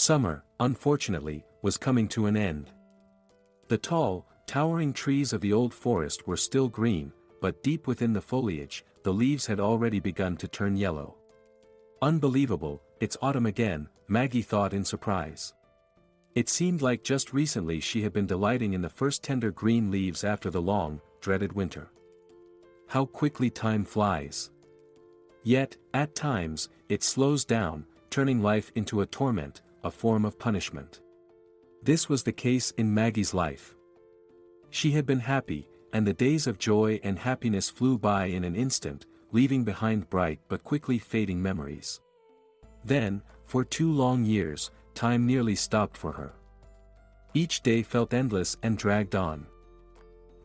Summer, unfortunately, was coming to an end. The tall, towering trees of the old forest were still green, but deep within the foliage, the leaves had already begun to turn yellow. Unbelievable, it's autumn again, Maggie thought in surprise. It seemed like just recently she had been delighting in the first tender green leaves after the long, dreaded winter. How quickly time flies. Yet, at times, it slows down, turning life into a torment, a form of punishment. This was the case in Maggie's life. She had been happy, and the days of joy and happiness flew by in an instant, leaving behind bright but quickly fading memories. Then, for 2 long years, time nearly stopped for her. Each day felt endless and dragged on.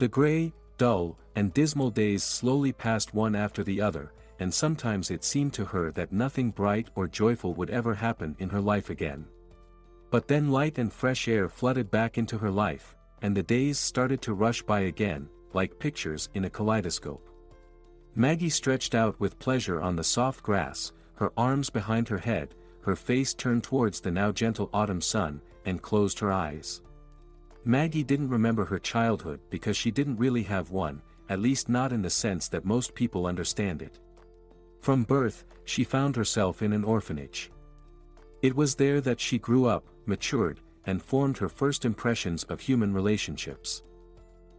The gray, dull, and dismal days slowly passed one after the other, and sometimes it seemed to her that nothing bright or joyful would ever happen in her life again. But then light and fresh air flooded back into her life, and the days started to rush by again, like pictures in a kaleidoscope. Maggie stretched out with pleasure on the soft grass, her arms behind her head, her face turned towards the now gentle autumn sun, and closed her eyes. Maggie didn't remember her childhood because she didn't really have one, at least not in the sense that most people understand it. From birth, she found herself in an orphanage. It was there that she grew up, matured, and formed her first impressions of human relationships.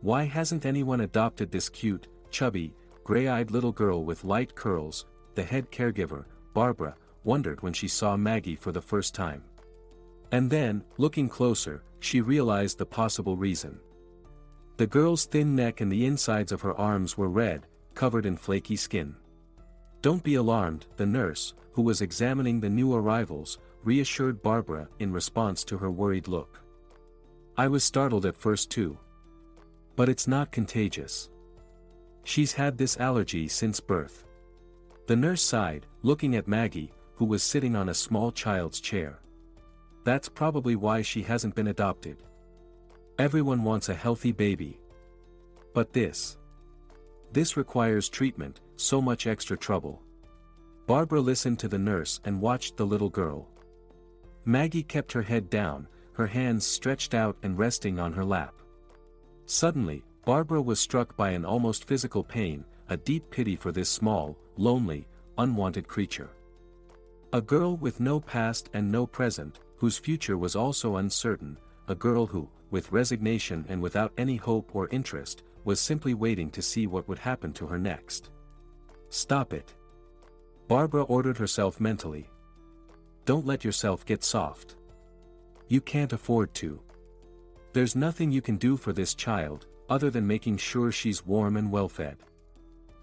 Why hasn't anyone adopted this cute, chubby, gray-eyed little girl with light curls? The head caregiver, Barbara, wondered when she saw Maggie for the first time. And then, looking closer, she realized the possible reason. The girl's thin neck and the insides of her arms were red, covered in flaky skin. "Don't be alarmed," the nurse, who was examining the new arrivals, reassured Barbara in response to her worried look. "I was startled at first too. But it's not contagious. She's had this allergy since birth." The nurse sighed, looking at Maggie, who was sitting on a small child's chair. "That's probably why she hasn't been adopted. Everyone wants a healthy baby. But this requires treatment, so much extra trouble." Barbara listened to the nurse and watched the little girl. Maggie kept her head down, her hands stretched out and resting on her lap. Suddenly, Barbara was struck by an almost physical pain, a deep pity for this small, lonely, unwanted creature. A girl with no past and no present, whose future was also uncertain, a girl who, with resignation and without any hope or interest, was simply waiting to see what would happen to her next. "Stop it," Barbara ordered herself mentally. "Don't let yourself get soft. You can't afford to. There's nothing you can do for this child, other than making sure she's warm and well-fed."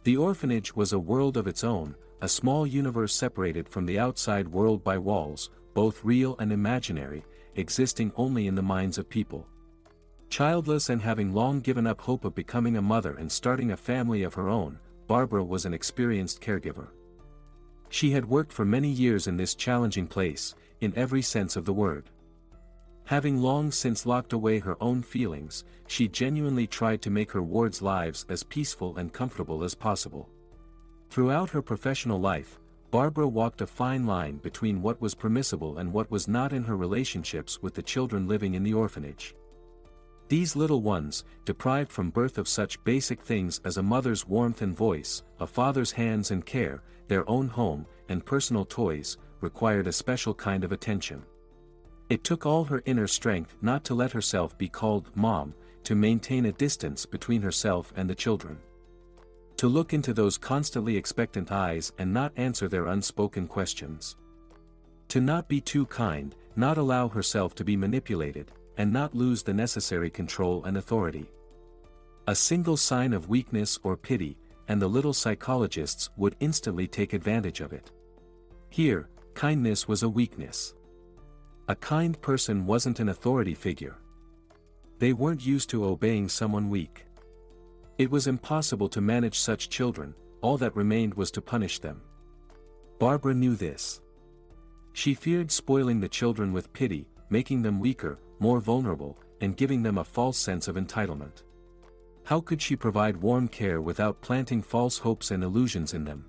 The orphanage was a world of its own, a small universe separated from the outside world by walls, both real and imaginary, existing only in the minds of people. Childless and having long given up hope of becoming a mother and starting a family of her own, Barbara was an experienced caregiver. She had worked for many years in this challenging place, in every sense of the word. Having long since locked away her own feelings, she genuinely tried to make her wards' lives as peaceful and comfortable as possible. Throughout her professional life, Barbara walked a fine line between what was permissible and what was not in her relationships with the children living in the orphanage. These little ones, deprived from birth of such basic things as a mother's warmth and voice, a father's hands and care, their own home, and personal toys, required a special kind of attention. It took all her inner strength not to let herself be called "Mom," to maintain a distance between herself and the children. To look into those constantly expectant eyes and not answer their unspoken questions. To not be too kind, not allow herself to be manipulated, and not lose the necessary control and authority. A single sign of weakness or pity, and the little psychologists would instantly take advantage of it. Here, kindness was a weakness. A kind person wasn't an authority figure. They weren't used to obeying someone weak. It was impossible to manage such children, all that remained was to punish them. Barbara knew this. She feared spoiling the children with pity, making them weaker, more vulnerable, and giving them a false sense of entitlement. How could she provide warm care without planting false hopes and illusions in them?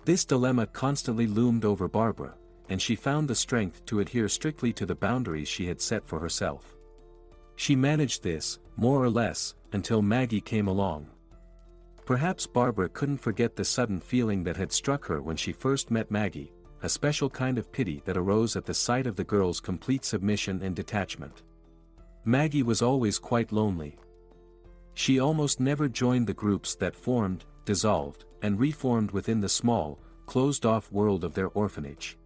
This dilemma constantly loomed over Barbara, and she found the strength to adhere strictly to the boundaries she had set for herself. She managed this, more or less, until Maggie came along. Perhaps Barbara couldn't forget the sudden feeling that had struck her when she first met Maggie, a special kind of pity that arose at the sight of the girl's complete submission and detachment. Maggie was always quite lonely. She almost never joined the groups that formed, dissolved, and reformed within the small, closed-off world of their orphanage.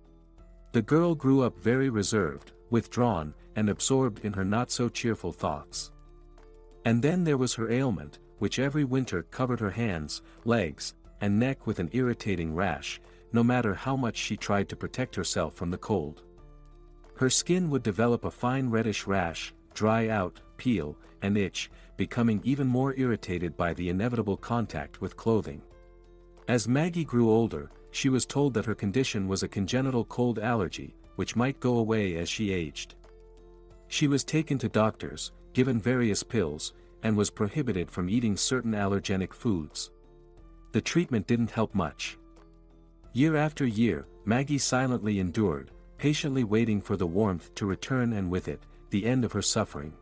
The girl grew up very reserved, withdrawn, and absorbed in her not-so-cheerful thoughts. And then there was her ailment, which every winter covered her hands, legs, and neck with an irritating rash, no matter how much she tried to protect herself from the cold. Her skin would develop a fine reddish rash, dry out, peel, and itch, becoming even more irritated by the inevitable contact with clothing. As Maggie grew older, she was told that her condition was a congenital cold allergy, which might go away as she aged. She was taken to doctors, given various pills, and was prohibited from eating certain allergenic foods. The treatment didn't help much. Year after year, Maggie silently endured, patiently waiting for the warmth to return and with it, the end of her suffering.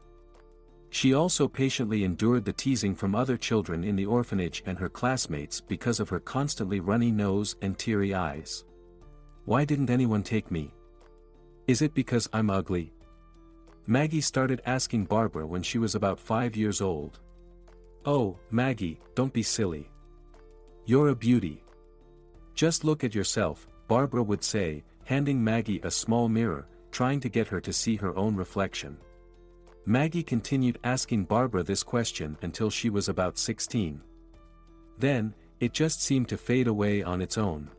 She also patiently endured the teasing from other children in the orphanage and her classmates because of her constantly runny nose and teary eyes. Why didn't anyone take me? Is it because I'm ugly? Maggie started asking Barbara when she was about 5 years old. Oh, Maggie, don't be silly. You're a beauty. Just look at yourself, Barbara would say, handing Maggie a small mirror, trying to get her to see her own reflection. Maggie continued asking Barbara this question until she was about 16. Then, it just seemed to fade away on its own.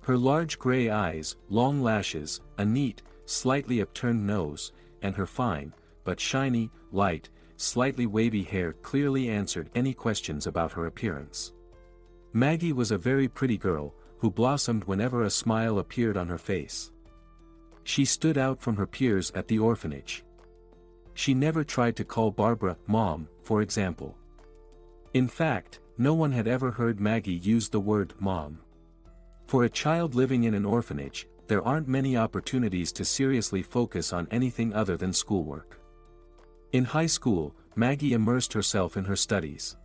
Her large gray eyes, long lashes, a neat, slightly upturned nose, and her fine, but shiny, light, slightly wavy hair clearly answered any questions about her appearance. Maggie was a very pretty girl, who blossomed whenever a smile appeared on her face. She stood out from her peers at the orphanage. She never tried to call Barbara Mom, for example. In fact, no one had ever heard Maggie use the word Mom. For a child living in an orphanage, there aren't many opportunities to seriously focus on anything other than schoolwork. In high school, Maggie immersed herself in her studies.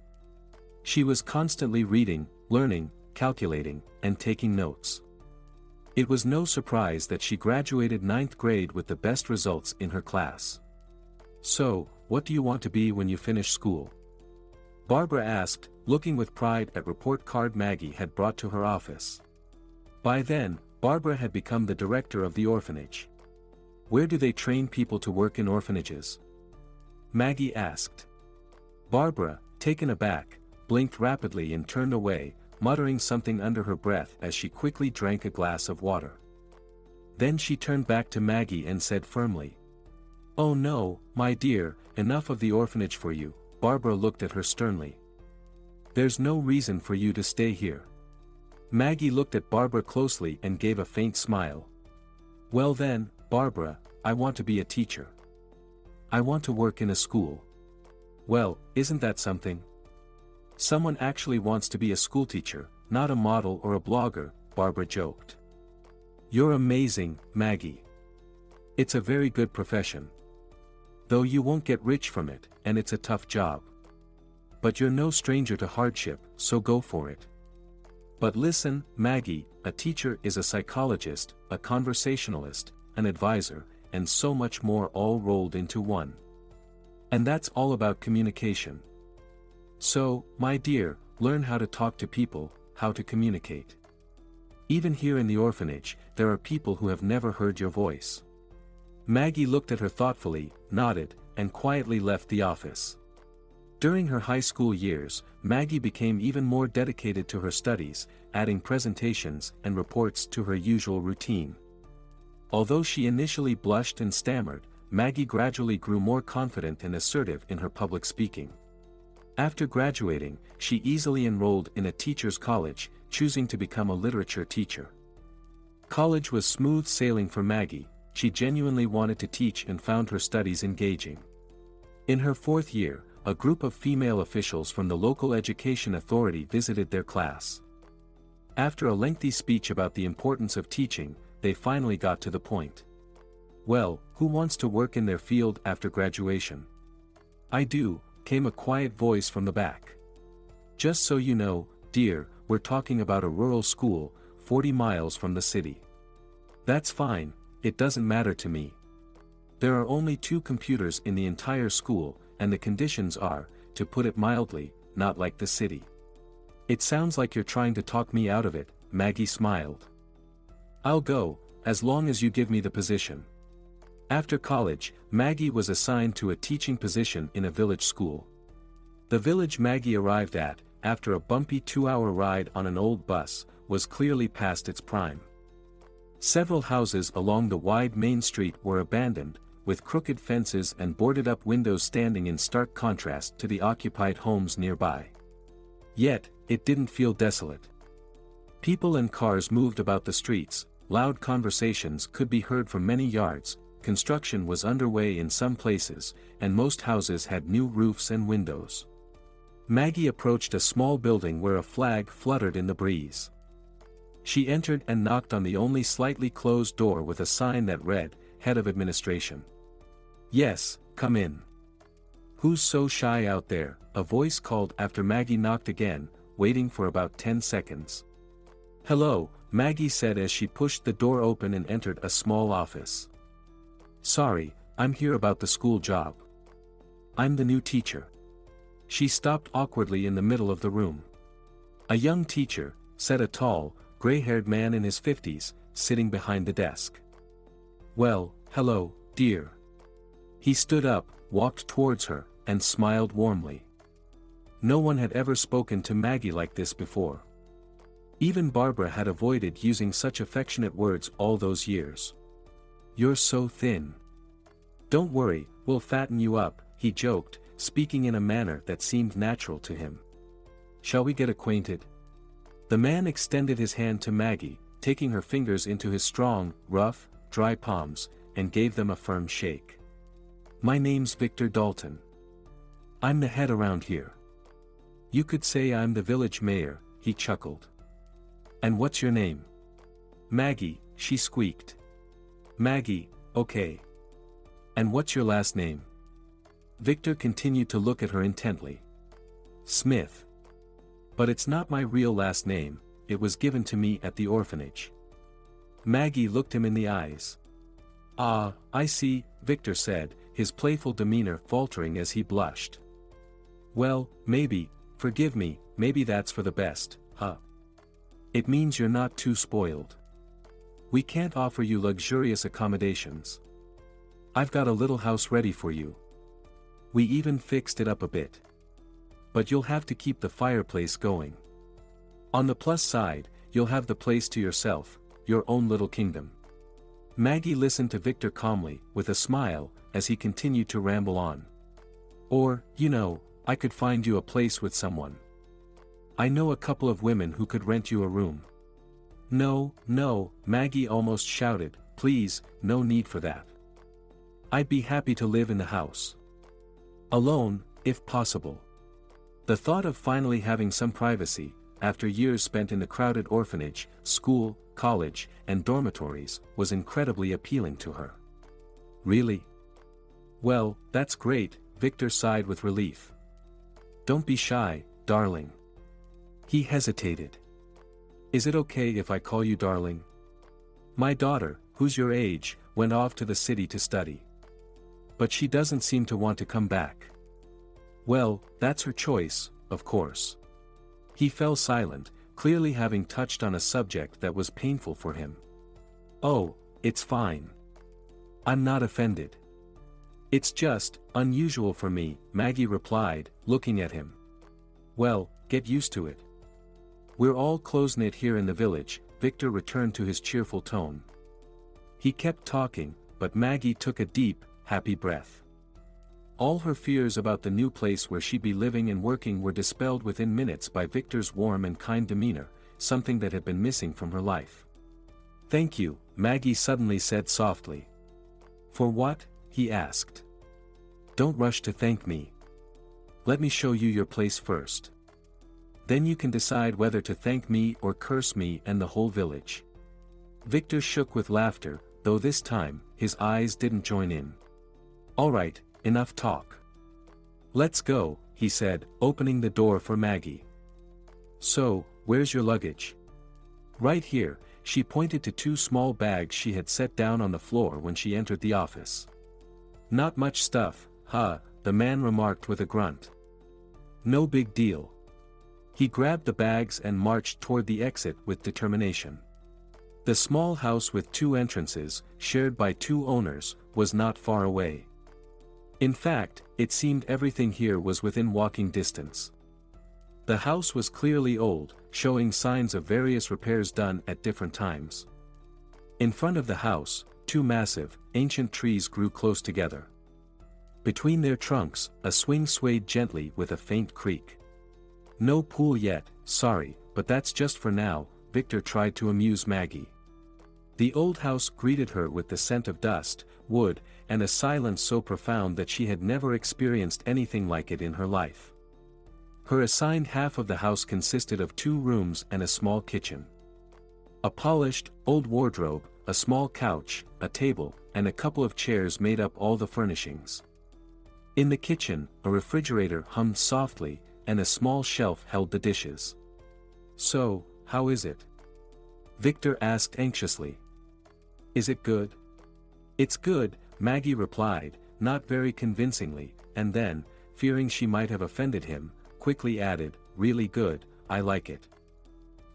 She was constantly reading, learning, calculating, and taking notes. It was no surprise that she graduated 9th grade with the best results in her class. So, what do you want to be when you finish school? Barbara asked, looking with pride at report card Maggie had brought to her office. By then, Barbara had become the director of the orphanage. Where do they train people to work in orphanages? Maggie asked. Barbara, taken aback, blinked rapidly and turned away, muttering something under her breath as she quickly drank a glass of water. Then she turned back to Maggie and said firmly, "Oh no, my dear, enough of the orphanage for you." Barbara looked at her sternly. "There's no reason for you to stay here." Maggie looked at Barbara closely and gave a faint smile. "Well then, Barbara, I want to be a teacher. I want to work in a school." "Well, isn't that something? Someone actually wants to be a schoolteacher, not a model or a blogger," Barbara joked. "You're amazing, Maggie. It's a very good profession. Though you won't get rich from it, and it's a tough job. But you're no stranger to hardship, so go for it. But listen, Maggie, a teacher is a psychologist, a conversationalist, an advisor, and so much more all rolled into one. And that's all about communication. So, my dear, learn how to talk to people, how to communicate. Even here in the orphanage, there are people who have never heard your voice." Maggie looked at her thoughtfully, nodded, and quietly left the office. During her high school years, Maggie became even more dedicated to her studies, adding presentations and reports to her usual routine. Although she initially blushed and stammered, Maggie gradually grew more confident and assertive in her public speaking. After graduating, she easily enrolled in a teacher's college, choosing to become a literature teacher. College was smooth sailing for Maggie. She genuinely wanted to teach and found her studies engaging. In her 4th year, a group of female officials from the local education authority visited their class. After a lengthy speech about the importance of teaching, they finally got to the point. "Well, who wants to work in their field after graduation?" "I do," came a quiet voice from the back. "Just so you know, dear, we're talking about a rural school, 40 miles from the city." "That's fine, it doesn't matter to me. There are only 2 computers in the entire school, and the conditions are, to put it mildly, not like the city." "It sounds like you're trying to talk me out of it," Maggie smiled. "I'll go, as long as you give me the position." After college, Maggie was assigned to a teaching position in a village school. The village Maggie arrived at, after a bumpy 2-hour ride on an old bus, was clearly past its prime. Several houses along the wide main street were abandoned, with crooked fences and boarded-up windows standing in stark contrast to the occupied homes nearby. Yet, it didn't feel desolate. People and cars moved about the streets, loud conversations could be heard from many yards, construction was underway in some places, and most houses had new roofs and windows. Maggie approached a small building where a flag fluttered in the breeze. She entered and knocked on the only slightly closed door with a sign that read, "Head of Administration." "Yes, come in." "Who's so shy out there?" a voice called after Maggie knocked again, waiting for about 10 seconds. "Hello," Maggie said as she pushed the door open and entered a small office. "Sorry, I'm here about the school job. I'm the new teacher." She stopped awkwardly in the middle of the room. "A young teacher," said a tall, gray-haired man in his 50s, sitting behind the desk. "Well, hello, dear." He stood up, walked towards her, and smiled warmly. No one had ever spoken to Maggie like this before. Even Barbara had avoided using such affectionate words all those years. "You're so thin." "Don't worry, we'll fatten you up," he joked, speaking in a manner that seemed natural to him. "Shall we get acquainted?" The man extended his hand to Maggie, taking her fingers into his strong, rough, dry palms, and gave them a firm shake. "My name's Victor Dalton. I'm the head around here. You could say I'm the village mayor," he chuckled. "And what's your name?" "Maggie," she squeaked. "Maggie, okay. And what's your last name?" Victor continued to look at her intently. "Smith. But it's not my real last name, it was given to me at the orphanage." Maggie looked him in the eyes. "Ah, I see," Victor said, his playful demeanor faltering as he blushed. "Well, maybe, forgive me, maybe that's for the best, huh? It means you're not too spoiled. We can't offer you luxurious accommodations. I've got a little house ready for you. We even fixed it up a bit. But you'll have to keep the fireplace going. On the plus side, you'll have the place to yourself, your own little kingdom." Maggie listened to Victor calmly, with a smile, as he continued to ramble on. "Or, you know, I could find you a place with someone. I know a couple of women who could rent you a room." "No, no," Maggie almost shouted, "please, no need for that. I'd be happy to live in the house. Alone, if possible." The thought of finally having some privacy, after years spent in the crowded orphanage, school, college, and dormitories, was incredibly appealing to her. "Really? Well, that's great," Victor sighed with relief. "Don't be shy, darling." He hesitated. "Is it okay if I call you darling? My daughter, who's your age, went off to the city to study. But she doesn't seem to want to come back." "Well, that's her choice, of course." He fell silent, clearly having touched on a subject that was painful for him. "Oh, it's fine. I'm not offended. It's just, unusual for me," Maggie replied, looking at him. "Well, get used to it. We're all close-knit here in the village," Victor returned to his cheerful tone. He kept talking, but Maggie took a deep, happy breath. All her fears about the new place where she'd be living and working were dispelled within minutes by Victor's warm and kind demeanor, something that had been missing from her life. "Thank you," Maggie suddenly said softly. "For what?" he asked. "Don't rush to thank me. Let me show you your place first. Then you can decide whether to thank me or curse me and the whole village." Victor shook with laughter, though this time, his eyes didn't join in. Alright, enough talk. Let's go, he said, opening the door for Maggie. So, where's your luggage? Right here, she pointed to two small bags she had set down on the floor when she entered the office. Not much stuff, huh, the man remarked with a grunt. No big deal. He grabbed the bags and marched toward the exit with determination. The small house with two entrances, shared by two owners, was not far away. In fact, it seemed everything here was within walking distance. The house was clearly old, showing signs of various repairs done at different times. In front of the house, two massive, ancient trees grew close together. Between their trunks, a swing swayed gently with a faint creak. No pool yet, sorry, but that's just for now, Victor tried to amuse Maggie. The old house greeted her with the scent of dust, wood, and a silence so profound that she had never experienced anything like it in her life. Her assigned half of the house consisted of 2 rooms and a small kitchen. A polished, old wardrobe, a small couch, a table, and a couple of chairs made up all the furnishings. In the kitchen, a refrigerator hummed softly, and a small shelf held the dishes. So, how is it? Victor asked anxiously. Is it good? It's good, Maggie replied, not very convincingly, and then, fearing she might have offended him, quickly added, really good, I like it.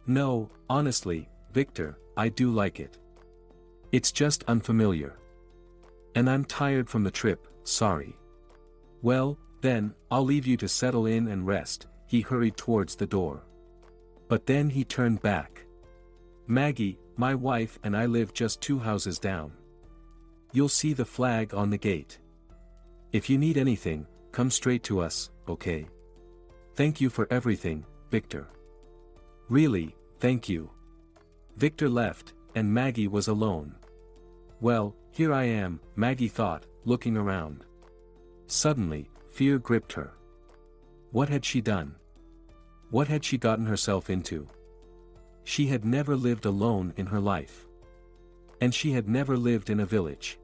No, honestly, Victor, I do like it. It's just unfamiliar. And I'm tired from the trip, sorry. Well, then, I'll leave you to settle in and rest, he hurried towards the door. But then he turned back. Maggie, my wife and I live just 2 houses down. You'll see the flag on the gate. If you need anything, come straight to us, okay? Thank you for everything, Victor. Really, thank you. Victor left, and Maggie was alone. Well, here I am, Maggie thought, looking around. Suddenly, fear gripped her. What had she done? What had she gotten herself into? She had never lived alone in her life. And she had never lived in a village.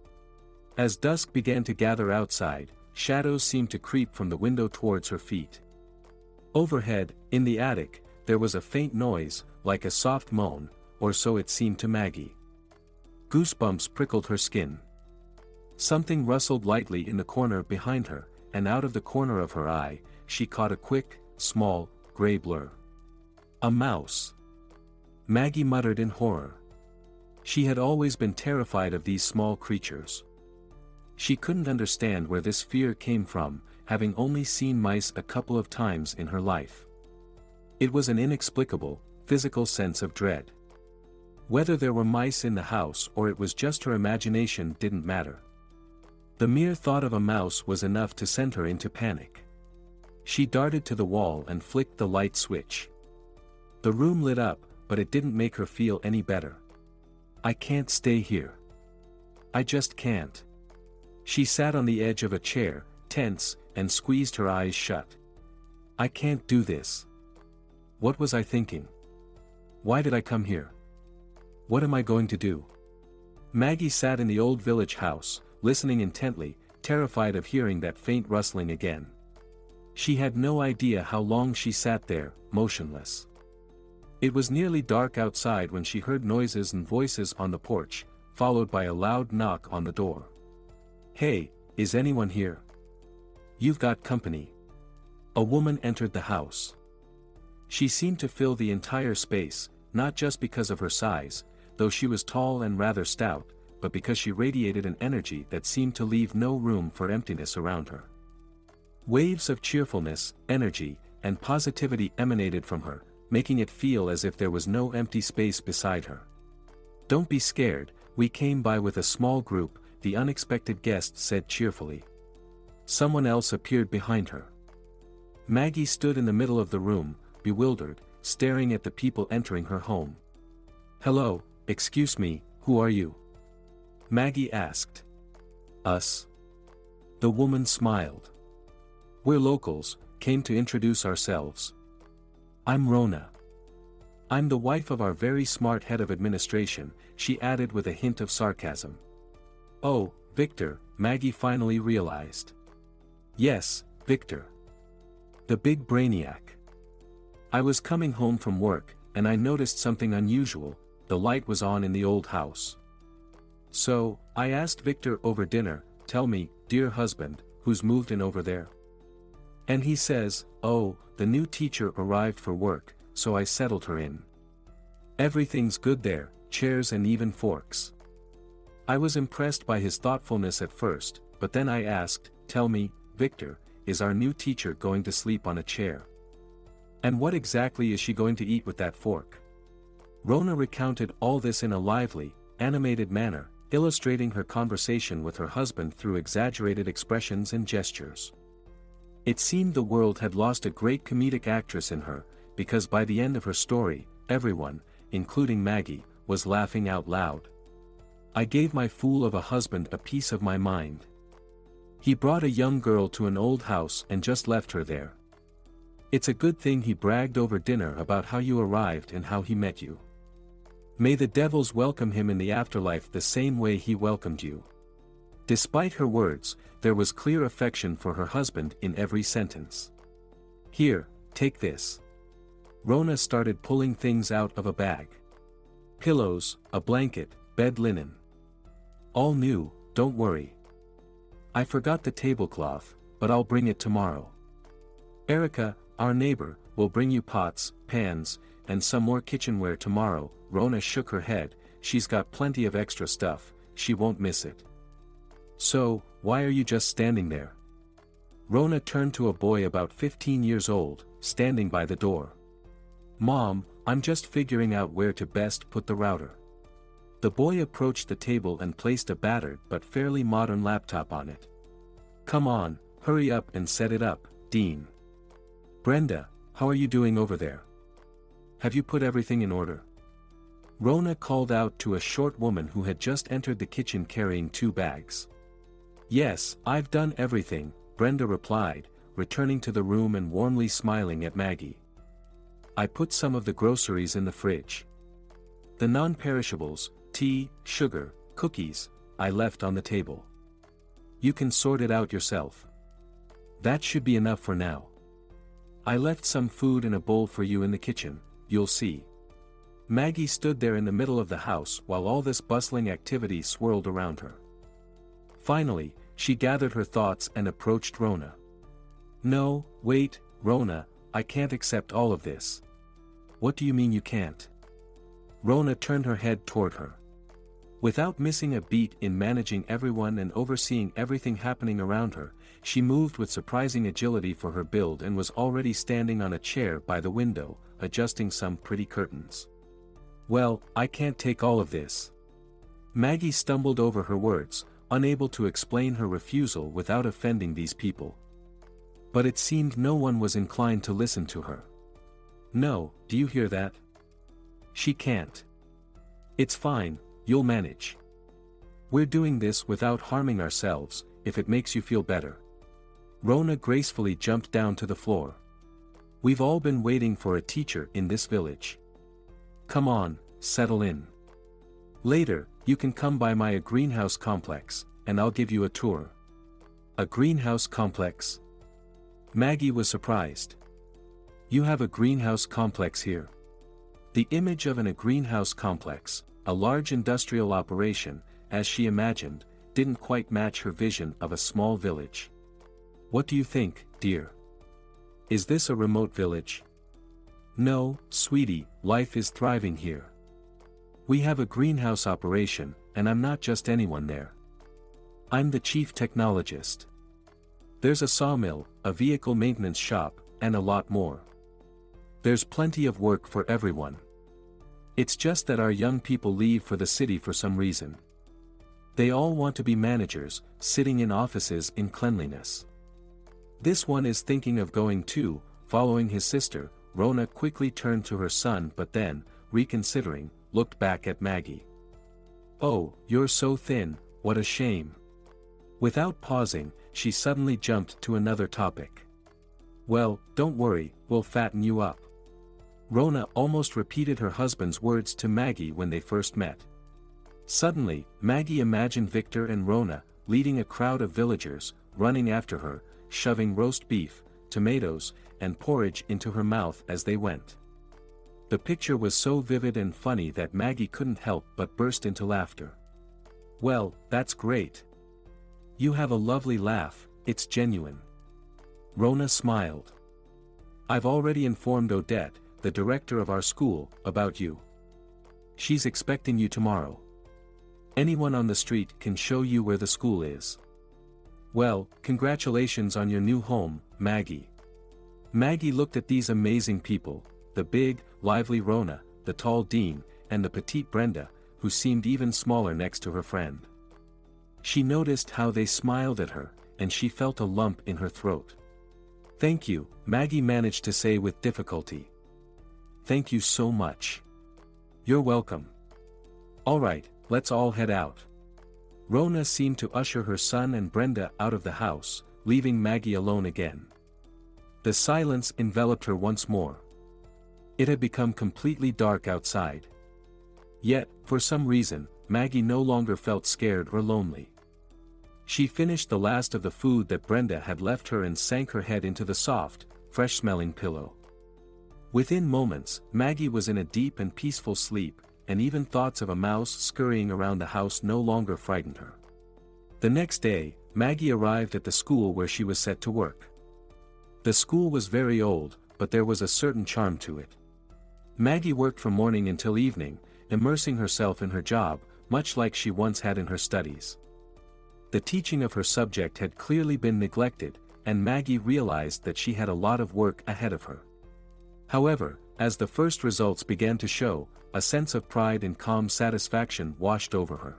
As dusk began to gather outside, shadows seemed to creep from the window towards her feet. Overhead, in the attic, there was a faint noise, like a soft moan, or so it seemed to Maggie. Goosebumps prickled her skin. Something rustled lightly in the corner behind her, and out of the corner of her eye, she caught a quick, small, gray blur. A mouse. Maggie muttered in horror. She had always been terrified of these small creatures. She couldn't understand where this fear came from, having only seen mice a couple of times in her life. It was an inexplicable, physical sense of dread. Whether there were mice in the house or it was just her imagination didn't matter. The mere thought of a mouse was enough to send her into panic. She darted to the wall and flicked the light switch. The room lit up, but it didn't make her feel any better. I can't stay here. I just can't. She sat on the edge of a chair, tense, and squeezed her eyes shut. I can't do this. What was I thinking? Why did I come here? What am I going to do? Maggie sat in the old village house, listening intently, terrified of hearing that faint rustling again. She had no idea how long she sat there, motionless. It was nearly dark outside when she heard noises and voices on the porch, followed by a loud knock on the door. Hey, is anyone here? You've got company. A woman entered the house. She seemed to fill the entire space, not just because of her size, though she was tall and rather stout, but because she radiated an energy that seemed to leave no room for emptiness around her. Waves of cheerfulness, energy, and positivity emanated from her, making it feel as if there was no empty space beside her. Don't be scared, we came by with a small group, the unexpected guest said cheerfully. Someone else appeared behind her. Maggie stood in the middle of the room, bewildered, staring at the people entering her home. Hello, excuse me, who are you? Maggie asked. Us. The woman smiled. We're locals, came to introduce ourselves. I'm Rona. I'm the wife of our very smart head of administration, she added with a hint of sarcasm. Oh, Victor, Maggie finally realized. Yes, Victor. The big brainiac. I was coming home from work, and I noticed something unusual. The light was on in the old house. So, I asked Victor over dinner, tell me, dear husband, who's moved in over there? And he says, oh, the new teacher arrived for work, so I settled her in. Everything's good there, chairs and even forks. I was impressed by his thoughtfulness at first, but then I asked, tell me, Victor, is our new teacher going to sleep on a chair? And what exactly is she going to eat with that fork? Rona recounted all this in a lively, animated manner, illustrating her conversation with her husband through exaggerated expressions and gestures. It seemed the world had lost a great comedic actress in her, because by the end of her story, everyone, including Maggie, was laughing out loud. I gave my fool of a husband a piece of my mind. He brought a young girl to an old house and just left her there. It's a good thing he bragged over dinner about how you arrived and how he met you. May the devils welcome him in the afterlife the same way he welcomed you. Despite her words, there was clear affection for her husband in every sentence. Here, take this. Rona started pulling things out of a bag. Pillows, a blanket, bed linen. All new, don't worry. I forgot the tablecloth, but I'll bring it tomorrow. Erica, our neighbor, will bring you pots, pans, and some more kitchenware tomorrow. Rona shook her head, she's got plenty of extra stuff, she won't miss it. So, why are you just standing there? Rona turned to a boy about 15 years old, standing by the door. Mom, I'm just figuring out where to best put the router. The boy approached the table and placed a battered but fairly modern laptop on it. Come on, hurry up and set it up, Dean. Brenda, how are you doing over there? Have you put everything in order? Rona called out to a short woman who had just entered the kitchen carrying 2 bags. Yes, I've done everything, Brenda replied, returning to the room and warmly smiling at Maggie. I put some of the groceries in the fridge. The non-perishables, tea, sugar, cookies, I left on the table. You can sort it out yourself. That should be enough for now. I left some food in a bowl for you in the kitchen, you'll see. Maggie stood there in the middle of the house while all this bustling activity swirled around her. Finally, she gathered her thoughts and approached Rona. No, wait, Rona, I can't accept all of this. What do you mean you can't? Rona turned her head toward her. Without missing a beat in managing everyone and overseeing everything happening around her, she moved with surprising agility for her build and was already standing on a chair by the window, adjusting some pretty curtains. Well, I can't take all of this. Maggie stumbled over her words, unable to explain her refusal without offending these people. But it seemed no one was inclined to listen to her. No, do you hear that? She can't. It's fine, you'll manage. We're doing this without harming ourselves, if it makes you feel better. Rona gracefully jumped down to the floor. We've all been waiting for a teacher in this village. Come on, settle in. Later, you can come by my greenhouse complex, and I'll give you a tour. A greenhouse complex? Maggie was surprised. You have a greenhouse complex here? The image of a greenhouse complex, a large industrial operation, as she imagined, didn't quite match her vision of a small village. What do you think, dear? Is this a remote village? No, sweetie, life is thriving here. We have a greenhouse operation, and I'm not just anyone there. I'm the chief technologist. There's a sawmill, a vehicle maintenance shop, and a lot more. There's plenty of work for everyone. It's just that our young people leave for the city for some reason. They all want to be managers, sitting in offices in cleanliness. This one is thinking of going too, following his sister. Rona quickly turned to her son but then, reconsidering, looked back at Maggie. Oh, you're so thin, what a shame. Without pausing, she suddenly jumped to another topic. Well, don't worry, we'll fatten you up. Rona almost repeated her husband's words to Maggie when they first met. Suddenly, Maggie imagined Victor and Rona, leading a crowd of villagers, running after her, shoving roast beef, tomatoes, and porridge into her mouth as they went. The picture was so vivid and funny that Maggie couldn't help but burst into laughter. "Well, that's great. You have a lovely laugh, it's genuine." Rona smiled. "I've already informed Odette, the director of our school, about you. She's expecting you tomorrow. Anyone on the street can show you where the school is." "Well, congratulations on your new home, Maggie." Maggie looked at these amazing people, the big, lively Rona, the tall Dean, and the petite Brenda, who seemed even smaller next to her friend. She noticed how they smiled at her, and she felt a lump in her throat. "Thank you," Maggie managed to say with difficulty. "Thank you so much." "You're welcome. All right, let's all head out." Rona seemed to usher her son and Brenda out of the house, leaving Maggie alone again. The silence enveloped her once more. It had become completely dark outside. Yet, for some reason, Maggie no longer felt scared or lonely. She finished the last of the food that Brenda had left her and sank her head into the soft, fresh-smelling pillow. Within moments, Maggie was in a deep and peaceful sleep, and even thoughts of a mouse scurrying around the house no longer frightened her. The next day, Maggie arrived at the school where she was set to work. The school was very old, but there was a certain charm to it. Maggie worked from morning until evening, immersing herself in her job, much like she once had in her studies. The teaching of her subject had clearly been neglected, and Maggie realized that she had a lot of work ahead of her. However, as the first results began to show, a sense of pride and calm satisfaction washed over her.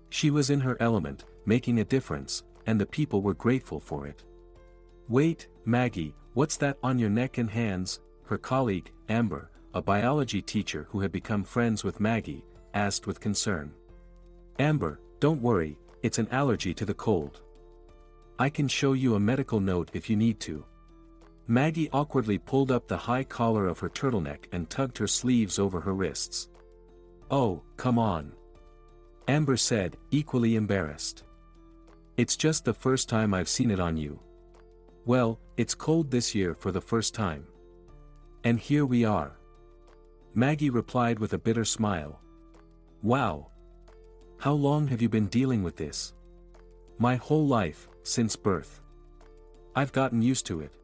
She was in her element, making a difference, and the people were grateful for it. "Wait, Maggie, what's that on your neck and hands?" her colleague, Amber, a biology teacher who had become friends with Maggie, asked with concern. "Amber, don't worry, it's an allergy to the cold. I can show you a medical note if you need to." Maggie awkwardly pulled up the high collar of her turtleneck and tugged her sleeves over her wrists. "Oh, come on," Amber said, equally embarrassed. "It's just the first time I've seen it on you." "Well, it's cold this year for the first time. And here we are," Maggie replied with a bitter smile. "Wow. How long have you been dealing with this?" "My whole life, since birth. I've gotten used to it.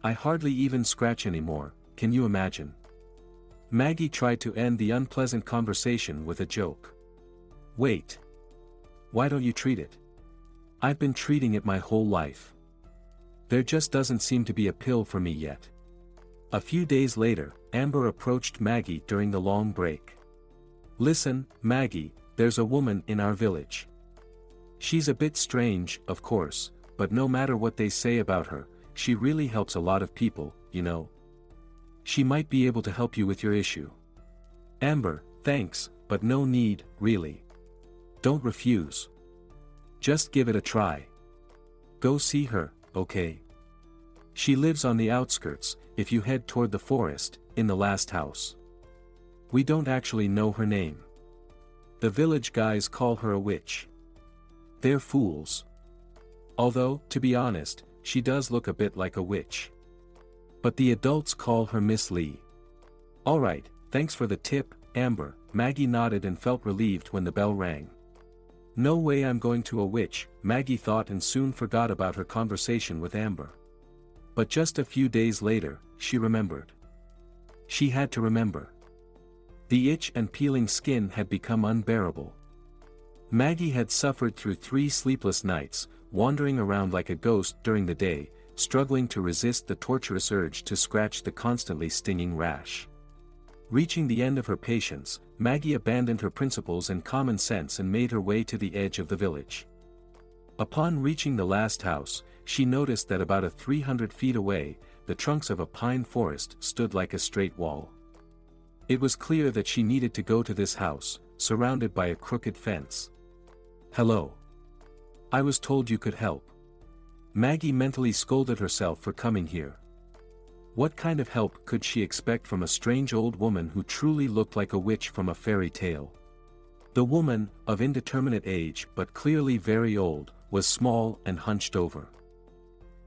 I hardly even scratch anymore, can you imagine?" Maggie tried to end the unpleasant conversation with a joke. "Wait. Why don't you treat it? I've been treating it my whole life. There just doesn't seem to be a pill for me yet." A few days later, Amber approached Maggie during the long break. "Listen, Maggie, there's a woman in our village. She's a bit strange, of course, but no matter what they say about her, she really helps a lot of people, you know. She might be able to help you with your issue." "Amber, thanks, but no need, really. Don't refuse. Just give it a try. Go see her, okay? She lives on the outskirts, if you head toward the forest, in the last house. We don't actually know her name. The village guys call her a witch. They're fools. Although, to be honest, she does look a bit like a witch. But the adults call her Miss Lee." "Alright, thanks for the tip, Amber," Maggie nodded and felt relieved when the bell rang. "No way I'm going to a witch," Maggie thought, and soon forgot about her conversation with Amber. But just a few days later, she remembered. She had to remember. The itch and peeling skin had become unbearable. Maggie had suffered through 3 sleepless nights, wandering around like a ghost during the day, struggling to resist the torturous urge to scratch the constantly stinging rash. Reaching the end of her patience, Maggie abandoned her principles and common sense and made her way to the edge of the village. Upon reaching the last house, she noticed that about 300 feet away, the trunks of a pine forest stood like a straight wall. It was clear that she needed to go to this house, surrounded by a crooked fence. "Hello. I was told you could help." Maggie mentally scolded herself for coming here. What kind of help could she expect from a strange old woman who truly looked like a witch from a fairy tale? The woman, of indeterminate age but clearly very old, was small and hunched over.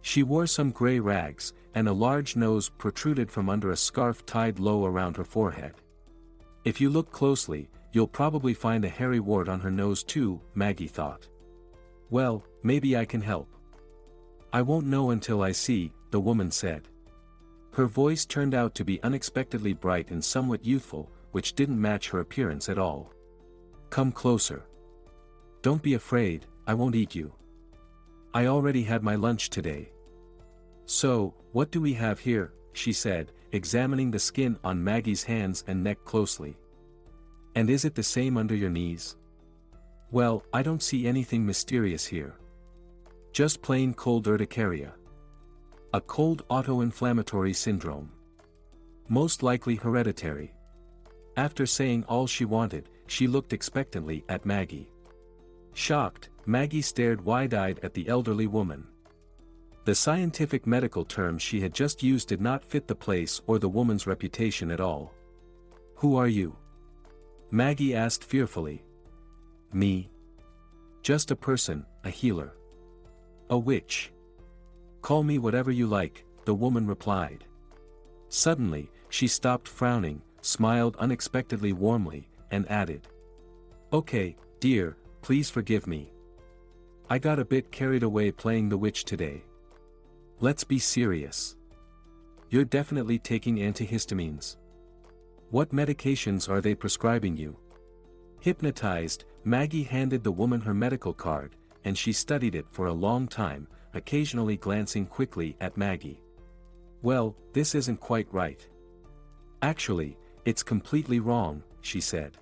She wore some gray rags, and a large nose protruded from under a scarf tied low around her forehead. If you look closely, you'll probably find a hairy wart on her nose too, Maggie thought. Well, maybe I can help. I won't know until I see, the woman said. Her voice turned out to be unexpectedly bright and somewhat youthful, which didn't match her appearance at all. Come closer. Don't be afraid, I won't eat you. I already had my lunch today. So, what do we have here? She said, examining the skin on Maggie's hands and neck closely. And is it the same under your knees? Well, I don't see anything mysterious here. Just plain cold urticaria. A cold auto-inflammatory syndrome. Most likely hereditary. After saying all she wanted, she looked expectantly at Maggie. Shocked, Maggie stared wide-eyed at the elderly woman. The scientific medical terms she had just used did not fit the place or the woman's reputation at all. Who are you? Maggie asked fearfully. Me? Just a person, a healer. A witch. Call me whatever you like, the woman replied. Suddenly, she stopped frowning, smiled unexpectedly warmly, and added. Okay, dear, please forgive me. I got a bit carried away playing the witch today. Let's be serious. You're definitely taking antihistamines. What medications are they prescribing you? Hypnotized, Maggie handed the woman her medical card, and she studied it for a long time, occasionally glancing quickly at Maggie. Well, this isn't quite right. Actually, it's completely wrong, she said.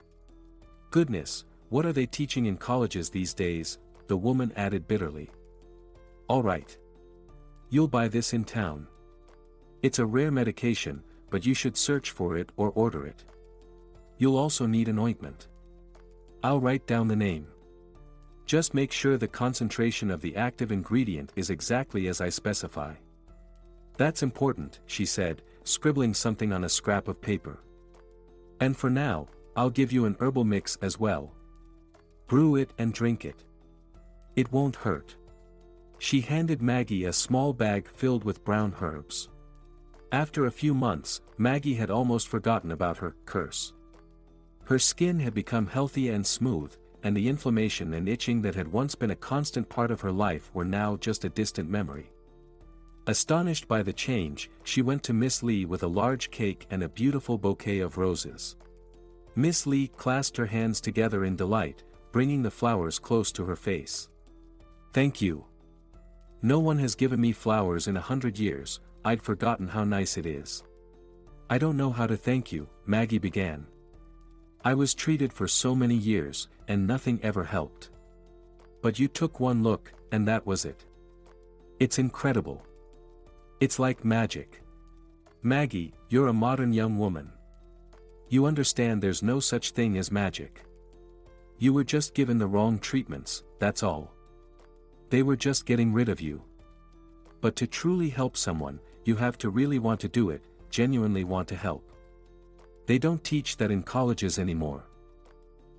Goodness, what are they teaching in colleges these days? The woman added bitterly. All right. You'll buy this in town. It's a rare medication, but you should search for it or order it. You'll also need an ointment. I'll write down the name. Just make sure the concentration of the active ingredient is exactly as I specify. That's important, she said, scribbling something on a scrap of paper. And for now, I'll give you an herbal mix as well. Brew it and drink it. It won't hurt. She handed Maggie a small bag filled with brown herbs. After a few months, Maggie had almost forgotten about her curse. Her skin had become healthy and smooth, and the inflammation and itching that had once been a constant part of her life were now just a distant memory. Astonished by the change, she went to Miss Lee with a large cake and a beautiful bouquet of roses. Miss Lee clasped her hands together in delight, bringing the flowers close to her face. Thank you. No one has given me flowers in 100 years, I'd forgotten how nice it is. I don't know how to thank you, Maggie began. I was treated for so many years, and nothing ever helped. But you took one look, and that was it. It's incredible. It's like magic. Maggie, you're a modern young woman. You understand there's no such thing as magic. You were just given the wrong treatments, that's all. They were just getting rid of you. But to truly help someone, you have to really want to do it, genuinely want to help. They don't teach that in colleges anymore.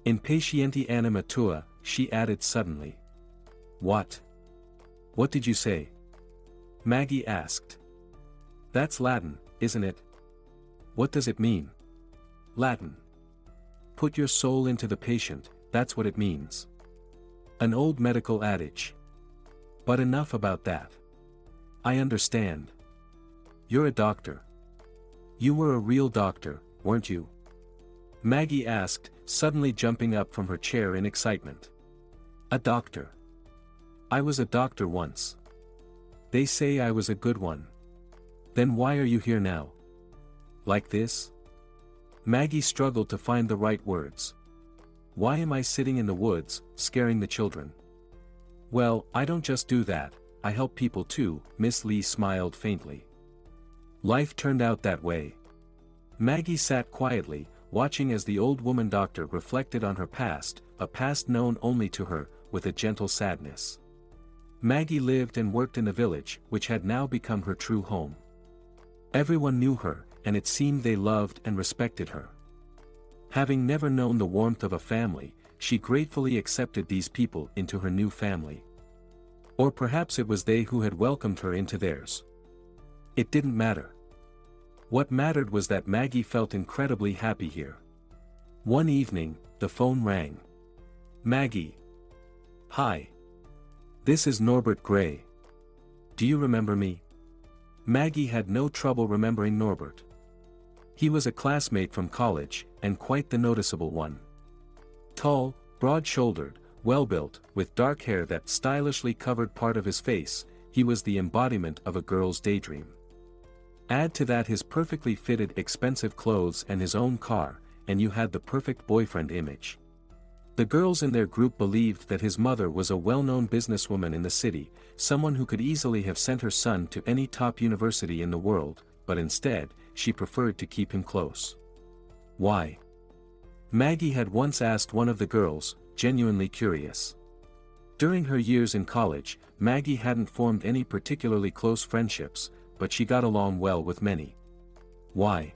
In patienti anima tua, she added suddenly. What? What did you say? Maggie asked. That's Latin, isn't it? What does it mean? Latin. Put your soul into the patient, that's what it means. An old medical adage. But enough about that. I understand. You're a doctor. You were a real doctor, weren't you? Maggie asked, suddenly jumping up from her chair in excitement. A doctor. I was a doctor once. They say I was a good one. Then why are you here now? Like this? Maggie struggled to find the right words. Why am I sitting in the woods, scaring the children? Well, I don't just do that, I help people too, Miss Lee smiled faintly. Life turned out that way. Maggie sat quietly, watching as the old woman doctor reflected on her past, a past known only to her, with a gentle sadness. Maggie lived and worked in the village, which had now become her true home. Everyone knew her, and it seemed they loved and respected her. Having never known the warmth of a family, she gratefully accepted these people into her new family. Or perhaps it was they who had welcomed her into theirs. It didn't matter. What mattered was that Maggie felt incredibly happy here. One evening, the phone rang. Maggie. Hi. This is Norbert Gray. Do you remember me? Maggie had no trouble remembering Norbert. He was a classmate from college, and quite the noticeable one. Tall, broad-shouldered, well-built, with dark hair that stylishly covered part of his face, he was the embodiment of a girl's daydream. Add to that his perfectly fitted expensive clothes and his own car, and you had the perfect boyfriend image. The girls in their group believed that his mother was a well-known businesswoman in the city, someone who could easily have sent her son to any top university in the world, but instead, she preferred to keep him close. Why? Maggie had once asked one of the girls, genuinely curious. During her years in college, Maggie hadn't formed any particularly close friendships, but she got along well with many. Why?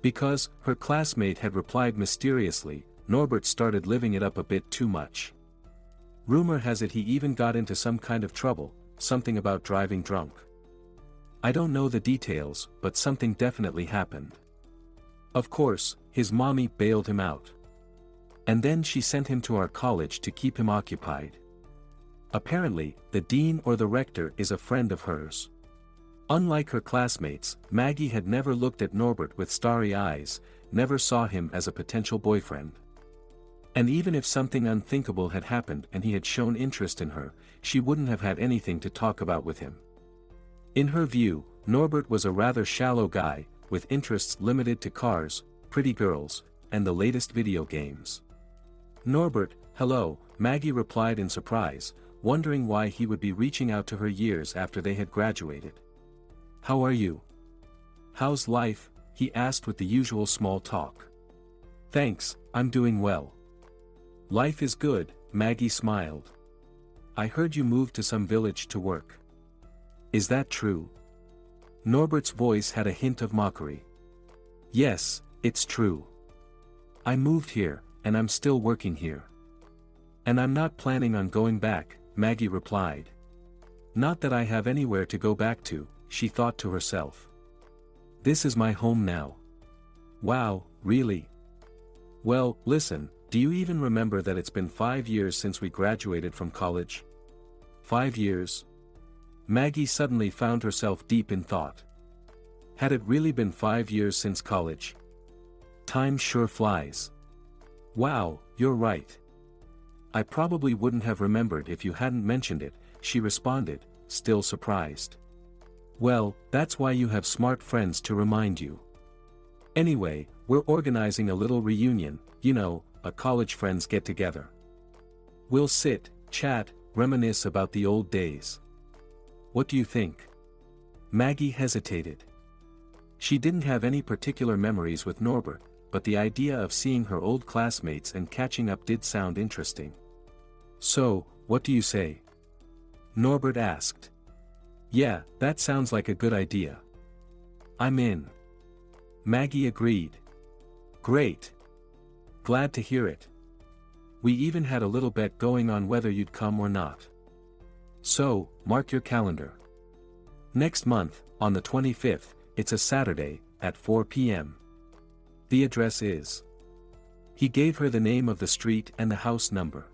Because, her classmate had replied mysteriously, Norbert started living it up a bit too much. Rumor has it he even got into some kind of trouble, something about driving drunk. I don't know the details, but something definitely happened. Of course, his mommy bailed him out. And then she sent him to our college to keep him occupied. Apparently, the dean or the rector is a friend of hers. Unlike her classmates, Maggie had never looked at Norbert with starry eyes, never saw him as a potential boyfriend. And even if something unthinkable had happened and he had shown interest in her, she wouldn't have had anything to talk about with him. In her view, Norbert was a rather shallow guy, with interests limited to cars, pretty girls, and the latest video games. Norbert, hello, Maggie replied in surprise, wondering why he would be reaching out to her years after they had graduated. How are you? How's life? He asked with the usual small talk. Thanks, I'm doing well. Life is good, Maggie smiled. I heard you moved to some village to work. Is that true? Norbert's voice had a hint of mockery. Yes, it's true. I moved here, and I'm still working here. And I'm not planning on going back, Maggie replied. Not that I have anywhere to go back to, she thought to herself. This is my home now. Wow, really? Well, listen, do you even remember that it's been 5 years since we graduated from college? 5 years? Maggie suddenly found herself deep in thought. Had it really been 5 years since college? Time sure flies. Wow, you're right. I probably wouldn't have remembered if you hadn't mentioned it, she responded, still surprised. Well, that's why you have smart friends to remind you. Anyway, we're organizing a little reunion, you know, a college friends get-together. We'll sit, chat, reminisce about the old days. What do you think? Maggie hesitated. She didn't have any particular memories with Norbert, but the idea of seeing her old classmates and catching up did sound interesting. So, what do you say? Norbert asked. Yeah, that sounds like a good idea. I'm in. Maggie agreed. Great. Glad to hear it. We even had a little bet going on whether you'd come or not. So, mark your calendar. Next month, on the 25th, it's a Saturday, at 4 p.m. The address is. He gave her the name of the street and the house number.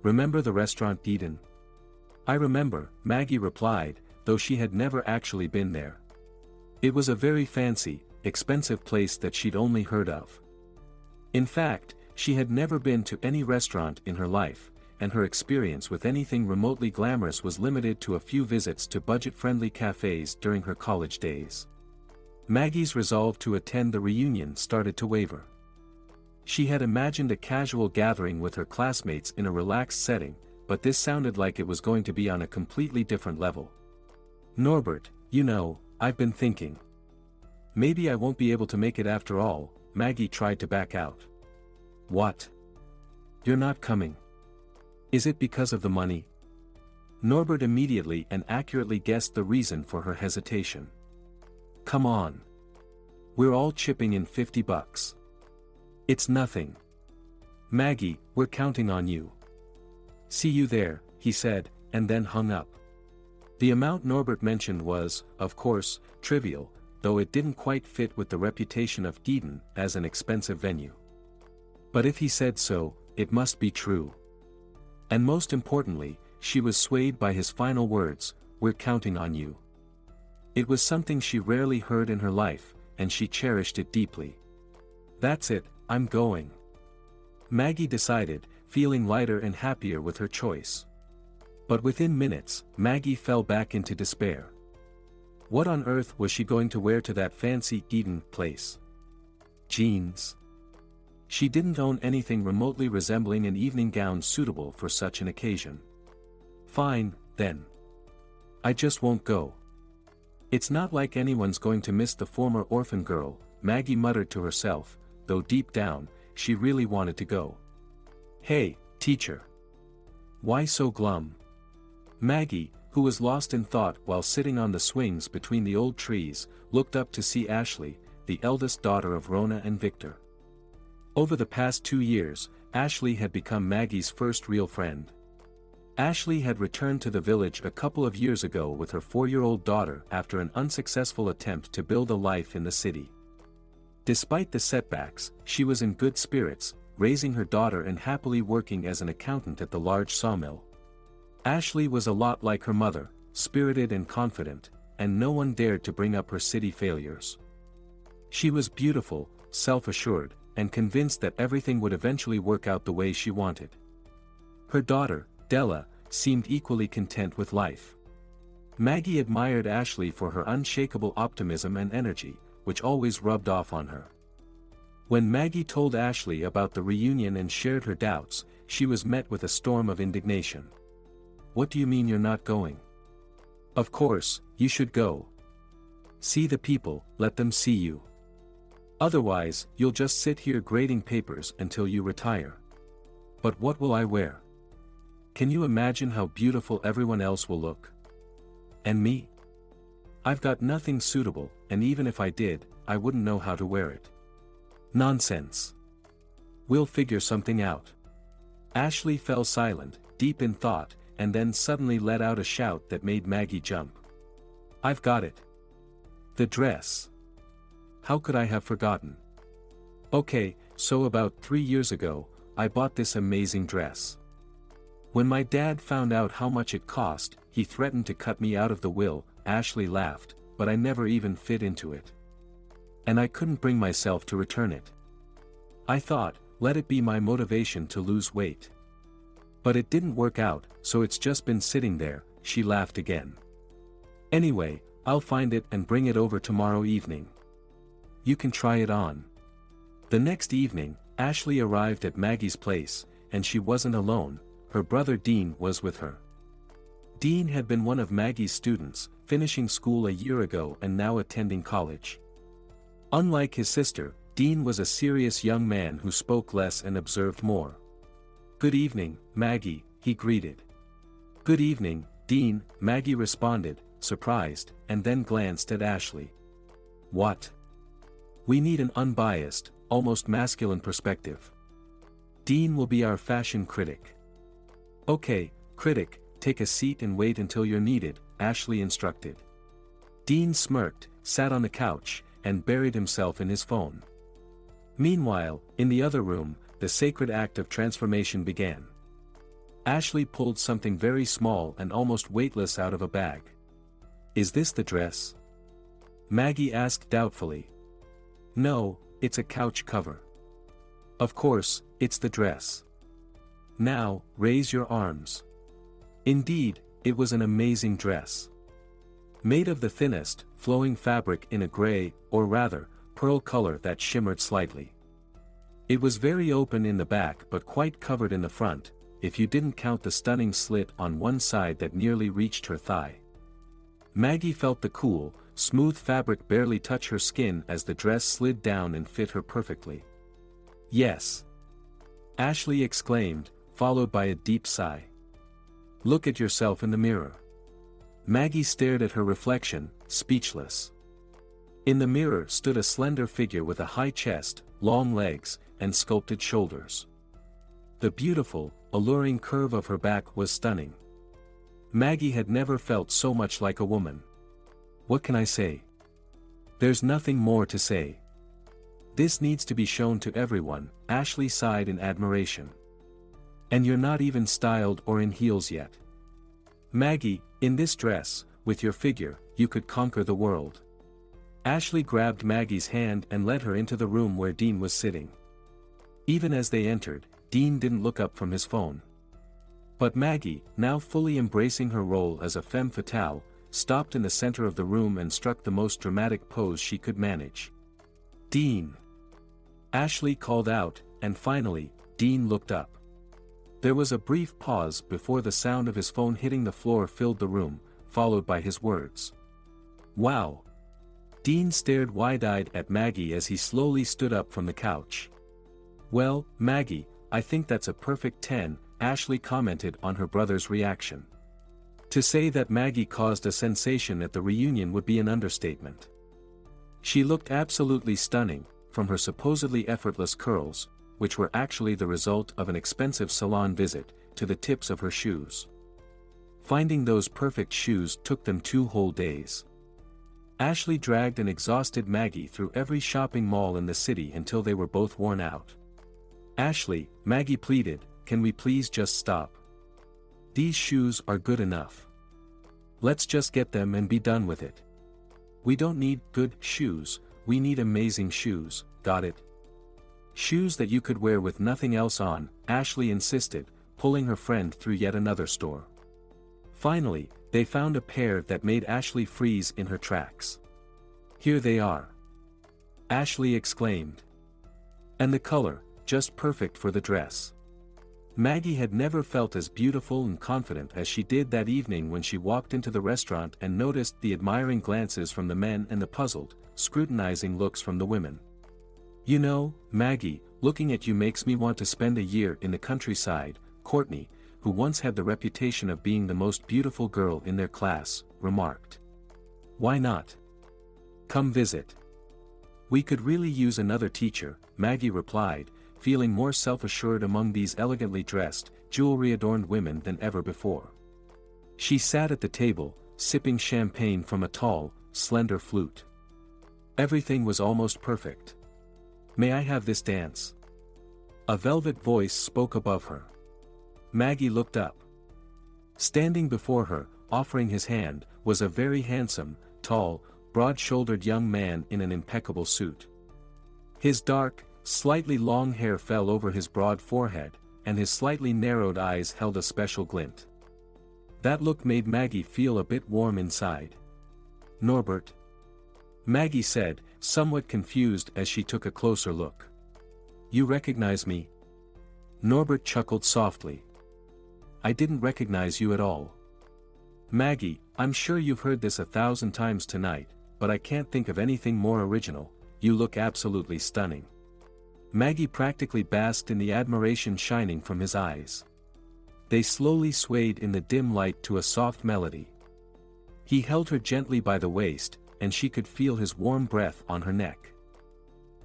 Remember the restaurant Eden? I remember, Maggie replied, though she had never actually been there. It was a very fancy, expensive place that she'd only heard of. In fact, she had never been to any restaurant in her life, and her experience with anything remotely glamorous was limited to a few visits to budget-friendly cafes during her college days. Maggie's resolve to attend the reunion started to waver. She had imagined a casual gathering with her classmates in a relaxed setting, but this sounded like it was going to be on a completely different level. Norbert, you know, I've been thinking. Maybe I won't be able to make it after all, Maggie tried to back out. What? You're not coming. Is it because of the money? Norbert immediately and accurately guessed the reason for her hesitation. Come on. We're all chipping in $50. It's nothing. Maggie, we're counting on you. See you there, he said, and then hung up. The amount Norbert mentioned was, of course, trivial, though it didn't quite fit with the reputation of Eden as an expensive venue. But if he said so, it must be true. And most importantly, she was swayed by his final words, "We're counting on you." It was something she rarely heard in her life, and she cherished it deeply. That's it, I'm going. Maggie decided, feeling lighter and happier with her choice. But within minutes, Maggie fell back into despair. What on earth was she going to wear to that fancy Eden place? Jeans. She didn't own anything remotely resembling an evening gown suitable for such an occasion. Fine, then. I just won't go. It's not like anyone's going to miss the former orphan girl, Maggie muttered to herself, though deep down, she really wanted to go. Hey, teacher. Why so glum? Maggie, who was lost in thought while sitting on the swings between the old trees, looked up to see Ashley, the eldest daughter of Rona and Victor. Over the past 2 years, Ashley had become Maggie's first real friend. Ashley had returned to the village a couple of years ago with her 4-year-old daughter after an unsuccessful attempt to build a life in the city. Despite the setbacks, she was in good spirits, raising her daughter and happily working as an accountant at the large sawmill. Ashley was a lot like her mother, spirited and confident, and no one dared to bring up her city failures. She was beautiful, self-assured, and convinced that everything would eventually work out the way she wanted. Her daughter, Della, seemed equally content with life. Maggie admired Ashley for her unshakable optimism and energy, which always rubbed off on her. When Maggie told Ashley about the reunion and shared her doubts, she was met with a storm of indignation. What do you mean you're not going? Of course, you should go. See the people, let them see you. Otherwise, you'll just sit here grading papers until you retire. But what will I wear? Can you imagine how beautiful everyone else will look? And me? I've got nothing suitable, and even if I did, I wouldn't know how to wear it. Nonsense. We'll figure something out. Ashley fell silent, deep in thought, and then suddenly let out a shout that made Maggie jump. I've got it. The dress. How could I have forgotten? Okay, so about 3 years ago, I bought this amazing dress. When my dad found out how much it cost, he threatened to cut me out of the will. Ashley laughed, but I never even fit into it. And I couldn't bring myself to return it. I thought, let it be my motivation to lose weight. But it didn't work out, so it's just been sitting there. She laughed again. Anyway, I'll find it and bring it over tomorrow evening. You can try it on. The next evening, Ashley arrived at Maggie's place, and she wasn't alone, her brother Dean was with her. Dean had been one of Maggie's students, finishing school a year ago and now attending college. Unlike his sister, Dean was a serious young man who spoke less and observed more. Good evening, Maggie, he greeted. Good evening, Dean, Maggie responded, surprised, and then glanced at Ashley. What? We need an unbiased, almost masculine perspective. Dean will be our fashion critic. Okay, critic, take a seat and wait until you're needed, Ashley instructed. Dean smirked, sat on the couch, and buried himself in his phone. Meanwhile, in the other room, the sacred act of transformation began. Ashley pulled something very small and almost weightless out of a bag. Is this the dress? Maggie asked doubtfully. No, it's a couch cover. Of course, it's the dress. Now, raise your arms. Indeed, it was an amazing dress. Made of the thinnest, flowing fabric in a gray, or rather, pearl color that shimmered slightly. It was very open in the back but quite covered in the front, if you didn't count the stunning slit on one side that nearly reached her thigh. Maggie felt the cool, smooth fabric barely touch her skin as the dress slid down and fit her perfectly. Yes. Ashley exclaimed, followed by a deep sigh. Look at yourself in the mirror. Maggie stared at her reflection, speechless. In the mirror stood a slender figure with a high chest, long legs, and sculpted shoulders. The beautiful, alluring curve of her back was stunning. Maggie had never felt so much like a woman. What can I say? There's nothing more to say. This needs to be shown to everyone, Ashley sighed in admiration. And you're not even styled or in heels yet. Maggie, in this dress, with your figure, you could conquer the world. Ashley grabbed Maggie's hand and led her into the room where Dean was sitting. Even as they entered, Dean didn't look up from his phone. But Maggie, now fully embracing her role as a femme fatale, stopped in the center of the room and struck the most dramatic pose she could manage. "Dean!" Ashley called out, and finally, Dean looked up. There was a brief pause before the sound of his phone hitting the floor filled the room, followed by his words. "Wow!" Dean stared wide-eyed at Maggie as he slowly stood up from the couch. "Well, Maggie, I think that's a perfect 10, Ashley commented on her brother's reaction. To say that Maggie caused a sensation at the reunion would be an understatement. She looked absolutely stunning, from her supposedly effortless curls, which were actually the result of an expensive salon visit, to the tips of her shoes. Finding those perfect shoes took them 2 whole days. Ashley dragged an exhausted Maggie through every shopping mall in the city until they were both worn out. "Ashley," Maggie pleaded, "can we please just stop? These shoes are good enough. Let's just get them and be done with it. We don't need good shoes, we need amazing shoes, got it? Shoes that you could wear with nothing else on," Ashley insisted, pulling her friend through yet another store. Finally, they found a pair that made Ashley freeze in her tracks. "Here they are!" Ashley exclaimed. "And the color, just perfect for the dress." Maggie had never felt as beautiful and confident as she did that evening when she walked into the restaurant and noticed the admiring glances from the men and the puzzled, scrutinizing looks from the women. "You know, Maggie, looking at you makes me want to spend a year in the countryside," Courtney, who once had the reputation of being the most beautiful girl in their class, remarked. "Why not? Come visit. We could really use another teacher," Maggie replied, feeling more self-assured among these elegantly dressed, jewelry-adorned women than ever before. She sat at the table, sipping champagne from a tall, slender flute. Everything was almost perfect. "May I have this dance?" A velvet voice spoke above her. Maggie looked up. Standing before her, offering his hand, was a very handsome, tall, broad-shouldered young man in an impeccable suit. His dark, slightly long hair fell over his broad forehead, and his slightly narrowed eyes held a special glint. That look made Maggie feel a bit warm inside. "Norbert?" Maggie said, somewhat confused as she took a closer look. "You recognize me?" Norbert chuckled softly. "I didn't recognize you at all. Maggie, I'm sure you've heard this 1,000 times tonight, but I can't think of anything more original. You look absolutely stunning." Maggie practically basked in the admiration shining from his eyes. They slowly swayed in the dim light to a soft melody. He held her gently by the waist, and she could feel his warm breath on her neck.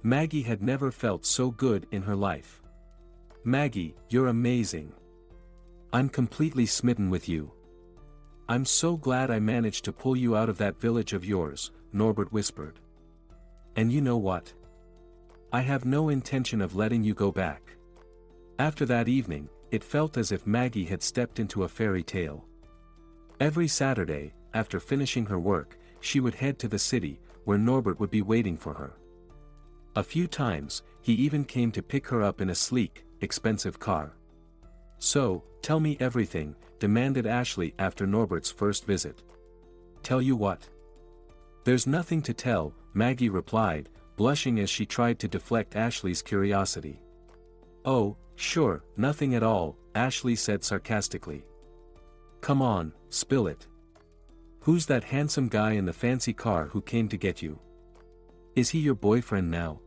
Maggie had never felt so good in her life. "Maggie, you're amazing. I'm completely smitten with you. I'm so glad I managed to pull you out of that village of yours," Norbert whispered. "And you know what? I have no intention of letting you go back." After that evening, it felt as if Maggie had stepped into a fairy tale. Every Saturday, after finishing her work, she would head to the city, where Norbert would be waiting for her. A few times, he even came to pick her up in a sleek, expensive car. "So, tell me everything," demanded Ashley after Norbert's first visit. "Tell you what?" "There's nothing to tell," Maggie replied, blushing as she tried to deflect Ashley's curiosity. "Oh, sure, nothing at all," Ashley said sarcastically. "Come on, spill it. Who's that handsome guy in the fancy car who came to get you? Is he your boyfriend now?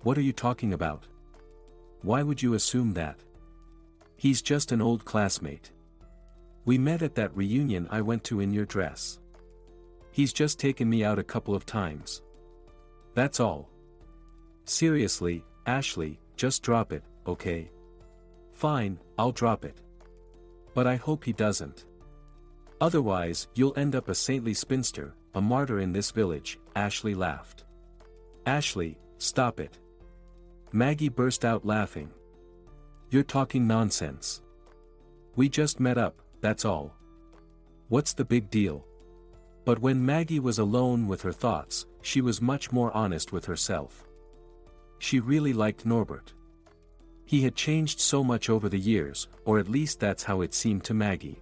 What are you talking about? Why would you assume that? He's just an old classmate. We met at that reunion I went to in your dress. He's just taken me out a couple of times." That's all. Seriously, Ashley, just drop it, okay? Fine, I'll drop it. But I hope he doesn't. Otherwise, you'll end up a saintly spinster, a martyr in this village, Ashley laughed. Ashley, stop it. Maggie burst out laughing. You're talking nonsense. We just met up, that's all. What's the big deal? But when Maggie was alone with her thoughts, she was much more honest with herself. She really liked Norbert. He had changed so much over the years, or at least that's how it seemed to Maggie.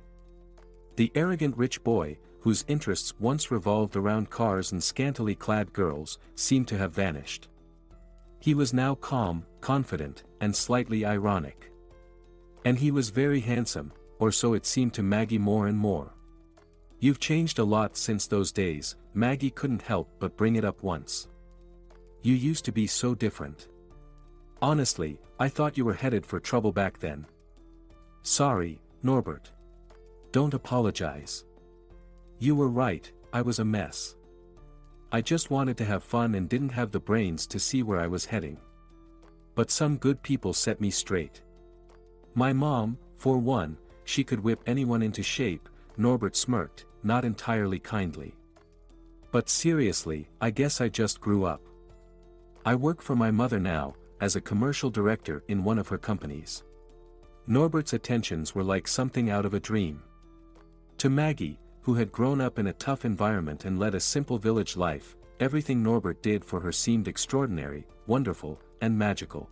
The arrogant rich boy, whose interests once revolved around cars and scantily clad girls, seemed to have vanished. He was now calm, confident, and slightly ironic. And he was very handsome, or so it seemed to Maggie more and more. You've changed a lot since those days, Maggie couldn't help but bring it up once. You used to be so different. Honestly, I thought you were headed for trouble back then. Sorry, Norbert. Don't apologize. You were right, I was a mess. I just wanted to have fun and didn't have the brains to see where I was heading. But some good people set me straight. My mom, for one, she could whip anyone into shape. Norbert smirked, not entirely kindly. But seriously, I guess I just grew up. I work for my mother now, as a commercial director in one of her companies. Norbert's attentions were like something out of a dream. To Maggie, who had grown up in a tough environment and led a simple village life, everything Norbert did for her seemed extraordinary, wonderful, and magical.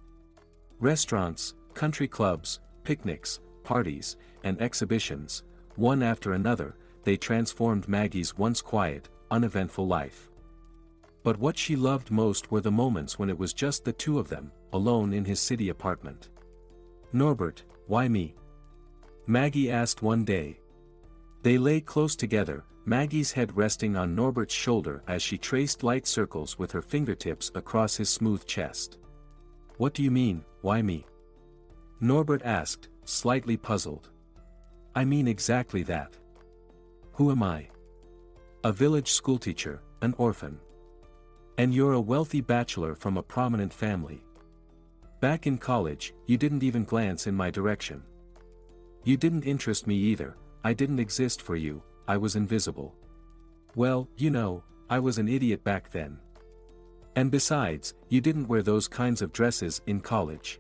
Restaurants, country clubs, picnics, parties, and exhibitions, one after another, they transformed Maggie's once quiet, uneventful life. But what she loved most were the moments when it was just the two of them, alone in his city apartment. Norbert, why me? Maggie asked one day. They lay close together, Maggie's head resting on Norbert's shoulder as she traced light circles with her fingertips across his smooth chest. What do you mean, why me? Norbert asked, slightly puzzled. I mean exactly that. Who am I? A village schoolteacher, an orphan. And you're a wealthy bachelor from a prominent family. Back in college, you didn't even glance in my direction. You didn't interest me either, I didn't exist for you, I was invisible. Well, you know, I was an idiot back then. And besides, you didn't wear those kinds of dresses in college.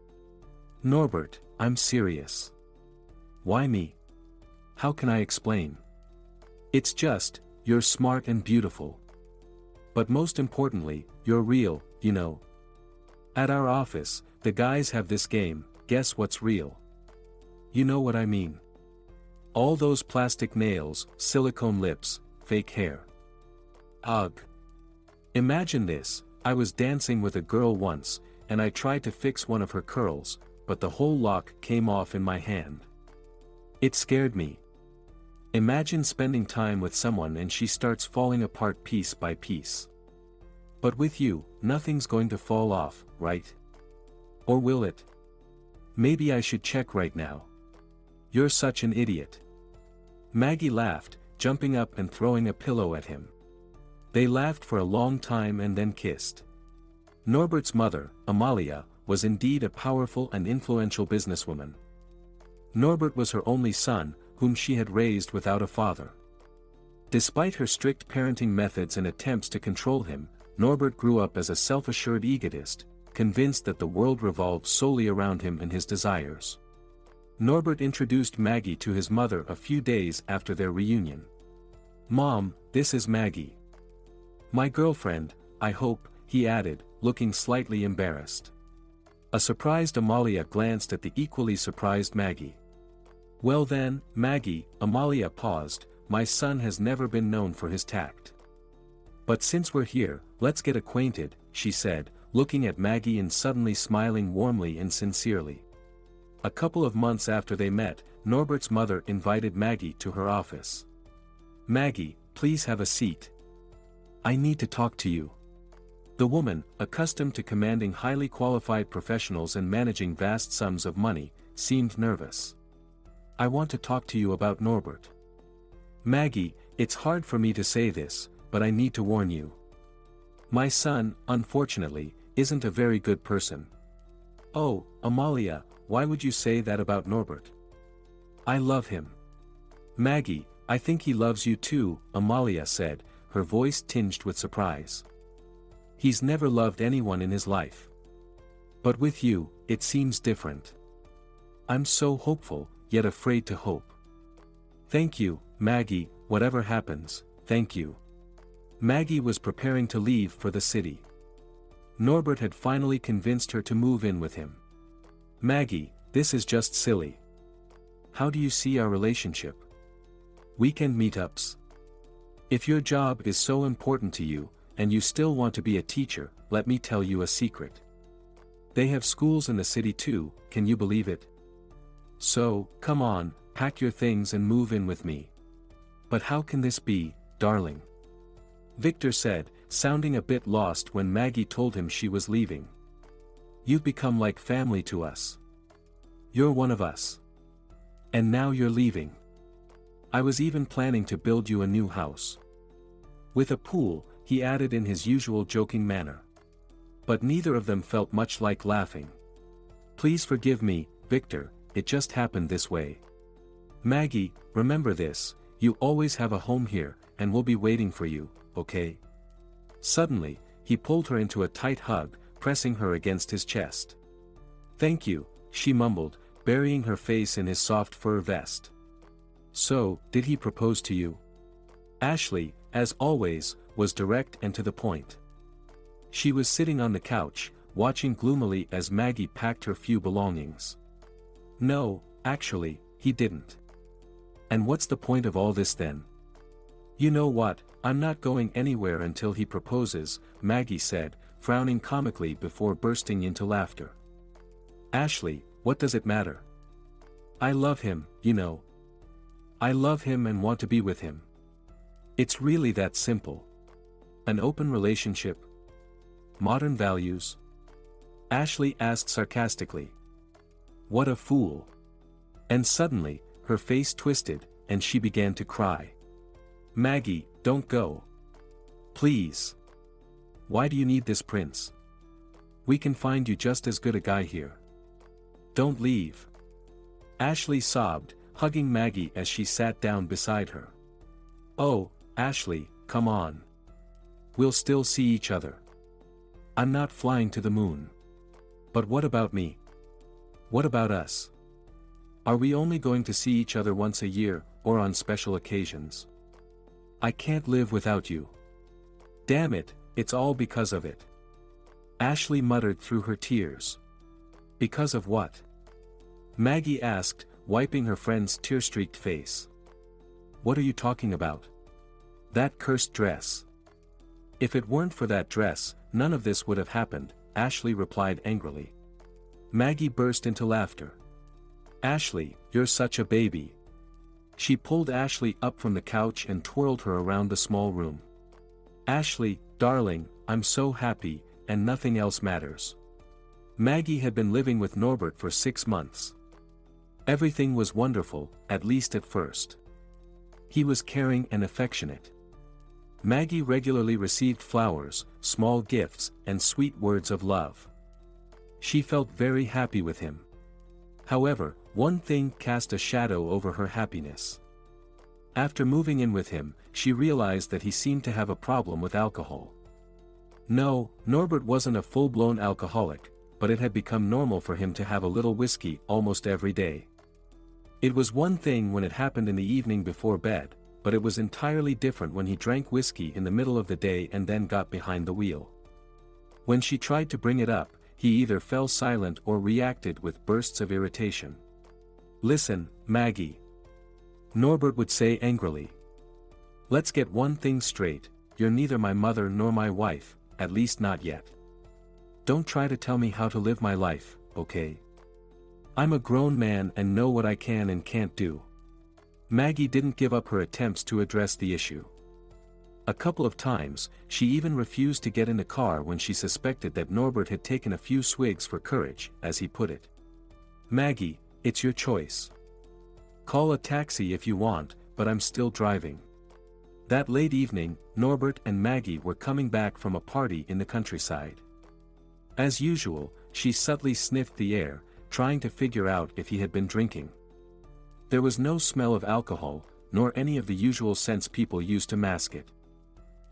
Norbert, I'm serious. Why me? How can I explain? It's just, you're smart and beautiful. But most importantly, you're real, you know. At our office, the guys have this game, guess what's real? You know what I mean. All those plastic nails, silicone lips, fake hair. Ugh. Imagine this, I was dancing with a girl once, and I tried to fix one of her curls, but the whole lock came off in my hand. It scared me. Imagine spending time with someone and she starts falling apart piece by piece. But with you, nothing's going to fall off, right? Or will it? Maybe I should check right now. You're such an idiot. Maggie laughed, jumping up and throwing a pillow at him. They laughed for a long time and then kissed. Norbert's mother, Amalia, was indeed a powerful and influential businesswoman. Norbert was her only son, whom she had raised without a father. Despite her strict parenting methods and attempts to control him, Norbert grew up as a self-assured egotist, convinced that the world revolved solely around him and his desires. Norbert introduced Maggie to his mother a few days after their reunion. Mom, this is Maggie. My girlfriend, I hope, he added, looking slightly embarrassed. A surprised Amalia glanced at the equally surprised Maggie. Well then, Maggie, Amalia paused, my son has never been known for his tact. But since we're here, let's get acquainted, she said, looking at Maggie and suddenly smiling warmly and sincerely. A couple of months after they met, Norbert's mother invited Maggie to her office. Maggie, please have a seat. I need to talk to you. The woman, accustomed to commanding highly qualified professionals and managing vast sums of money, seemed nervous. I want to talk to you about Norbert. Maggie, it's hard for me to say this, but I need to warn you. My son, unfortunately, isn't a very good person. Oh, Amalia, why would you say that about Norbert? I love him. Maggie, I think he loves you too, Amalia said, her voice tinged with surprise. He's never loved anyone in his life. But with you, it seems different. I'm so hopeful, yet afraid to hope. Thank you, Maggie, whatever happens, thank you. Maggie was preparing to leave for the city. Norbert had finally convinced her to move in with him. Maggie, this is just silly. How do you see our relationship? Weekend meetups? If your job is so important to you, and you still want to be a teacher, let me tell you a secret. They have schools in the city too, can you believe it? So, come on, pack your things and move in with me. But how can this be, darling? Victor said, sounding a bit lost when Maggie told him she was leaving. You've become like family to us. You're one of us. And now you're leaving. I was even planning to build you a new house. With a pool, he added in his usual joking manner. But neither of them felt much like laughing. Please forgive me, Victor, it just happened this way. Maggie, remember this, you always have a home here, and we'll be waiting for you, okay? Suddenly, he pulled her into a tight hug, pressing her against his chest. Thank you, she mumbled, burying her face in his soft fur vest. So, did he propose to you? Ashley, as always, was direct and to the point. She was sitting on the couch, watching gloomily as Maggie packed her few belongings. No, actually, he didn't. And what's the point of all this then? You know what, I'm not going anywhere until he proposes, Maggie said, frowning comically before bursting into laughter. Ashley, what does it matter? I love him, you know. I love him and want to be with him. It's really that simple. An open relationship. Modern values? Ashley asked sarcastically. What a fool. And suddenly, her face twisted, and she began to cry. Maggie, don't go. Please. Why do you need this prince? We can find you just as good a guy here. Don't leave. Ashley sobbed, hugging Maggie as she sat down beside her. Oh, Ashley, come on. We'll still see each other. I'm not flying to the moon. But what about me? What about us? Are we only going to see each other once a year, or on special occasions? I can't live without you. Damn it, it's all because of it. Ashley muttered through her tears. Because of what? Maggie asked, wiping her friend's tear-streaked face. What are you talking about? That cursed dress. If it weren't for that dress, none of this would have happened, Ashley replied angrily. Maggie burst into laughter. Ashley, you're such a baby. She pulled Ashley up from the couch and twirled her around the small room. Ashley, darling, I'm so happy, and nothing else matters. Maggie had been living with Norbert for 6 months. Everything was wonderful, at least at first. He was caring and affectionate. Maggie regularly received flowers, small gifts, and sweet words of love. She felt very happy with him. However, one thing cast a shadow over her happiness. After moving in with him, she realized that he seemed to have a problem with alcohol. No, Norbert wasn't a full-blown alcoholic, but it had become normal for him to have a little whiskey almost every day. It was one thing when it happened in the evening before bed, but it was entirely different when he drank whiskey in the middle of the day and then got behind the wheel. When she tried to bring it up, he either fell silent or reacted with bursts of irritation. Listen, Maggie. Norbert would say angrily. Let's get one thing straight, you're neither my mother nor my wife, at least not yet. Don't try to tell me how to live my life, okay? I'm a grown man and know what I can and can't do. Maggie didn't give up her attempts to address the issue. A couple of times, she even refused to get in the car when she suspected that Norbert had taken a few swigs for courage, as he put it. Maggie, it's your choice. Call a taxi if you want, but I'm still driving. That late evening, Norbert and Maggie were coming back from a party in the countryside. As usual, she subtly sniffed the air, trying to figure out if he had been drinking. There was no smell of alcohol, nor any of the usual scents people use to mask it.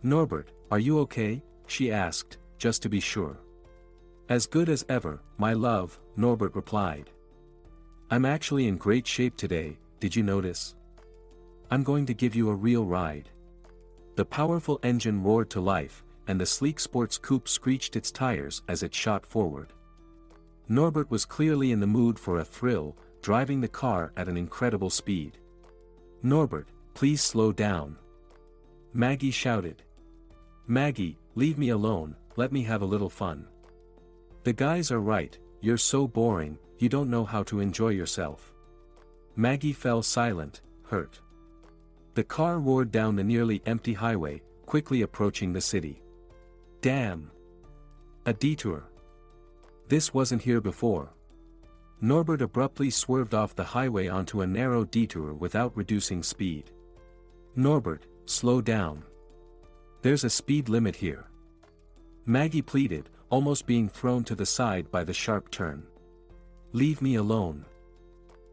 "Norbert, are you okay?" she asked, just to be sure. "As good as ever, my love," Norbert replied. "I'm actually in great shape today, did you notice? I'm going to give you a real ride." The powerful engine roared to life, and the sleek sports coupe screeched its tires as it shot forward. Norbert was clearly in the mood for a thrill, driving the car at an incredible speed. "Norbert, please slow down," Maggie shouted. "Maggie, leave me alone, let me have a little fun." "The guys are right, you're so boring, you don't know how to enjoy yourself." Maggie fell silent, hurt. The car roared down the nearly empty highway, quickly approaching the city. Damn! A detour. This wasn't here before. Norbert abruptly swerved off the highway onto a narrow detour without reducing speed. "Norbert, slow down. There's a speed limit here," Maggie pleaded, almost being thrown to the side by the sharp turn. "Leave me alone."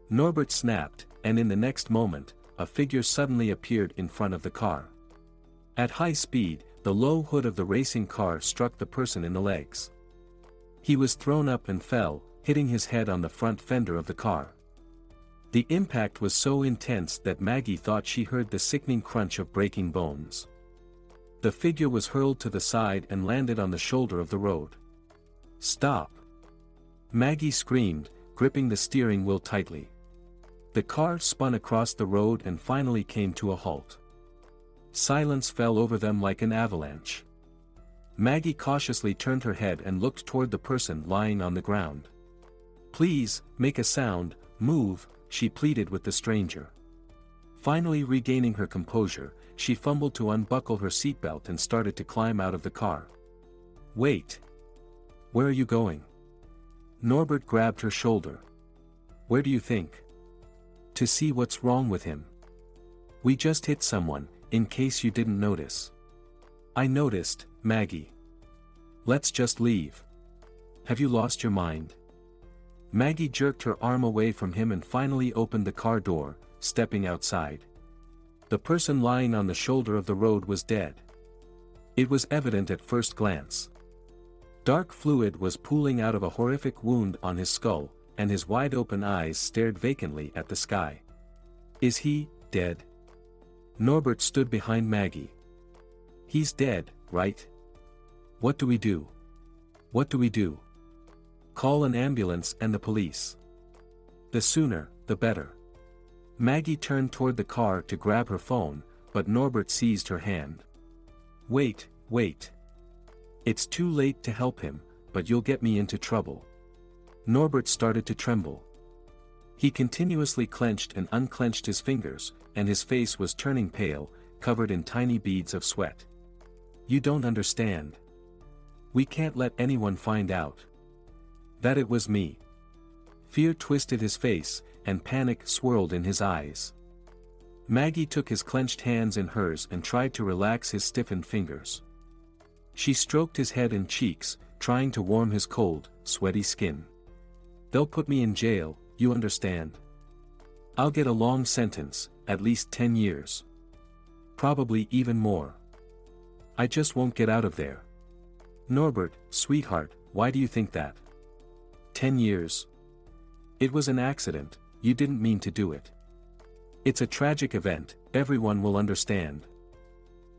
Norbert snapped, and in the next moment, a figure suddenly appeared in front of the car. At high speed, the low hood of the racing car struck the person in the legs. He was thrown up and fell, hitting his head on the front fender of the car. The impact was so intense that Maggie thought she heard the sickening crunch of breaking bones. The figure was hurled to the side and landed on the shoulder of the road. "Stop!" Maggie screamed, gripping the steering wheel tightly. The car spun across the road and finally came to a halt. Silence fell over them like an avalanche. Maggie cautiously turned her head and looked toward the person lying on the ground. "Please, make a sound, move," she pleaded with the stranger. Finally regaining her composure, she fumbled to unbuckle her seatbelt and started to climb out of the car. "Wait! Where are you going?" Norbert grabbed her shoulder. "Where do you think?" "To see what's wrong with him. We just hit someone, in case you didn't notice." "I noticed, Maggie. Let's just leave." "Have you lost your mind?" Maggie jerked her arm away from him and finally opened the car door, stepping outside. The person lying on the shoulder of the road was dead. It was evident at first glance. Dark fluid was pooling out of a horrific wound on his skull, and his wide-open eyes stared vacantly at the sky. "Is he dead?" Norbert stood behind Maggie. "He's dead, right? What do we do? What do we do?" "Call an ambulance and the police. The sooner, the better." Maggie turned toward the car to grab her phone, but Norbert seized her hand. "Wait, wait. It's too late to help him, but you'll get me into trouble." Norbert started to tremble. He continuously clenched and unclenched his fingers, and his face was turning pale, covered in tiny beads of sweat. "You don't understand. We can't let anyone find out that it was me." Fear twisted his face, and panic swirled in his eyes. Maggie took his clenched hands in hers and tried to relax his stiffened fingers. She stroked his head and cheeks, trying to warm his cold, sweaty skin. "They'll put me in jail, you understand? I'll get a long sentence, at least 10 years. Probably even more. I just won't get out of there." "Norbert, sweetheart, why do you think that? 10 years? It was an accident, you didn't mean to do it. It's a tragic event, everyone will understand.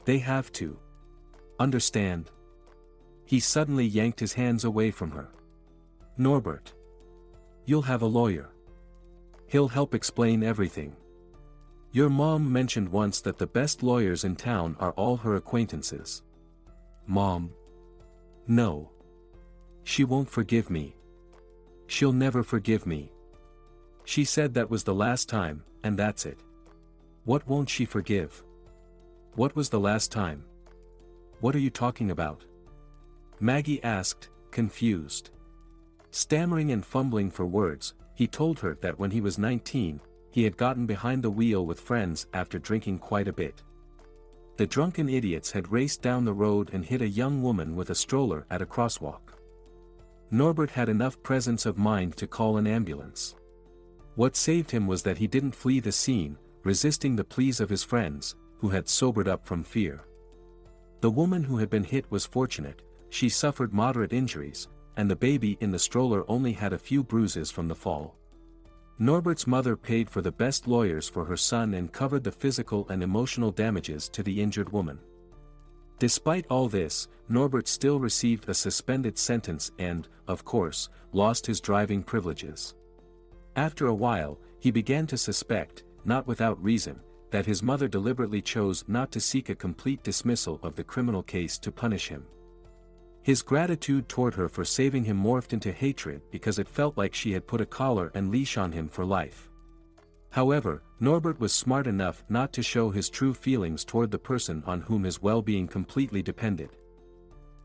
They have to understand." He suddenly yanked his hands away from her. "Norbert. You'll have a lawyer. He'll help explain everything. Your mom mentioned once that the best lawyers in town are all her acquaintances." "Mom? No. She won't forgive me. She'll never forgive me. She said that was the last time, and that's it." "What won't she forgive? What was the last time? What are you talking about?" Maggie asked, confused. Stammering and fumbling for words, he told her that when he was 19, he had gotten behind the wheel with friends after drinking quite a bit. the drunken idiots had raced down the road and hit a young woman with a stroller at a crosswalk. Norbert had enough presence of mind to call an ambulance. What saved him was that he didn't flee the scene, resisting the pleas of his friends, who had sobered up from fear. The woman who had been hit was fortunate, she suffered moderate injuries, and the baby in the stroller only had a few bruises from the fall. Norbert's mother paid for the best lawyers for her son and covered the physical and emotional damages to the injured woman. Despite all this, Norbert still received a suspended sentence and, of course, lost his driving privileges. After a while, he began to suspect, not without reason, that his mother deliberately chose not to seek a complete dismissal of the criminal case to punish him. His gratitude toward her for saving him morphed into hatred because it felt like she had put a collar and leash on him for life. However, Norbert was smart enough not to show his true feelings toward the person on whom his well-being completely depended.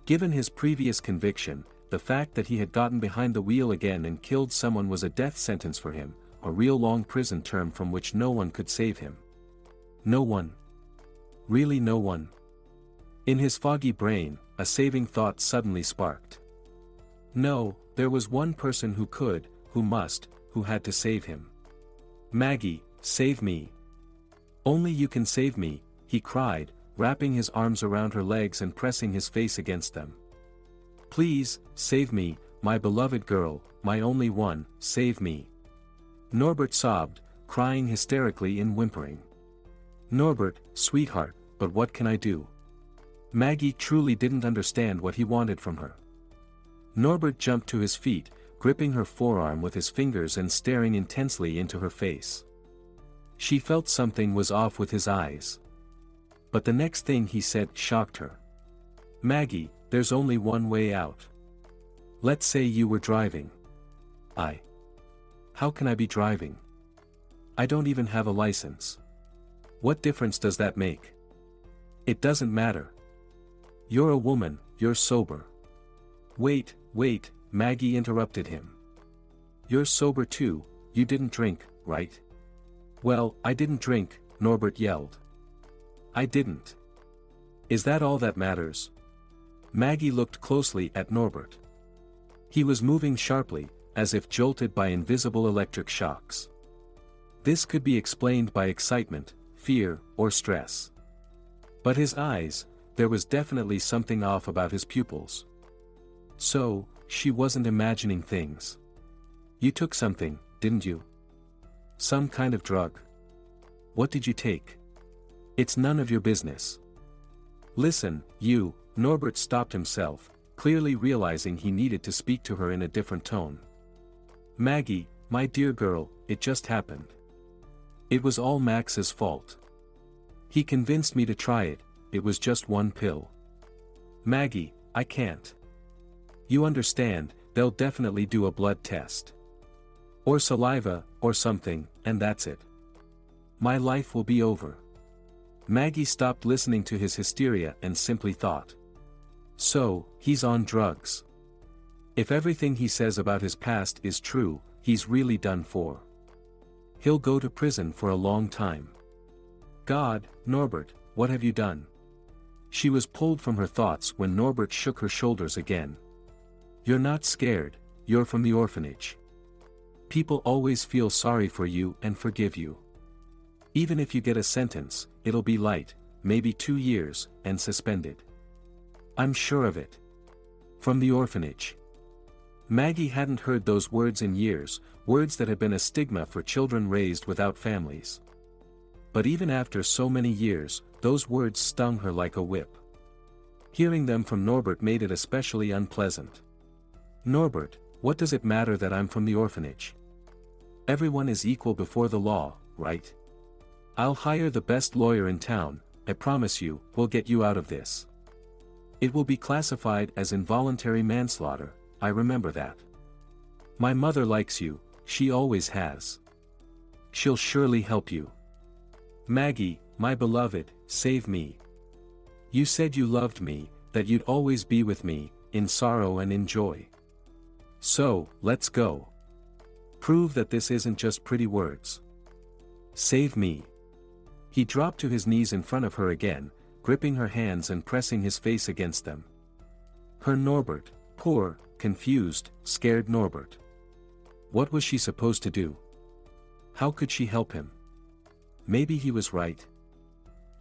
Given his previous conviction, the fact that he had gotten behind the wheel again and killed someone was a death sentence for him, a real long prison term from which no one could save him. No one. Really no one. In his foggy brain, a saving thought suddenly sparked. No, there was one person who could, who must, who had to save him. Maggie, save me. Only you can save me, he cried, wrapping his arms around her legs and pressing his face against them. Please, save me, my beloved girl, my only one, save me. Norbert sobbed, crying hysterically and whimpering. Norbert, sweetheart, but what can I do? Maggie truly didn't understand what he wanted from her. Norbert jumped to his feet, gripping her forearm with his fingers and staring intensely into her face. She felt something was off with his eyes. But the next thing he said shocked her. Maggie, there's only one way out. Let's say you were driving. How can I be driving? I don't even have a license. What difference does that make? It doesn't matter. You're a woman, you're sober. Wait, Maggie interrupted him. You're sober too, you didn't drink, right? Well, I didn't drink, Norbert yelled. I didn't. Is that all that matters? Maggie looked closely at Norbert. He was moving sharply, as if jolted by invisible electric shocks. This could be explained by excitement, fear, or stress. But his eyes, there was definitely something off about his pupils. So, she wasn't imagining things. You took something, didn't you? Some kind of drug. What did you take? It's none of your business. Listen, you, Norbert stopped himself, clearly realizing he needed to speak to her in a different tone. Maggie, my dear girl, it just happened. It was all Max's fault. He convinced me to try it, it was just one pill. Maggie, I can't. You understand, they'll definitely do a blood test. Or saliva, or something, and that's it. My life will be over. Maggie stopped listening to his hysteria and simply thought. So, he's on drugs. If everything he says about his past is true, he's really done for. He'll go to prison for a long time. God, Norbert, what have you done? She was pulled from her thoughts when Norbert shook her shoulders again. You're not scared, you're from the orphanage. People always feel sorry for you and forgive you. Even if you get a sentence, it'll be light, maybe 2 years, and suspended. I'm sure of it. From the orphanage. Maggie hadn't heard those words in years, words that had been a stigma for children raised without families. But even after so many years, those words stung her like a whip. Hearing them from Norbert made it especially unpleasant. Norbert, what does it matter that I'm from the orphanage? Everyone is equal before the law, right? I'll hire the best lawyer in town, I promise you, we'll get you out of this. It will be classified as involuntary manslaughter, I remember that. My mother likes you, she always has. She'll surely help you. Maggie, my beloved, save me. You said you loved me, that you'd always be with me, in sorrow and in joy. So, let's go. Prove that this isn't just pretty words. Save me. He dropped to his knees in front of her again, gripping her hands and pressing his face against them. Her Norbert, poor, confused, scared Norbert. What was she supposed to do? How could she help him? Maybe he was right.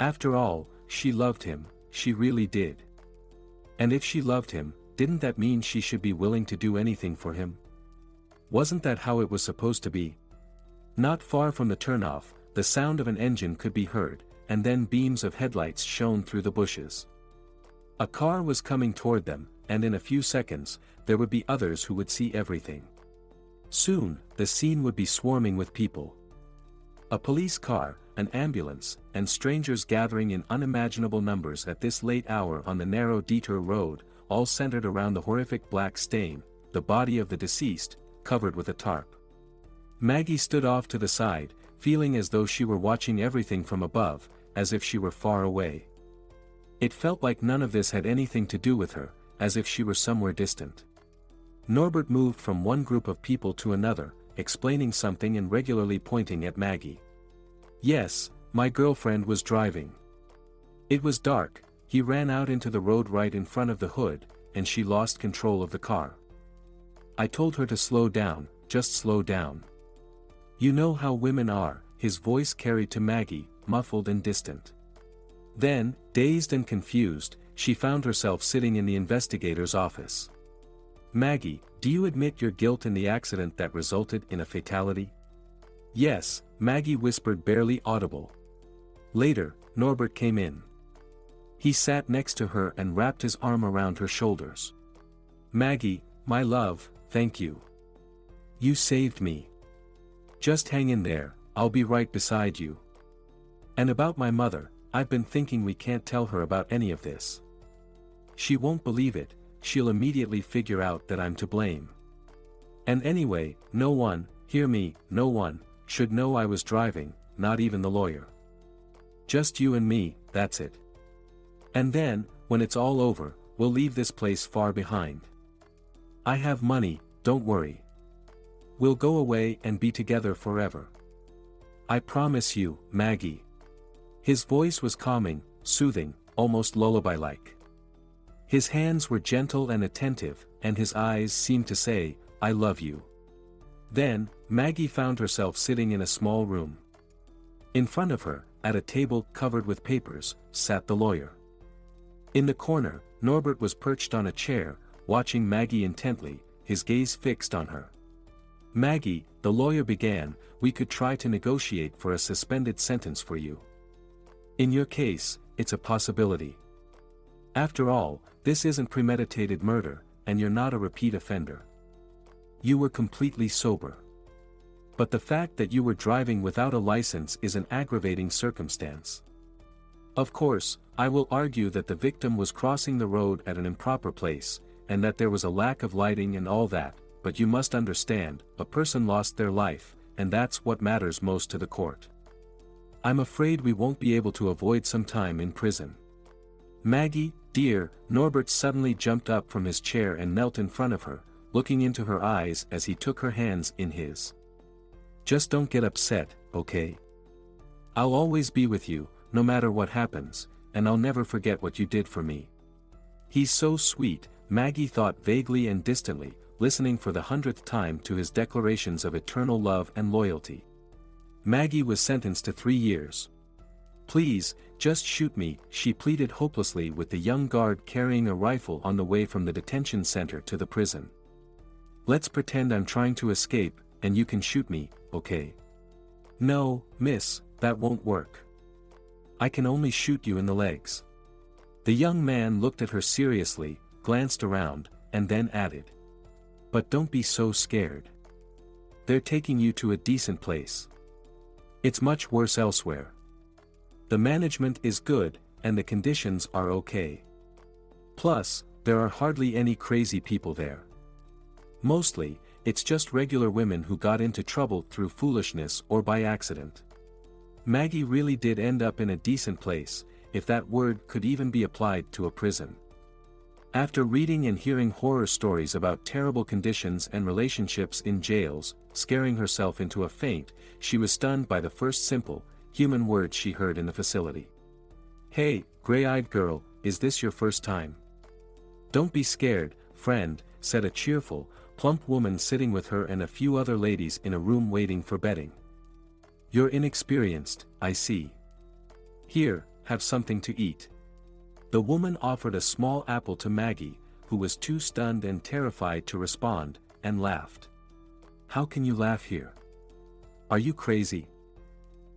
After all, she loved him, she really did. And if she loved him, didn't that mean she should be willing to do anything for him? Wasn't that how it was supposed to be? Not far from the turnoff, the sound of an engine could be heard, and then beams of headlights shone through the bushes. A car was coming toward them, and in a few seconds, there would be others who would see everything. Soon, the scene would be swarming with people. A police car, an ambulance, and strangers gathering in unimaginable numbers at this late hour on the narrow detour road, all centered around the horrific black stain, the body of the deceased, covered with a tarp. Maggie stood off to the side, feeling as though she were watching everything from above, as if she were far away. It felt like none of this had anything to do with her, as if she were somewhere distant. Norbert moved from one group of people to another, explaining something and regularly pointing at Maggie. Yes, my girlfriend was driving. It was dark, he ran out into the road right in front of the hood, and she lost control of the car. I told her to slow down, just slow down. You know how women are, his voice carried to Maggie, muffled and distant. Then, dazed and confused, she found herself sitting in the investigator's office. Maggie, do you admit your guilt in the accident that resulted in a fatality? Yes, Maggie whispered, barely audible. Later, Norbert came in. He sat next to her and wrapped his arm around her shoulders. Maggie, my love, thank you. You saved me. Just hang in there, I'll be right beside you. And about my mother, I've been thinking we can't tell her about any of this. She won't believe it, she'll immediately figure out that I'm to blame. And anyway, no one, hear me, no one, should know I was driving, not even the lawyer. Just you and me, that's it. And then, when it's all over, we'll leave this place far behind. I have money, don't worry. We'll go away and be together forever. I promise you, Maggie. His voice was calming, soothing, almost lullaby-like. His hands were gentle and attentive, and his eyes seemed to say, I love you. Then, Maggie found herself sitting in a small room. In front of her, at a table covered with papers, sat the lawyer. In the corner, Norbert was perched on a chair, watching Maggie intently, his gaze fixed on her. Maggie, the lawyer began, we could try to negotiate for a suspended sentence for you. In your case, it's a possibility. After all, this isn't premeditated murder, and you're not a repeat offender. You were completely sober. But the fact that you were driving without a license is an aggravating circumstance. Of course, I will argue that the victim was crossing the road at an improper place, and that there was a lack of lighting and all that, but you must understand, a person lost their life, and that's what matters most to the court. I'm afraid we won't be able to avoid some time in prison. Maggie, dear, Norbert suddenly jumped up from his chair and knelt in front of her, looking into her eyes as he took her hands in his. Just don't get upset, okay? I'll always be with you, no matter what happens, and I'll never forget what you did for me. He's so sweet, Maggie thought vaguely and distantly, listening for the 100th time to his declarations of eternal love and loyalty. Maggie was sentenced to 3 years. Please, just shoot me, she pleaded hopelessly with the young guard carrying a rifle on the way from the detention center to the prison. Let's pretend I'm trying to escape, and you can shoot me, okay? No, miss, that won't work. I can only shoot you in the legs. The young man looked at her seriously, glanced around, and then added. But don't be so scared. They're taking you to a decent place. It's much worse elsewhere. The management is good, and the conditions are okay. Plus, there are hardly any crazy people there. Mostly, it's just regular women who got into trouble through foolishness or by accident. Maggie really did end up in a decent place, if that word could even be applied to a prison. After reading and hearing horror stories about terrible conditions and relationships in jails, scaring herself into a faint, she was stunned by the first simple, human word she heard in the facility. Hey, gray-eyed girl, is this your first time? Don't be scared, friend, said a cheerful, plump woman sitting with her and a few other ladies in a room waiting for bedding. You're inexperienced, I see. Here, have something to eat. The woman offered a small apple to Maggie, who was too stunned and terrified to respond, and laughed. How can you laugh here? Are you crazy?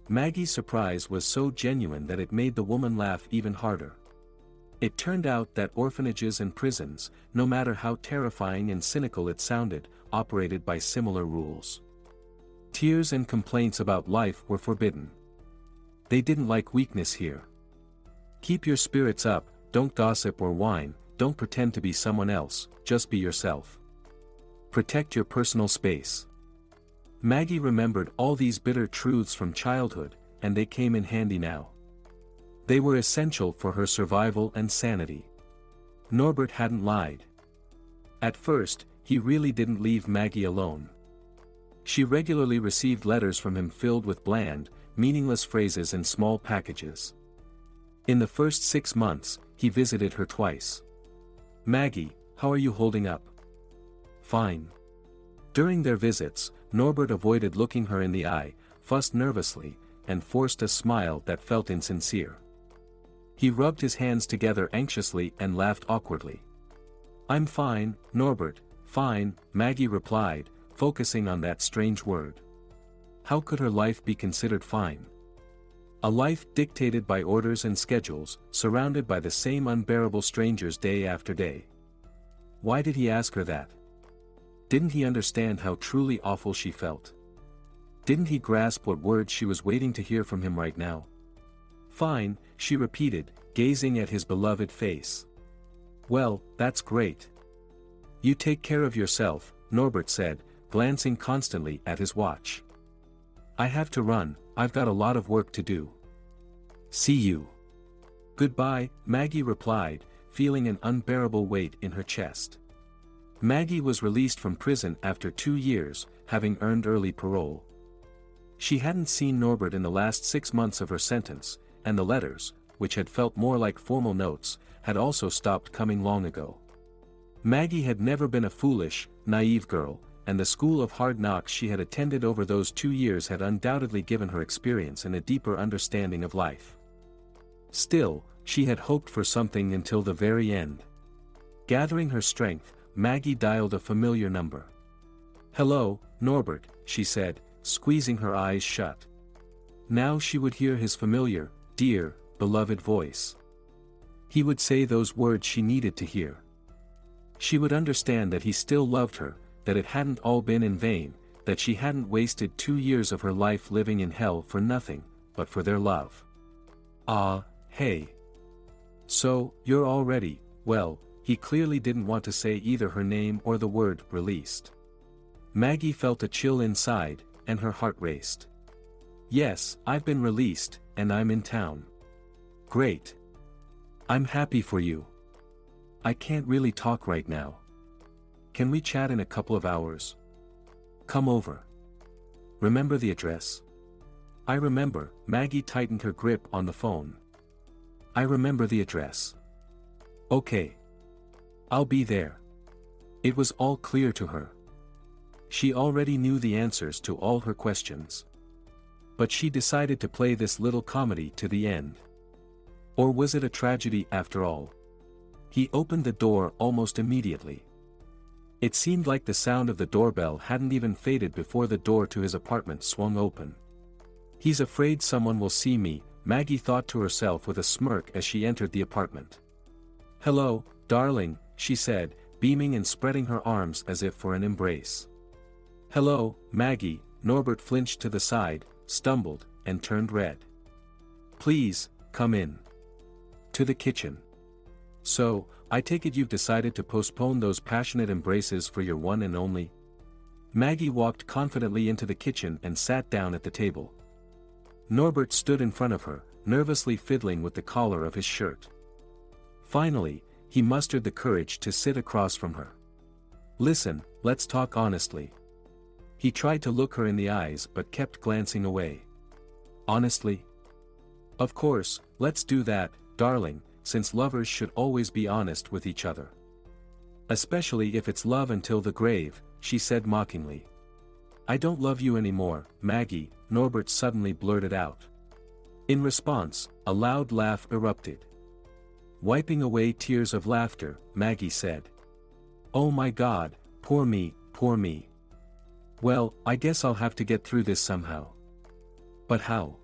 Maggie's surprise was so genuine that it made the woman laugh even harder. It turned out that orphanages and prisons, no matter how terrifying and cynical it sounded, operated by similar rules. Tears and complaints about life were forbidden. They didn't like weakness here. Keep your spirits up, don't gossip or whine, don't pretend to be someone else, just be yourself. Protect your personal space. Maggie remembered all these bitter truths from childhood, and they came in handy now. They were essential for her survival and sanity. Norbert hadn't lied. At first, he really didn't leave Maggie alone. She regularly received letters from him filled with bland, meaningless phrases and small packages. In the first 6 months, he visited her twice. Maggie, how are you holding up? Fine. During their visits, Norbert avoided looking her in the eye, fussed nervously, and forced a smile that felt insincere. He rubbed his hands together anxiously and laughed awkwardly. I'm fine, Norbert, fine, Maggie replied, focusing on that strange word. How could her life be considered fine? A life dictated by orders and schedules, surrounded by the same unbearable strangers day after day. Why did he ask her that? Didn't he understand how truly awful she felt? Didn't he grasp what words she was waiting to hear from him right now? Fine, she repeated, gazing at his beloved face. Well, that's great. You take care of yourself, Norbert said, glancing constantly at his watch. I have to run, I've got a lot of work to do. See you. Goodbye, Maggie replied, feeling an unbearable weight in her chest. Maggie was released from prison after 2 years, having earned early parole. She hadn't seen Norbert in the last 6 months of her sentence, and the letters, which had felt more like formal notes, had also stopped coming long ago. Maggie had never been a foolish, naive girl, and the school of hard knocks she had attended over those 2 years had undoubtedly given her experience and a deeper understanding of life. Still, she had hoped for something until the very end. Gathering her strength, Maggie dialed a familiar number. Hello, Norbert, she said, squeezing her eyes shut. Now she would hear his familiar, dear, beloved voice. He would say those words she needed to hear. She would understand that he still loved her, that it hadn't all been in vain, that she hadn't wasted 2 years of her life living in hell for nothing, but for their love. Ah, hey. So, you're all ready. Well, he clearly didn't want to say either her name or the word released. Maggie felt a chill inside, and her heart raced. Yes, I've been released, and I'm in town. Great. I'm happy for you. I can't really talk right now. Can we chat in a couple of hours? Come over. Remember the address? I remember, Maggie tightened her grip on the phone. I remember the address. Okay. I'll be there. It was all clear to her. She already knew the answers to all her questions. But she decided to play this little comedy to the end. Or was it a tragedy after all? He opened the door almost immediately. It seemed like the sound of the doorbell hadn't even faded before the door to his apartment swung open. He's afraid someone will see me, Maggie thought to herself with a smirk as she entered the apartment. Hello, darling, she said, beaming and spreading her arms as if for an embrace. Hello, Maggie, Norbert flinched to the side, stumbled, and turned red. Please, come in. To the kitchen. So, I take it you've decided to postpone those passionate embraces for your one and only? Maggie walked confidently into the kitchen and sat down at the table. Norbert stood in front of her, nervously fiddling with the collar of his shirt. Finally, he mustered the courage to sit across from her. Listen, let's talk honestly. He tried to look her in the eyes but kept glancing away. Honestly? Of course, let's do that, darling, since lovers should always be honest with each other. Especially if it's love until the grave, she said mockingly. I don't love you anymore, Maggie, Norbert suddenly blurted out. In response, a loud laugh erupted. Wiping away tears of laughter, Maggie said. Oh my God, poor me, poor me. Well, I guess I'll have to get through this somehow. But how?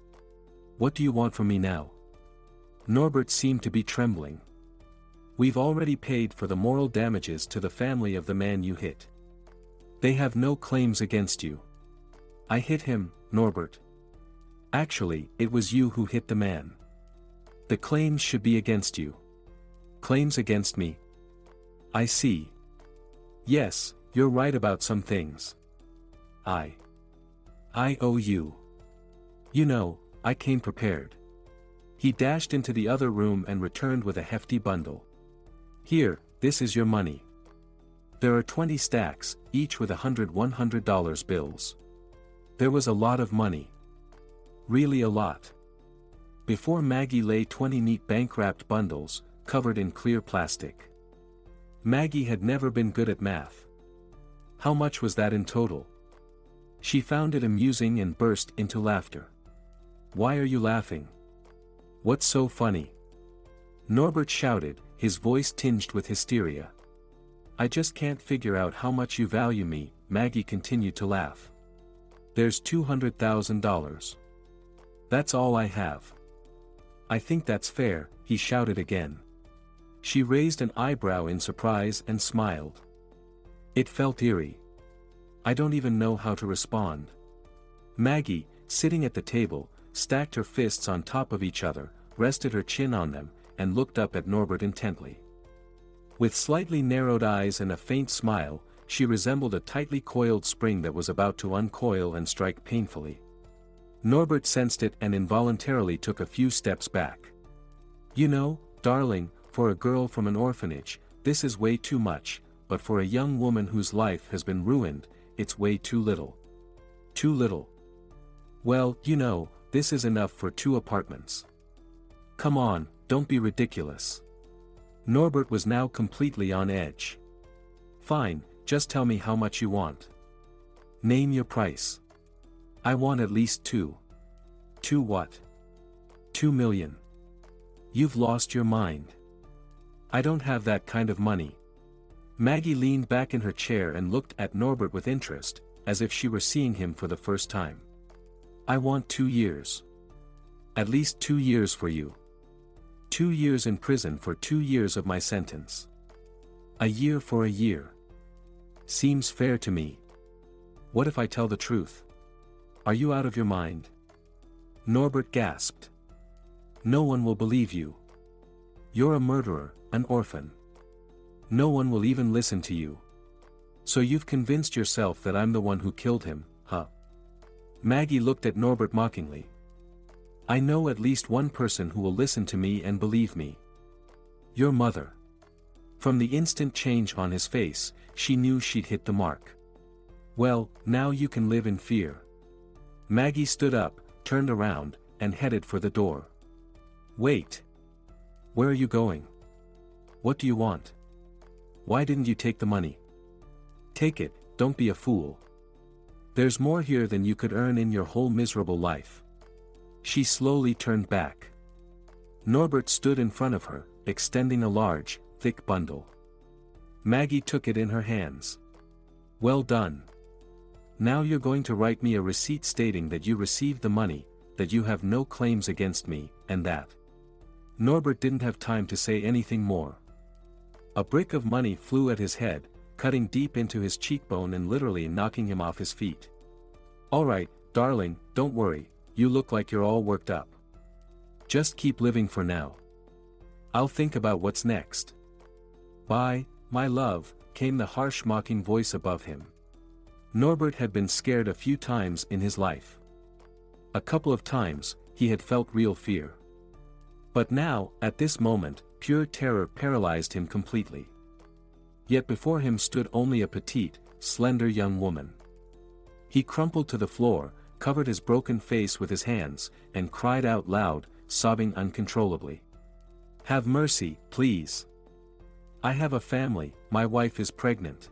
What do you want from me now? Norbert seemed to be trembling. We've already paid for the moral damages to the family of the man you hit. They have no claims against you. I hit him, Norbert. Actually, it was you who hit the man. The claims should be against you. Claims against me? I see. Yes, you're right about some things. I owe you. You know, I came prepared. He dashed into the other room and returned with a hefty bundle. Here, this is your money. There are 20 stacks, each with $100 bills. There was a lot of money. Really a lot. Before Maggie lay 20 neat bank-wrapped bundles, covered in clear plastic. Maggie had never been good at math. How much was that in total? She found it amusing and burst into laughter. Why are you laughing? What's so funny? Norbert shouted, his voice tinged with hysteria. I just can't figure out how much you value me, Maggie continued to laugh. There's $200,000. That's all I have. I think that's fair, he shouted again. She raised an eyebrow in surprise and smiled. It felt eerie. I don't even know how to respond. Maggie, sitting at the table, stacked her fists on top of each other, rested her chin on them, and looked up at Norbert intently. With slightly narrowed eyes and a faint smile, she resembled a tightly coiled spring that was about to uncoil and strike painfully. Norbert sensed it and involuntarily took a few steps back. You know, darling, for a girl from an orphanage, this is way too much, but for a young woman whose life has been ruined, it's way too little. Too little. Well, you know, this is enough for 2 apartments. Come on, don't be ridiculous. Norbert was now completely on edge. Fine, just tell me how much you want. Name your price. I want at least 2. 2 what? 2 million. You've lost your mind. I don't have that kind of money. Maggie leaned back in her chair and looked at Norbert with interest, as if she were seeing him for the first time. I want 2 years. At least 2 years for you. 2 years in prison for 2 years of my sentence. A year for a year. Seems fair to me. What if I tell the truth? Are you out of your mind? Norbert gasped. No one will believe you. You're a murderer, an orphan. No one will even listen to you. So you've convinced yourself that I'm the one who killed him, huh? Maggie looked at Norbert mockingly. I know at least one person who will listen to me and believe me. Your mother. From the instant change on his face, she knew she'd hit the mark. Well, now you can live in fear. Maggie stood up, turned around, and headed for the door. Wait. Where are you going? What do you want? Why didn't you take the money? Take it, don't be a fool. There's more here than you could earn in your whole miserable life. She slowly turned back. Norbert stood in front of her, extending a large, thick bundle. Maggie took it in her hands. Well done. Now you're going to write me a receipt stating that you received the money, that you have no claims against me, and that. Norbert didn't have time to say anything more. A brick of money flew at his head, cutting deep into his cheekbone and literally knocking him off his feet. All right, darling, don't worry, you look like you're all worked up. Just keep living for now. I'll think about what's next. Bye, my love, came the harsh mocking voice above him. Norbert had been scared a few times in his life. A couple of times, he had felt real fear. But now, at this moment, pure terror paralyzed him completely. Yet before him stood only a petite, slender young woman. He crumpled to the floor, covered his broken face with his hands, and cried out loud, sobbing uncontrollably. Have mercy, please. I have a family, my wife is pregnant.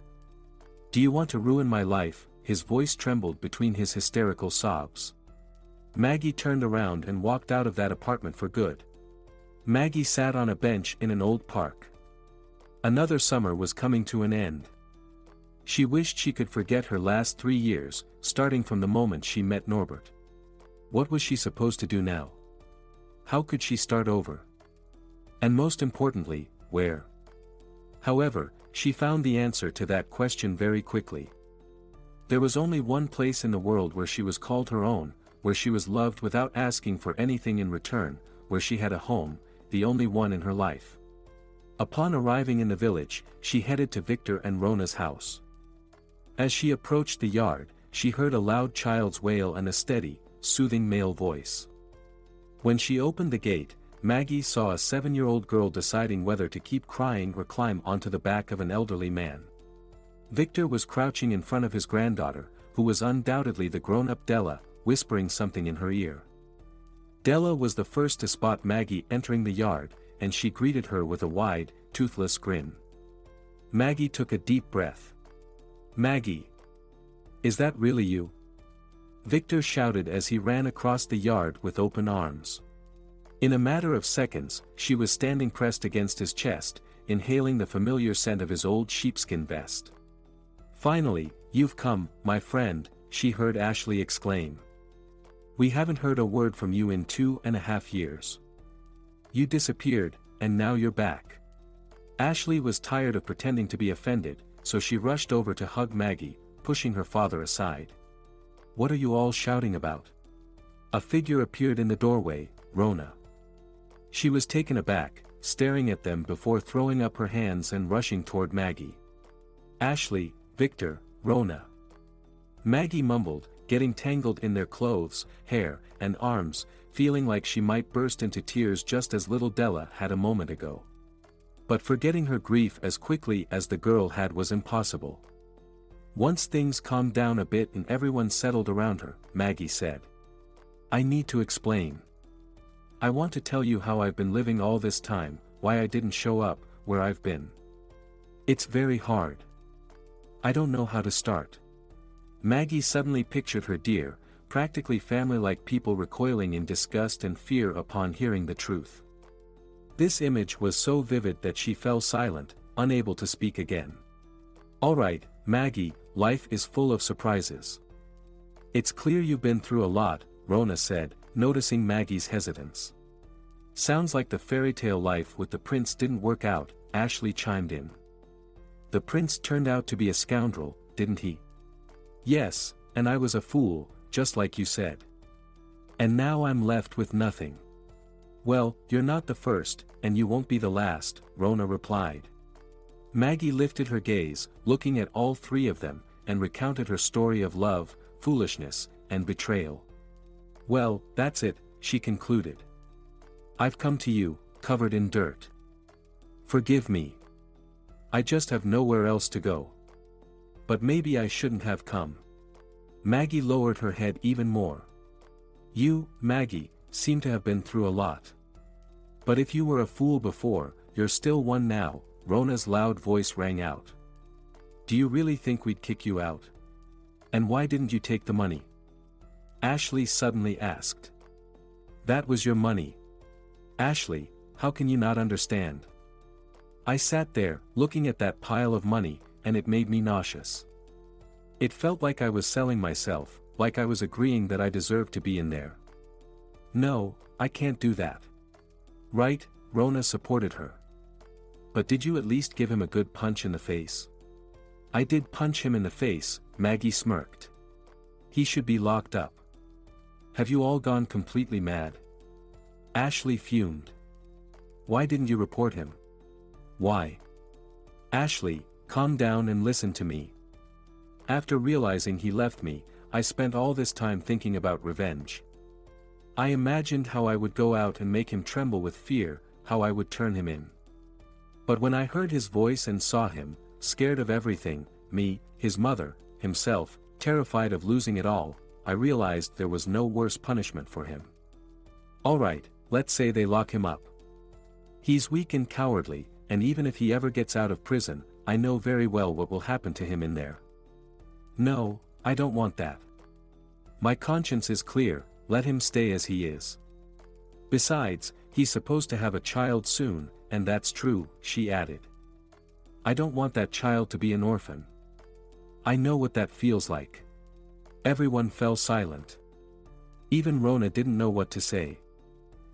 Do you want to ruin my life?" His voice trembled between his hysterical sobs. Maggie turned around and walked out of that apartment for good. Maggie sat on a bench in an old park. Another summer was coming to an end. She wished she could forget her last 3 years, starting from the moment she met Norbert. What was she supposed to do now? How could she start over? And most importantly, where? However, she found the answer to that question very quickly. There was only one place in the world where she was called her own, where she was loved without asking for anything in return, where she had a home, the only one in her life. Upon arriving in the village, she headed to Victor and Rona's house. As she approached the yard, she heard a loud child's wail and a steady, soothing male voice. When she opened the gate, Maggie saw a 7-year-old girl deciding whether to keep crying or climb onto the back of an elderly man. Victor was crouching in front of his granddaughter, who was undoubtedly the grown-up Della, whispering something in her ear. Della was the first to spot Maggie entering the yard, and she greeted her with a wide, toothless grin. Maggie took a deep breath. "Maggie! Is that really you?" Victor shouted as he ran across the yard with open arms. In a matter of seconds, she was standing pressed against his chest, inhaling the familiar scent of his old sheepskin vest. "Finally, you've come, my friend," she heard Ashley exclaim. "We haven't heard a word from you in 2.5 years. You disappeared, and now you're back." Ashley was tired of pretending to be offended, so she rushed over to hug Maggie, pushing her father aside. "What are you all shouting about?" A figure appeared in the doorway, Rona. She was taken aback, staring at them before throwing up her hands and rushing toward Maggie. "Ashley, Victor, Rona." Maggie mumbled, getting tangled in their clothes, hair, and arms, feeling like she might burst into tears just as little Della had a moment ago. But forgetting her grief as quickly as the girl had was impossible. Once things calmed down a bit and everyone settled around her, Maggie said, "I need to explain. I want to tell you how I've been living all this time, why I didn't show up, where I've been. It's very hard. I don't know how to start." Maggie suddenly pictured her dear, practically family-like people recoiling in disgust and fear upon hearing the truth. This image was so vivid that she fell silent, unable to speak again. "All right, Maggie, life is full of surprises. It's clear you've been through a lot," Rona said, noticing Maggie's hesitance. "Sounds like the fairy tale life with the prince didn't work out," Ashley chimed in. "The prince turned out to be a scoundrel, didn't he?" "Yes, and I was a fool, just like you said. And now I'm left with nothing." "Well, you're not the first, and you won't be the last," Rona replied. Maggie lifted her gaze, looking at all three of them, and recounted her story of love, foolishness, and betrayal. "Well, that's it," she concluded. "I've come to you, covered in dirt. Forgive me. I just have nowhere else to go. But maybe I shouldn't have come." Maggie lowered her head even more. "You, Maggie, seem to have been through a lot. But if you were a fool before, you're still one now," Rona's loud voice rang out. "Do you really think we'd kick you out? And why didn't you take the money?" Ashley suddenly asked. "That was your money. Ashley, how can you not understand? I sat there, looking at that pile of money, and it made me nauseous. It felt like I was selling myself, like I was agreeing that I deserved to be in there. No, I can't do that." "Right," Rona supported her. "But did you at least give him a good punch in the face?" "I did punch him in the face," Maggie smirked. "He should be locked up." "Have you all gone completely mad?" Ashley fumed. "Why didn't you report him?" "Why?" "Ashley, calm down and listen to me. After realizing he left me, I spent all this time thinking about revenge. I imagined how I would go out and make him tremble with fear, how I would turn him in. But when I heard his voice and saw him, scared of everything, me, his mother, himself, terrified of losing it all, I realized there was no worse punishment for him. All right, let's say they lock him up. He's weak and cowardly, and even if he ever gets out of prison, I know very well what will happen to him in there. No, I don't want that. My conscience is clear, let him stay as he is. Besides, he's supposed to have a child soon, and that's true, she added. I don't want that child to be an orphan. I know what that feels like. Everyone fell silent. Even Rona didn't know what to say.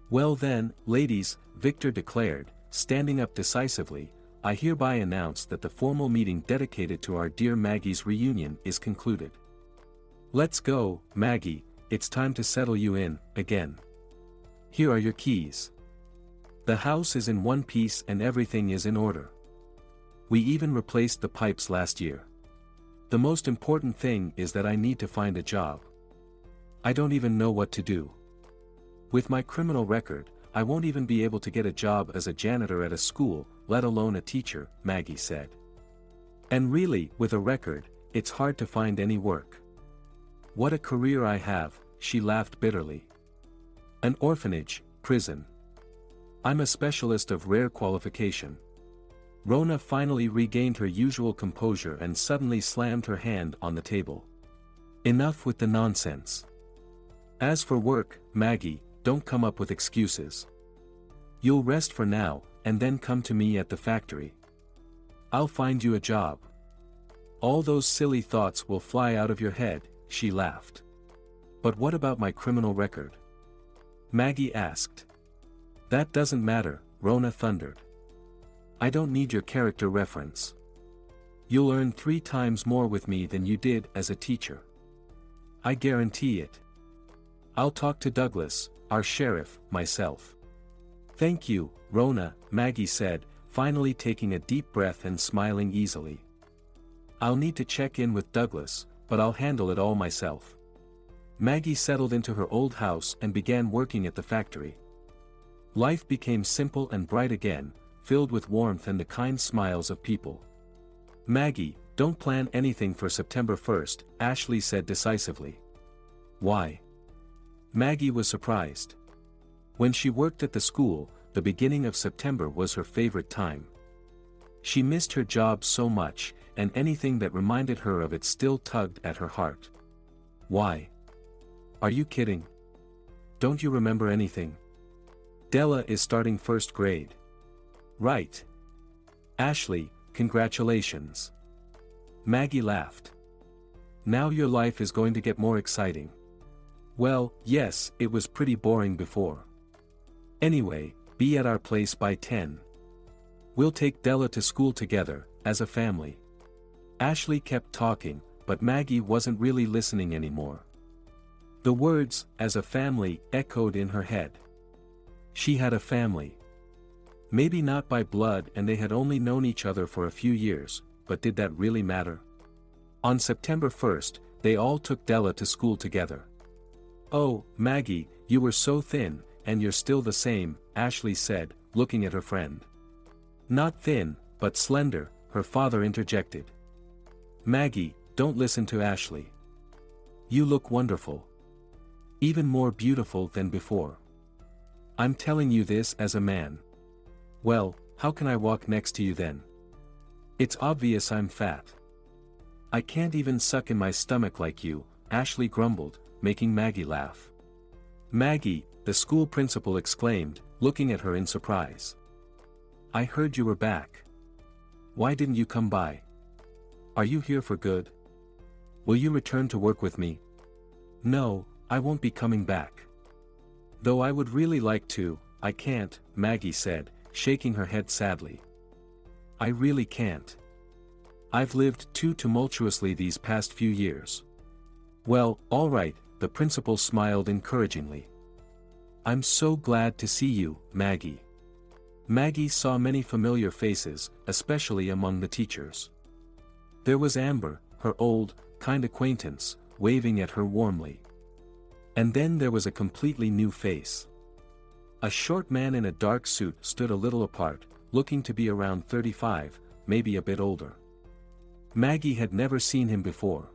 Well then, ladies, Victor declared, standing up decisively, I hereby announce that the formal meeting dedicated to our dear Maggie's reunion is concluded. Let's go, Maggie, it's time to settle you in, again. Here are your keys. The house is in one piece and everything is in order. We even replaced the pipes last year. The most important thing is that I need to find a job. I don't even know what to do. With my criminal record, I won't even be able to get a job as a janitor at a school, let alone a teacher, Maggie said. And really, with a record, it's hard to find any work. What a career I have, she laughed bitterly. An orphanage, prison. I'm a specialist of rare qualification. Rona finally regained her usual composure and suddenly slammed her hand on the table. Enough with the nonsense. As for work, Maggie, don't come up with excuses. You'll rest for now, and then come to me at the factory. I'll find you a job. All those silly thoughts will fly out of your head, she laughed. But what about my criminal record? Maggie asked. That doesn't matter, Rona thundered. I don't need your character reference. You'll earn 3 times more with me than you did as a teacher. I guarantee it. I'll talk to Douglas, our sheriff, myself. Thank you, Rona, Maggie said, finally taking a deep breath and smiling easily. I'll need to check in with Douglas, but I'll handle it all myself. Maggie settled into her old house and began working at the factory. Life became simple and bright again, filled with warmth and the kind smiles of people. Maggie, don't plan anything for September 1st, Ashley said decisively. Why? Maggie was surprised. When she worked at the school, the beginning of September was her favorite time. She missed her job so much, and anything that reminded her of it still tugged at her heart. Why? Are you kidding? Don't you remember anything? Della is starting 1st grade. Right. Ashley, congratulations. Maggie laughed. Now your life is going to get more exciting. Well, yes, it was pretty boring before. Anyway, be at our place by 10. We'll take Della to school together, as a family. Ashley kept talking, but Maggie wasn't really listening anymore. The words, as a family, echoed in her head. She had a family. Maybe not by blood and they had only known each other for a few years, but did that really matter? On September 1st, they all took Della to school together. Oh, Maggie, you were so thin, and you're still the same, Ashley said, looking at her friend. Not thin, but slender, her father interjected. Maggie, don't listen to Ashley. You look wonderful. Even more beautiful than before. I'm telling you this as a man. Well, how can I walk next to you then? It's obvious I'm fat. I can't even suck in my stomach like you, Ashley grumbled, making Maggie laugh. Maggie, the school principal exclaimed, looking at her in surprise. I heard you were back. Why didn't you come by? Are you here for good? Will you return to work with me? No, I won't be coming back. Though I would really like to, I can't, Maggie said, shaking her head sadly. I really can't. I've lived too tumultuously these past few years. Well, all right, the principal smiled encouragingly. I'm so glad to see you, Maggie. Maggie saw many familiar faces, especially among the teachers. There was Amber, her old, kind acquaintance, waving at her warmly. And then there was a completely new face. A short man in a dark suit stood a little apart, looking to be around 35, maybe a bit older. Maggie had never seen him before.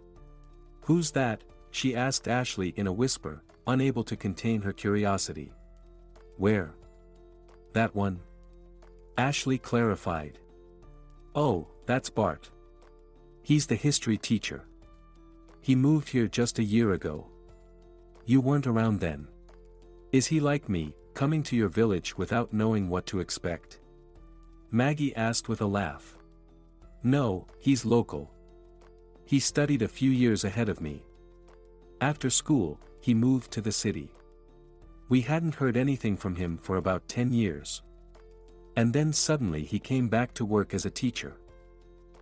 Who's that? She asked Ashley in a whisper, unable to contain her curiosity. Where? That one? Ashley clarified. Oh, that's Bart. He's the history teacher. He moved here just a year ago. You weren't around then. Is he like me, coming to your village without knowing what to expect? Maggie asked with a laugh. No, he's local. He studied a few years ahead of me. After school, he moved to the city. We hadn't heard anything from him for about 10 years. And then suddenly he came back to work as a teacher.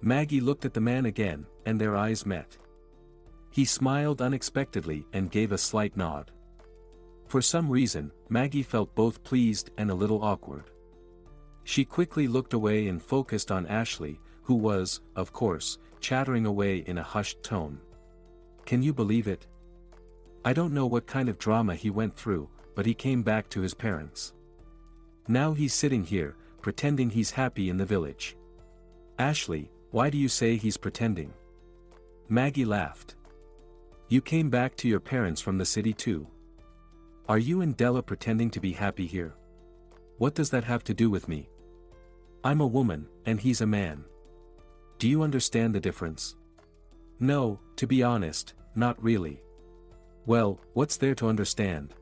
Maggie looked at the man again, and their eyes met. He smiled unexpectedly and gave a slight nod. For some reason, Maggie felt both pleased and a little awkward. She quickly looked away and focused on Ashley, who was, of course, chattering away in a hushed tone. Can you believe it? I don't know what kind of drama he went through, but he came back to his parents. Now he's sitting here, pretending he's happy in the village. Ashley, why do you say he's pretending? Maggie laughed. You came back to your parents from the city too. Are you and Della pretending to be happy here? What does that have to do with me? I'm a woman, and he's a man. Do you understand the difference? No, to be honest, not really. Well, what's there to understand?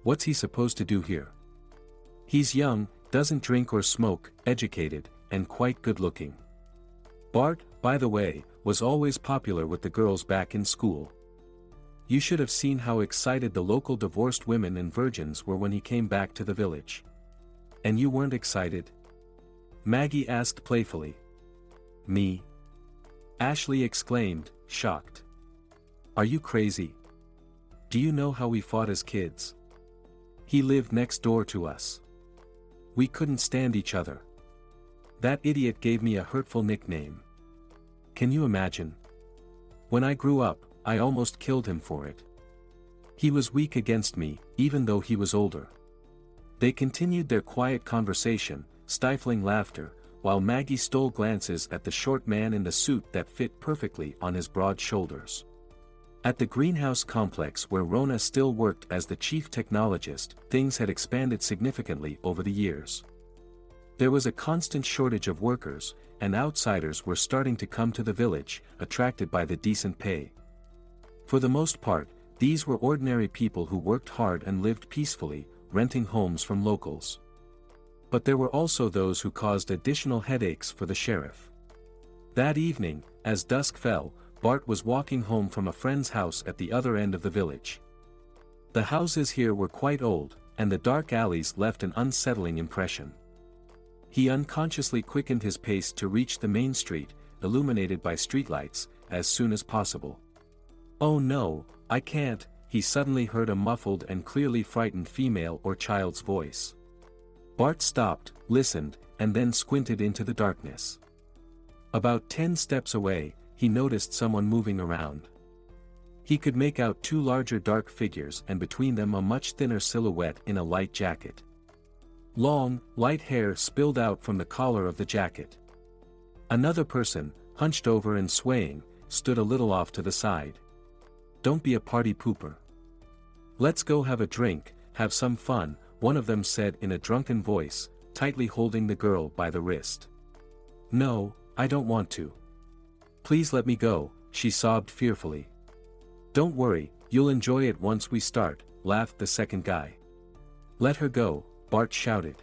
What's he supposed to do here? He's young, doesn't drink or smoke, educated, and quite good-looking. Bart, by the way, was always popular with the girls back in school. You should have seen how excited the local divorced women and virgins were when he came back to the village. And you weren't excited? Maggie asked playfully. Me? Ashley exclaimed, shocked. Are you crazy? Do you know how we fought as kids? He lived next door to us. We couldn't stand each other. That idiot gave me a hurtful nickname. Can you imagine? When I grew up, I almost killed him for it. He was weak against me, even though he was older. They continued their quiet conversation, stifling laughter, while Maggie stole glances at the short man in the suit that fit perfectly on his broad shoulders. At the greenhouse complex where Rona still worked as the chief technologist, things had expanded significantly over the years. There was a constant shortage of workers, and outsiders were starting to come to the village, attracted by the decent pay. For the most part, these were ordinary people who worked hard and lived peacefully, renting homes from locals. But there were also those who caused additional headaches for the sheriff. That evening, as dusk fell, Bart was walking home from a friend's house at the other end of the village. The houses here were quite old, and the dark alleys left an unsettling impression. He unconsciously quickened his pace to reach the main street, illuminated by streetlights, as soon as possible. Oh no, I can't, he suddenly heard a muffled and clearly frightened female or child's voice. Bart stopped, listened, and then squinted into the darkness. About 10 steps away, he noticed someone moving around. He could make out two larger dark figures and between them a much thinner silhouette in a light jacket. Long, light hair spilled out from the collar of the jacket. Another person, hunched over and swaying, stood a little off to the side. Don't be a party pooper. Let's go have a drink, have some fun, one of them said in a drunken voice, tightly holding the girl by the wrist. No, I don't want to. Please let me go, she sobbed fearfully. Don't worry, you'll enjoy it once we start, laughed the second guy. Let her go, Bart shouted.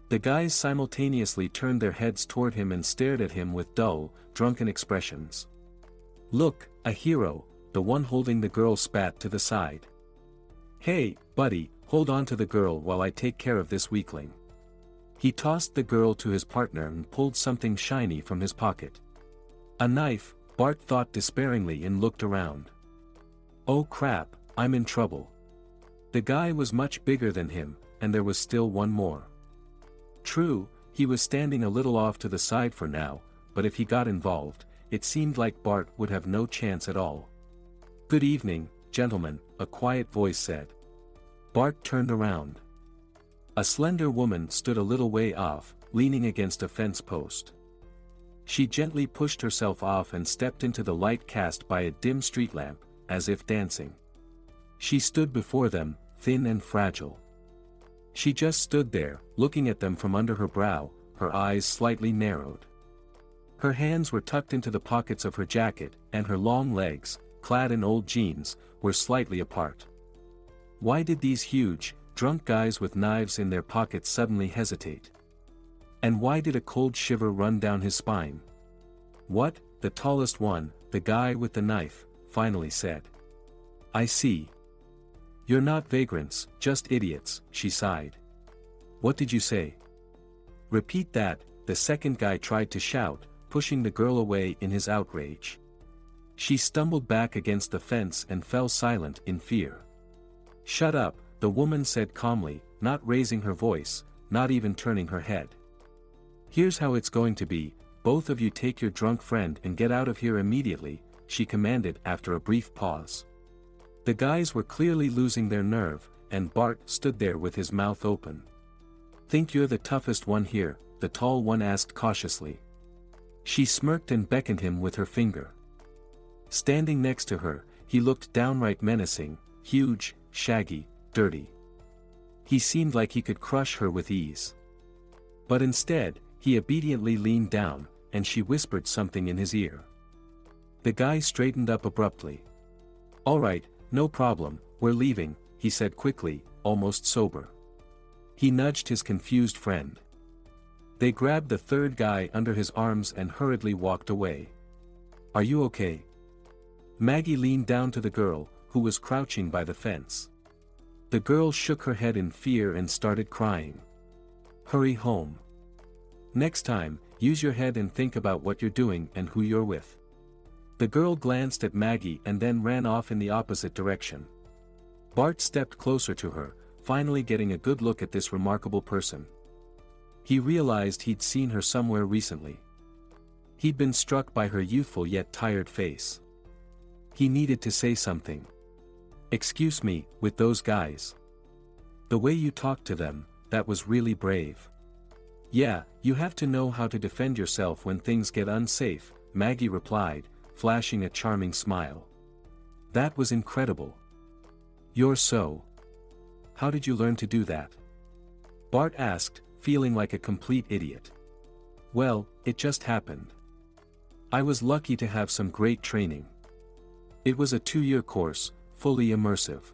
The guys simultaneously turned their heads toward him and stared at him with dull, drunken expressions. Look, a hero, the one holding the girl spat to the side. Hey, buddy, hold on to the girl while I take care of this weakling. He tossed the girl to his partner and pulled something shiny from his pocket. A knife, Bart thought despairingly and looked around. Oh crap, I'm in trouble. The guy was much bigger than him, and there was still one more. True, he was standing a little off to the side for now, but if he got involved, it seemed like Bart would have no chance at all. Good evening, gentlemen, a quiet voice said. Bart turned around. A slender woman stood a little way off, leaning against a fence post. She gently pushed herself off and stepped into the light cast by a dim street lamp, as if dancing. She stood before them, thin and fragile. She just stood there, looking at them from under her brow, her eyes slightly narrowed. Her hands were tucked into the pockets of her jacket, and her long legs, clad in old jeans, were slightly apart. Why did these huge, drunk guys with knives in their pockets suddenly hesitate? And why did a cold shiver run down his spine? What, the tallest one, the guy with the knife, finally said. I see. You're not vagrants, just idiots, she sighed. What did you say? Repeat that, the second guy tried to shout, pushing the girl away in his outrage. She stumbled back against the fence and fell silent in fear. Shut up, the woman said calmly, not raising her voice, not even turning her head. Here's how it's going to be, both of you take your drunk friend and get out of here immediately, she commanded after a brief pause. The guys were clearly losing their nerve, and Bart stood there with his mouth open. Think you're the toughest one here, the tall one asked cautiously. She smirked and beckoned him with her finger. Standing next to her, he looked downright menacing, huge, shaggy, dirty. He seemed like he could crush her with ease. But instead, he obediently leaned down, and she whispered something in his ear. The guy straightened up abruptly. All right, no problem, we're leaving, he said quickly, almost sober. He nudged his confused friend. They grabbed the third guy under his arms and hurriedly walked away. Are you okay? Maggie leaned down to the girl, who was crouching by the fence. The girl shook her head in fear and started crying. Hurry home. Next time, use your head and think about what you're doing and who you're with. The girl glanced at Maggie and then ran off in the opposite direction. Bart stepped closer to her, finally getting a good look at this remarkable person. He realized he'd seen her somewhere recently. He'd been struck by her youthful yet tired face. He needed to say something. Excuse me, with those guys. The way you talked to them, that was really brave. Yeah, you have to know how to defend yourself when things get unsafe, Maggie replied, flashing a charming smile. That was incredible. You're so. How did you learn to do that? Bart asked, feeling like a complete idiot. Well, it just happened. I was lucky to have some great training. It was a 2-year course, fully immersive.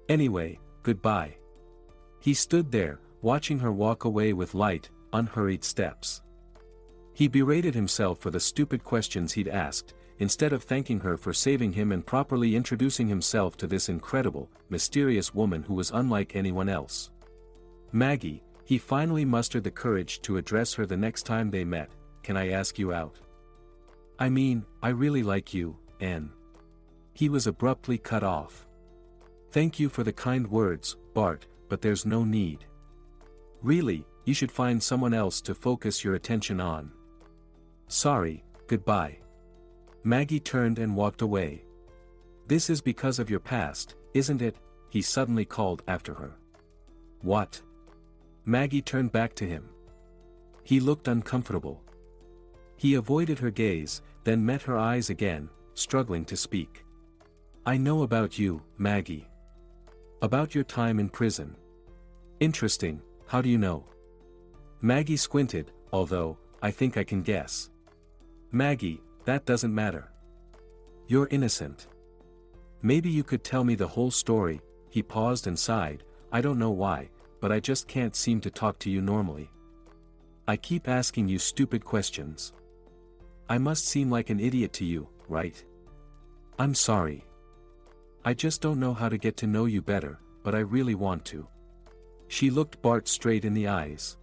Anyway, goodbye. He stood there, watching her walk away with light, unhurried steps. He berated himself for the stupid questions he'd asked, instead of thanking her for saving him and properly introducing himself to this incredible, mysterious woman who was unlike anyone else. Maggie, he finally mustered the courage to address her the next time they met. Can I ask you out? I mean, I really like you, Anne. He was abruptly cut off. Thank you for the kind words, Bart, but there's no need. Really, you should find someone else to focus your attention on. Sorry, goodbye. Maggie turned and walked away. This is because of your past, isn't it? He suddenly called after her. What? Maggie turned back to him. He looked uncomfortable. He avoided her gaze, then met her eyes again, struggling to speak. I know about you, Maggie. About your time in prison. Interesting, how do you know? Maggie squinted, although, I think I can guess. Maggie, that doesn't matter. You're innocent. Maybe you could tell me the whole story. He paused and sighed, I don't know why, but I just can't seem to talk to you normally. I keep asking you stupid questions. I must seem like an idiot to you, right? I'm sorry. I just don't know how to get to know you better, but I really want to. She looked Bart straight in the eyes.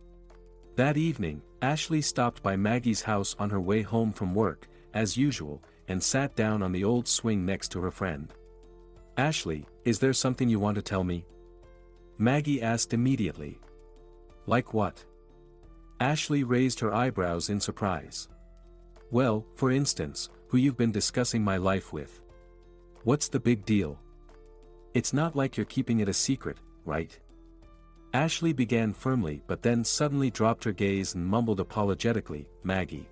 That evening, Ashley stopped by Maggie's house on her way home from work, as usual, and sat down on the old swing next to her friend. Ashley, is there something you want to tell me? Maggie asked immediately. Like what? Ashley raised her eyebrows in surprise. Well, for instance, who you've been discussing my life with. What's the big deal? It's not like you're keeping it a secret, right? Ashley began firmly but then suddenly dropped her gaze and mumbled apologetically, Maggie.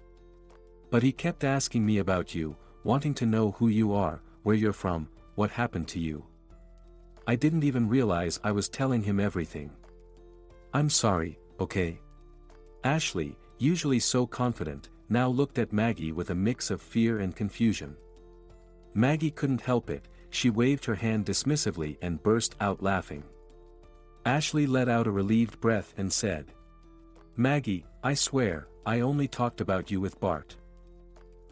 But he kept asking me about you, wanting to know who you are, where you're from, what happened to you. I didn't even realize I was telling him everything. I'm sorry, okay? Ashley, usually so confident, now looked at Maggie with a mix of fear and confusion. Maggie couldn't help it, she waved her hand dismissively and burst out laughing. Ashley let out a relieved breath and said, "Maggie, I swear, I only talked about you with Bart.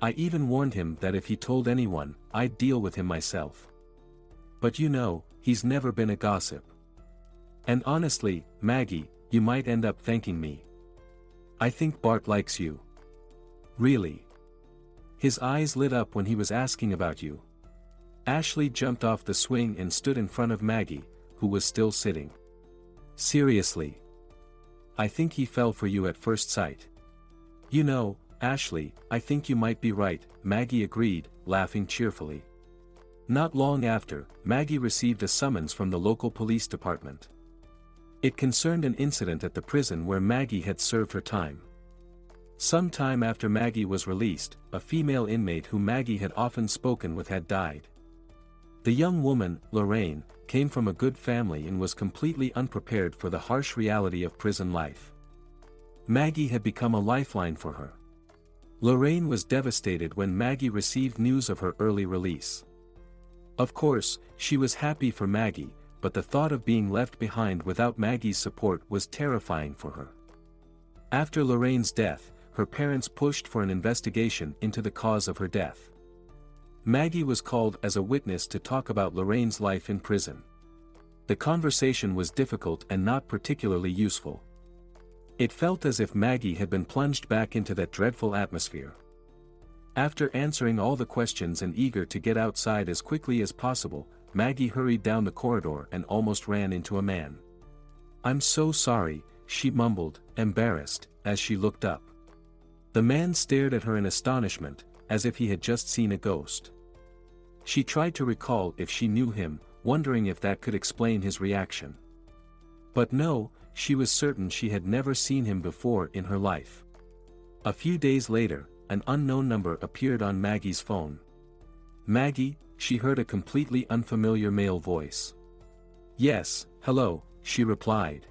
I even warned him that if he told anyone, I'd deal with him myself. But you know, he's never been a gossip. And honestly, Maggie, you might end up thanking me. I think Bart likes you." "Really?" His eyes lit up when he was asking about you. Ashley jumped off the swing and stood in front of Maggie, who was still sitting. "Seriously? I think he fell for you at first sight." "You know, Ashley, I think you might be right," Maggie agreed, laughing cheerfully. Not long after, Maggie received a summons from the local police department. It concerned an incident at the prison where Maggie had served her time. Some time after Maggie was released, a female inmate who Maggie had often spoken with had died. The young woman, Lorraine, came from a good family and was completely unprepared for the harsh reality of prison life. Maggie had become a lifeline for her. Lorraine was devastated when Maggie received news of her early release. Of course, she was happy for Maggie, but the thought of being left behind without Maggie's support was terrifying for her. After Lorraine's death, her parents pushed for an investigation into the cause of her death. Maggie was called as a witness to talk about Lorraine's life in prison. The conversation was difficult and not particularly useful. It felt as if Maggie had been plunged back into that dreadful atmosphere. After answering all the questions and eager to get outside as quickly as possible, Maggie hurried down the corridor and almost ran into a man. "I'm so sorry," she mumbled, embarrassed, as she looked up. The man stared at her in astonishment, as if he had just seen a ghost. She tried to recall if she knew him, wondering if that could explain his reaction. But no, she was certain she had never seen him before in her life. A few days later, an unknown number appeared on Maggie's phone. "Maggie," she heard a completely unfamiliar male voice. "Yes, hello," she replied.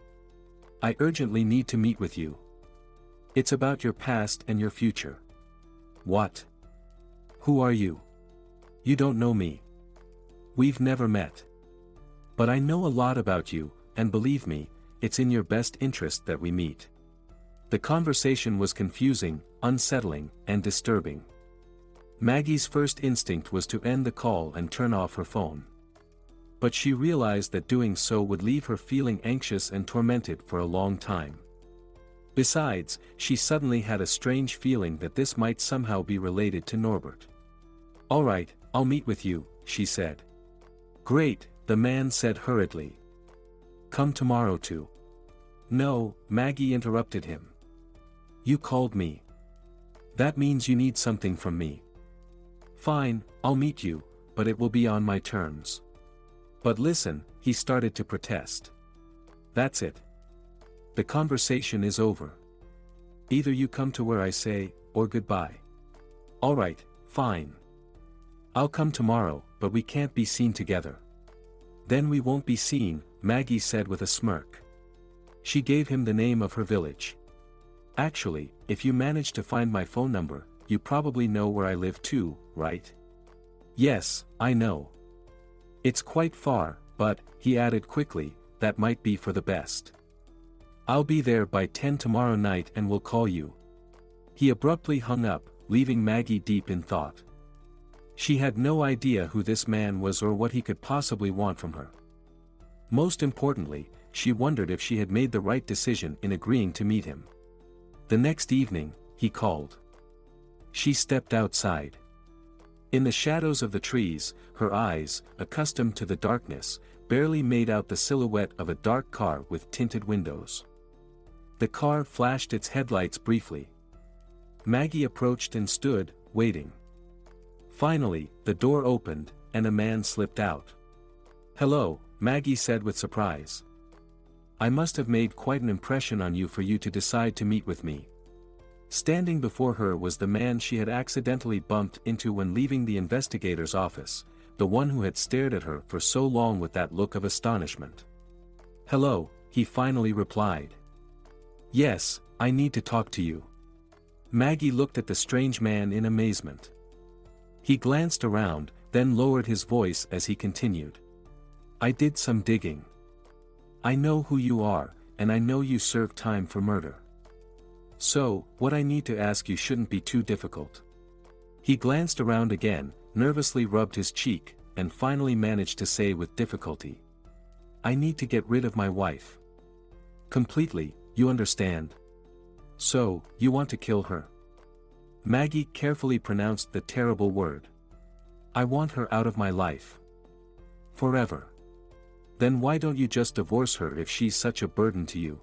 "I urgently need to meet with you. It's about your past and your future." "What? Who are you? You don't know me. We've never met. But I know a lot about you, and believe me, it's in your best interest that we meet." The conversation was confusing, unsettling, and disturbing. Maggie's first instinct was to end the call and turn off her phone. But she realized that doing so would leave her feeling anxious and tormented for a long time. Besides, she suddenly had a strange feeling that this might somehow be related to Norbert. "All right, I'll meet with you," she said. "Great," the man said hurriedly. "Come tomorrow too." "No," Maggie interrupted him. "You called me. That means you need something from me." "Fine, I'll meet you, but it will be on my terms." "But listen," he started to protest. "That's it. The conversation is over. Either you come to where I say, or goodbye." "All right, fine. I'll come tomorrow, but we can't be seen together." "Then we won't be seen," Maggie said with a smirk. She gave him the name of her village. "Actually, if you manage to find my phone number, you probably know where I live too, right?" "Yes, I know. It's quite far, but," he added quickly, "that might be for the best. I'll be there by 10 tomorrow night and will call you." He abruptly hung up, leaving Maggie deep in thought. She had no idea who this man was or what he could possibly want from her. Most importantly, she wondered if she had made the right decision in agreeing to meet him. The next evening, he called. She stepped outside. In the shadows of the trees, her eyes, accustomed to the darkness, barely made out the silhouette of a dark car with tinted windows. The car flashed its headlights briefly. Maggie approached and stood, waiting. Finally, the door opened, and a man slipped out. "Hello," Maggie said with surprise. "I must have made quite an impression on you for you to decide to meet with me." Standing before her was the man she had accidentally bumped into when leaving the investigator's office, the one who had stared at her for so long with that look of astonishment. "Hello," he finally replied. Yes, I need to talk to you. Maggie looked at the strange man in amazement. He glanced around, then lowered his voice as he continued. I did some digging. I know who you are, and I know you served time for murder. So, what I need to ask you shouldn't be too difficult. He glanced around again, nervously rubbed his cheek, and finally managed to say with difficulty. I need to get rid of my wife. Completely, you understand? So, you want to kill her? Maggie carefully pronounced the terrible word. I want her out of my life. Forever. Then why don't you just divorce her if she's such a burden to you?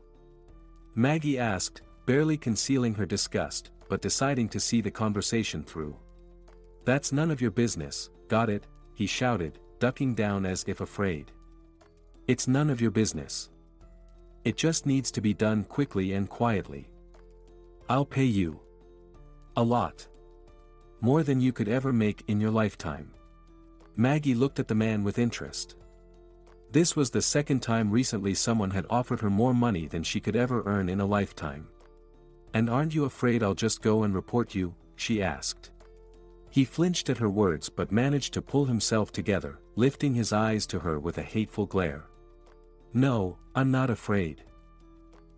Maggie asked, barely concealing her disgust, but deciding to see the conversation through. That's none of your business, got it? He shouted, ducking down as if afraid. It's none of your business. It just needs to be done quickly and quietly. I'll pay you. A lot. More than you could ever make in your lifetime. Maggie looked at the man with interest. This was the second time recently someone had offered her more money than she could ever earn in a lifetime. And aren't you afraid I'll just go and report you? She asked. He flinched at her words but managed to pull himself together, lifting his eyes to her with a hateful glare. No, I'm not afraid.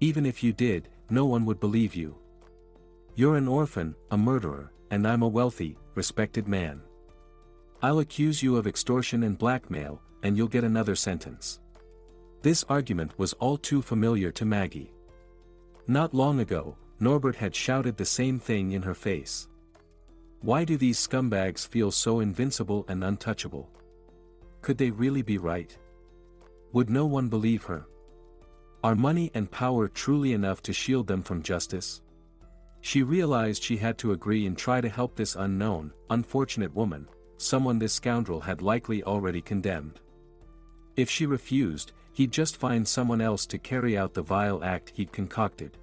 Even if you did, no one would believe you. You're an orphan, a murderer, and I'm a wealthy, respected man. I'll accuse you of extortion and blackmail, and you'll get another sentence. This argument was all too familiar to Maggie. Not long ago, Norbert had shouted the same thing in her face. Why do these scumbags feel so invincible and untouchable? Could they really be right? Would no one believe her? Are money and power truly enough to shield them from justice? She realized she had to agree and try to help this unknown, unfortunate woman, someone this scoundrel had likely already condemned. If she refused, he'd just find someone else to carry out the vile act he'd concocted.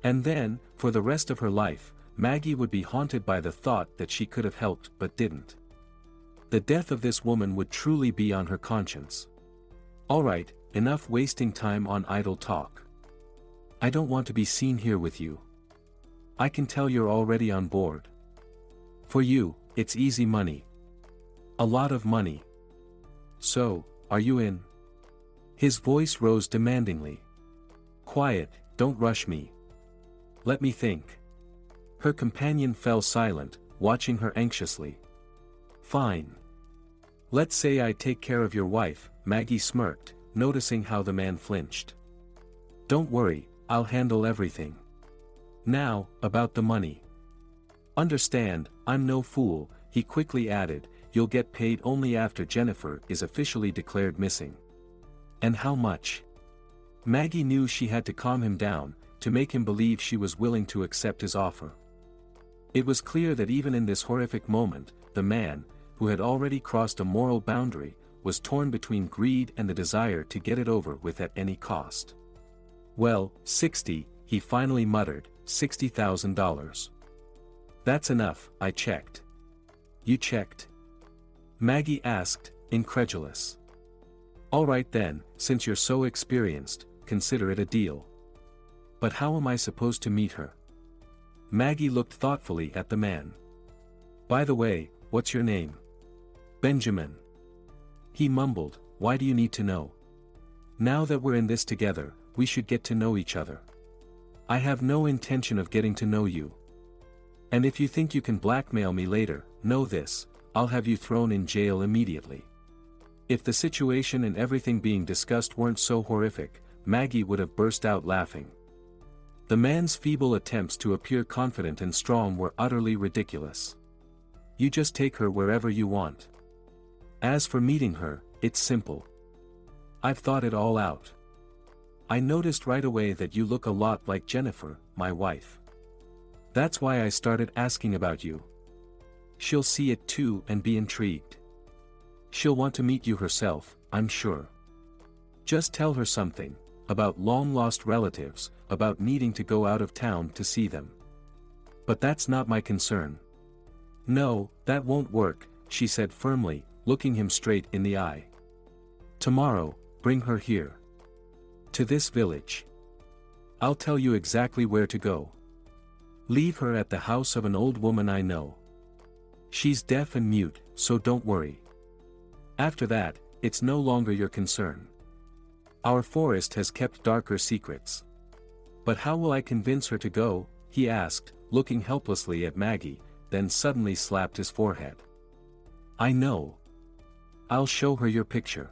And then, for the rest of her life, Maggie would be haunted by the thought that she could have helped but didn't. The death of this woman would truly be on her conscience. Alright, enough wasting time on idle talk. I don't want to be seen here with you. I can tell you're already on board. For you, it's easy money. A lot of money. So, are you in? His voice rose demandingly. Quiet, don't rush me. Let me think. Her companion fell silent, watching her anxiously. Fine. Let's say I take care of your wife, Maggie smirked, noticing how the man flinched. Don't worry, I'll handle everything. Now, about the money. Understand, I'm no fool, he quickly added, you'll get paid only after Jennifer is officially declared missing. And how much? Maggie knew she had to calm him down, to make him believe she was willing to accept his offer. It was clear that even in this horrific moment, the man, who had already crossed a moral boundary, was torn between greed and the desire to get it over with at any cost. Well, 60, he finally muttered, $60,000. That's enough, I checked. You checked? Maggie asked, incredulous. All right then, since you're so experienced, consider it a deal. But how am I supposed to meet her? Maggie looked thoughtfully at the man. By the way, what's your name? Benjamin. He mumbled, why do you need to know? Now that we're in this together, we should get to know each other. I have no intention of getting to know you. And if you think you can blackmail me later, know this, I'll have you thrown in jail immediately. If the situation and everything being discussed weren't so horrific, Maggie would have burst out laughing. The man's feeble attempts to appear confident and strong were utterly ridiculous. You just take her wherever you want. As for meeting her, it's simple. I've thought it all out. I noticed right away that you look a lot like Jennifer, my wife. That's why I started asking about you. She'll see it too and be intrigued. She'll want to meet you herself, I'm sure. Just tell her something, about long-lost relatives, about needing to go out of town to see them. But that's not my concern. No, that won't work, she said firmly, looking him straight in the eye. Tomorrow, bring her here. To this village. I'll tell you exactly where to go. Leave her at the house of an old woman I know. She's deaf and mute, so don't worry. After that, it's no longer your concern. Our forest has kept darker secrets. But how will I convince her to go? He asked, looking helplessly at Maggie, then suddenly slapped his forehead. I know. I'll show her your picture.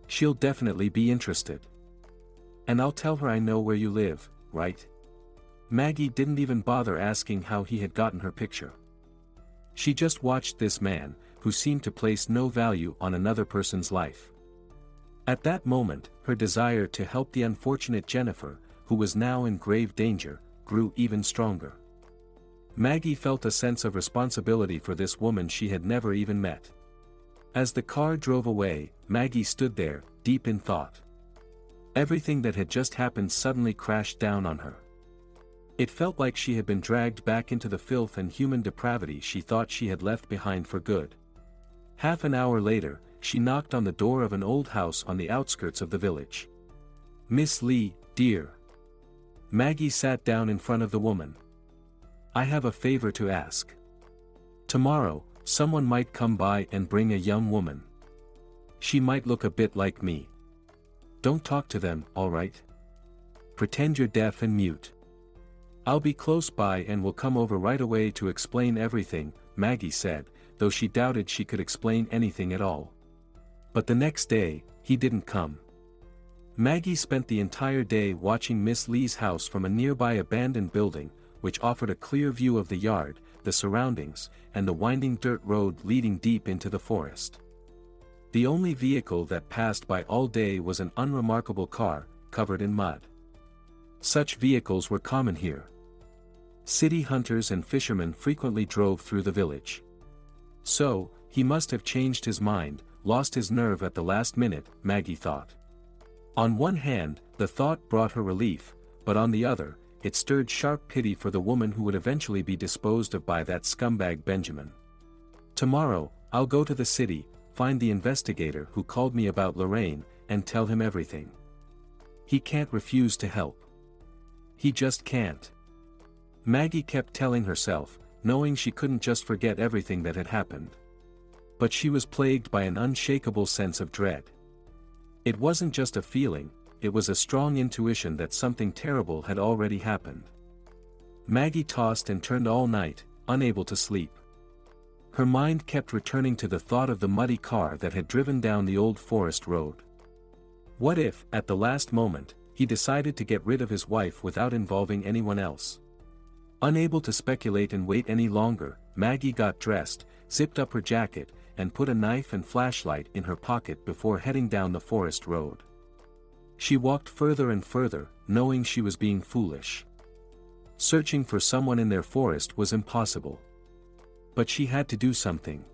She'll definitely be interested. And I'll tell her I know where you live, right? Maggie didn't even bother asking how he had gotten her picture. She just watched this man, who seemed to place no value on another person's life. At that moment, her desire to help the unfortunate Jennifer, who was now in grave danger, grew even stronger. Maggie felt a sense of responsibility for this woman she had never even met. As the car drove away, Maggie stood there, deep in thought. Everything that had just happened suddenly crashed down on her. It felt like she had been dragged back into the filth and human depravity she thought she had left behind for good. Half an hour later, she knocked on the door of an old house on the outskirts of the village. Miss Lee, dear. Maggie sat down in front of the woman. I have a favor to ask. Tomorrow, someone might come by and bring a young woman. She might look a bit like me. Don't talk to them, all right? Pretend you're deaf and mute. I'll be close by and will come over right away to explain everything, Maggie said, though she doubted she could explain anything at all. But the next day, he didn't come. Maggie spent the entire day watching Miss Lee's house from a nearby abandoned building, which offered a clear view of the yard, the surroundings, and the winding dirt road leading deep into the forest. The only vehicle that passed by all day was an unremarkable car, covered in mud. Such vehicles were common here. City hunters and fishermen frequently drove through the village. So, he must have changed his mind, lost his nerve at the last minute, Maggie thought. On one hand, the thought brought her relief, but on the other, it stirred sharp pity for the woman who would eventually be disposed of by that scumbag Benjamin. Tomorrow, I'll go to the city, find the investigator who called me about Lorraine, and tell him everything. He can't refuse to help. He just can't. Maggie kept telling herself, knowing she couldn't just forget everything that had happened. But she was plagued by an unshakable sense of dread. It wasn't just a feeling, it was a strong intuition that something terrible had already happened. Maggie tossed and turned all night, unable to sleep. Her mind kept returning to the thought of the muddy car that had driven down the old forest road. What if, at the last moment, he decided to get rid of his wife without involving anyone else? Unable to speculate and wait any longer, Maggie got dressed, zipped up her jacket, and put a knife and flashlight in her pocket before heading down the forest road. She walked further and further, knowing she was being foolish. Searching for someone in their forest was impossible. But she had to do something.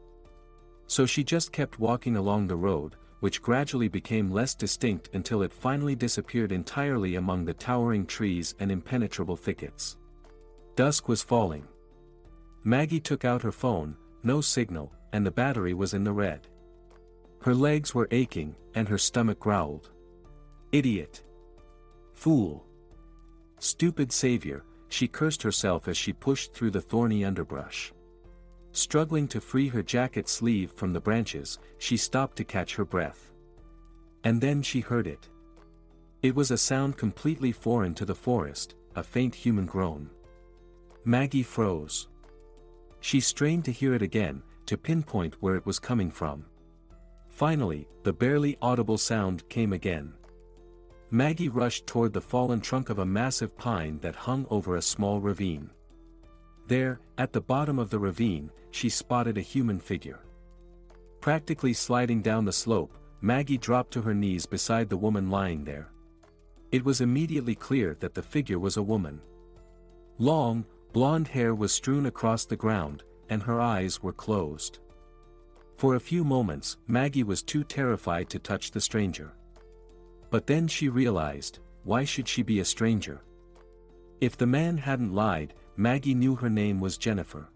So she just kept walking along the road, which gradually became less distinct until it finally disappeared entirely among the towering trees and impenetrable thickets. Dusk was falling. Maggie took out her phone, no signal, and the battery was in the red. Her legs were aching, and her stomach growled. Idiot. Fool. Stupid savior, she cursed herself as she pushed through the thorny underbrush. Struggling to free her jacket sleeve from the branches, she stopped to catch her breath. And then she heard it. It was a sound completely foreign to the forest, a faint human groan. Maggie froze. She strained to hear it again, to pinpoint where it was coming from. Finally, the barely audible sound came again. Maggie rushed toward the fallen trunk of a massive pine that hung over a small ravine. There, at the bottom of the ravine, she spotted a human figure. Practically sliding down the slope, Maggie dropped to her knees beside the woman lying there. It was immediately clear that the figure was a woman. Long, blonde hair was strewn across the ground, and her eyes were closed. For a few moments, Maggie was too terrified to touch the stranger. But then she realized, why should she be a stranger? If the man hadn't lied, Maggie knew her name was Jennifer.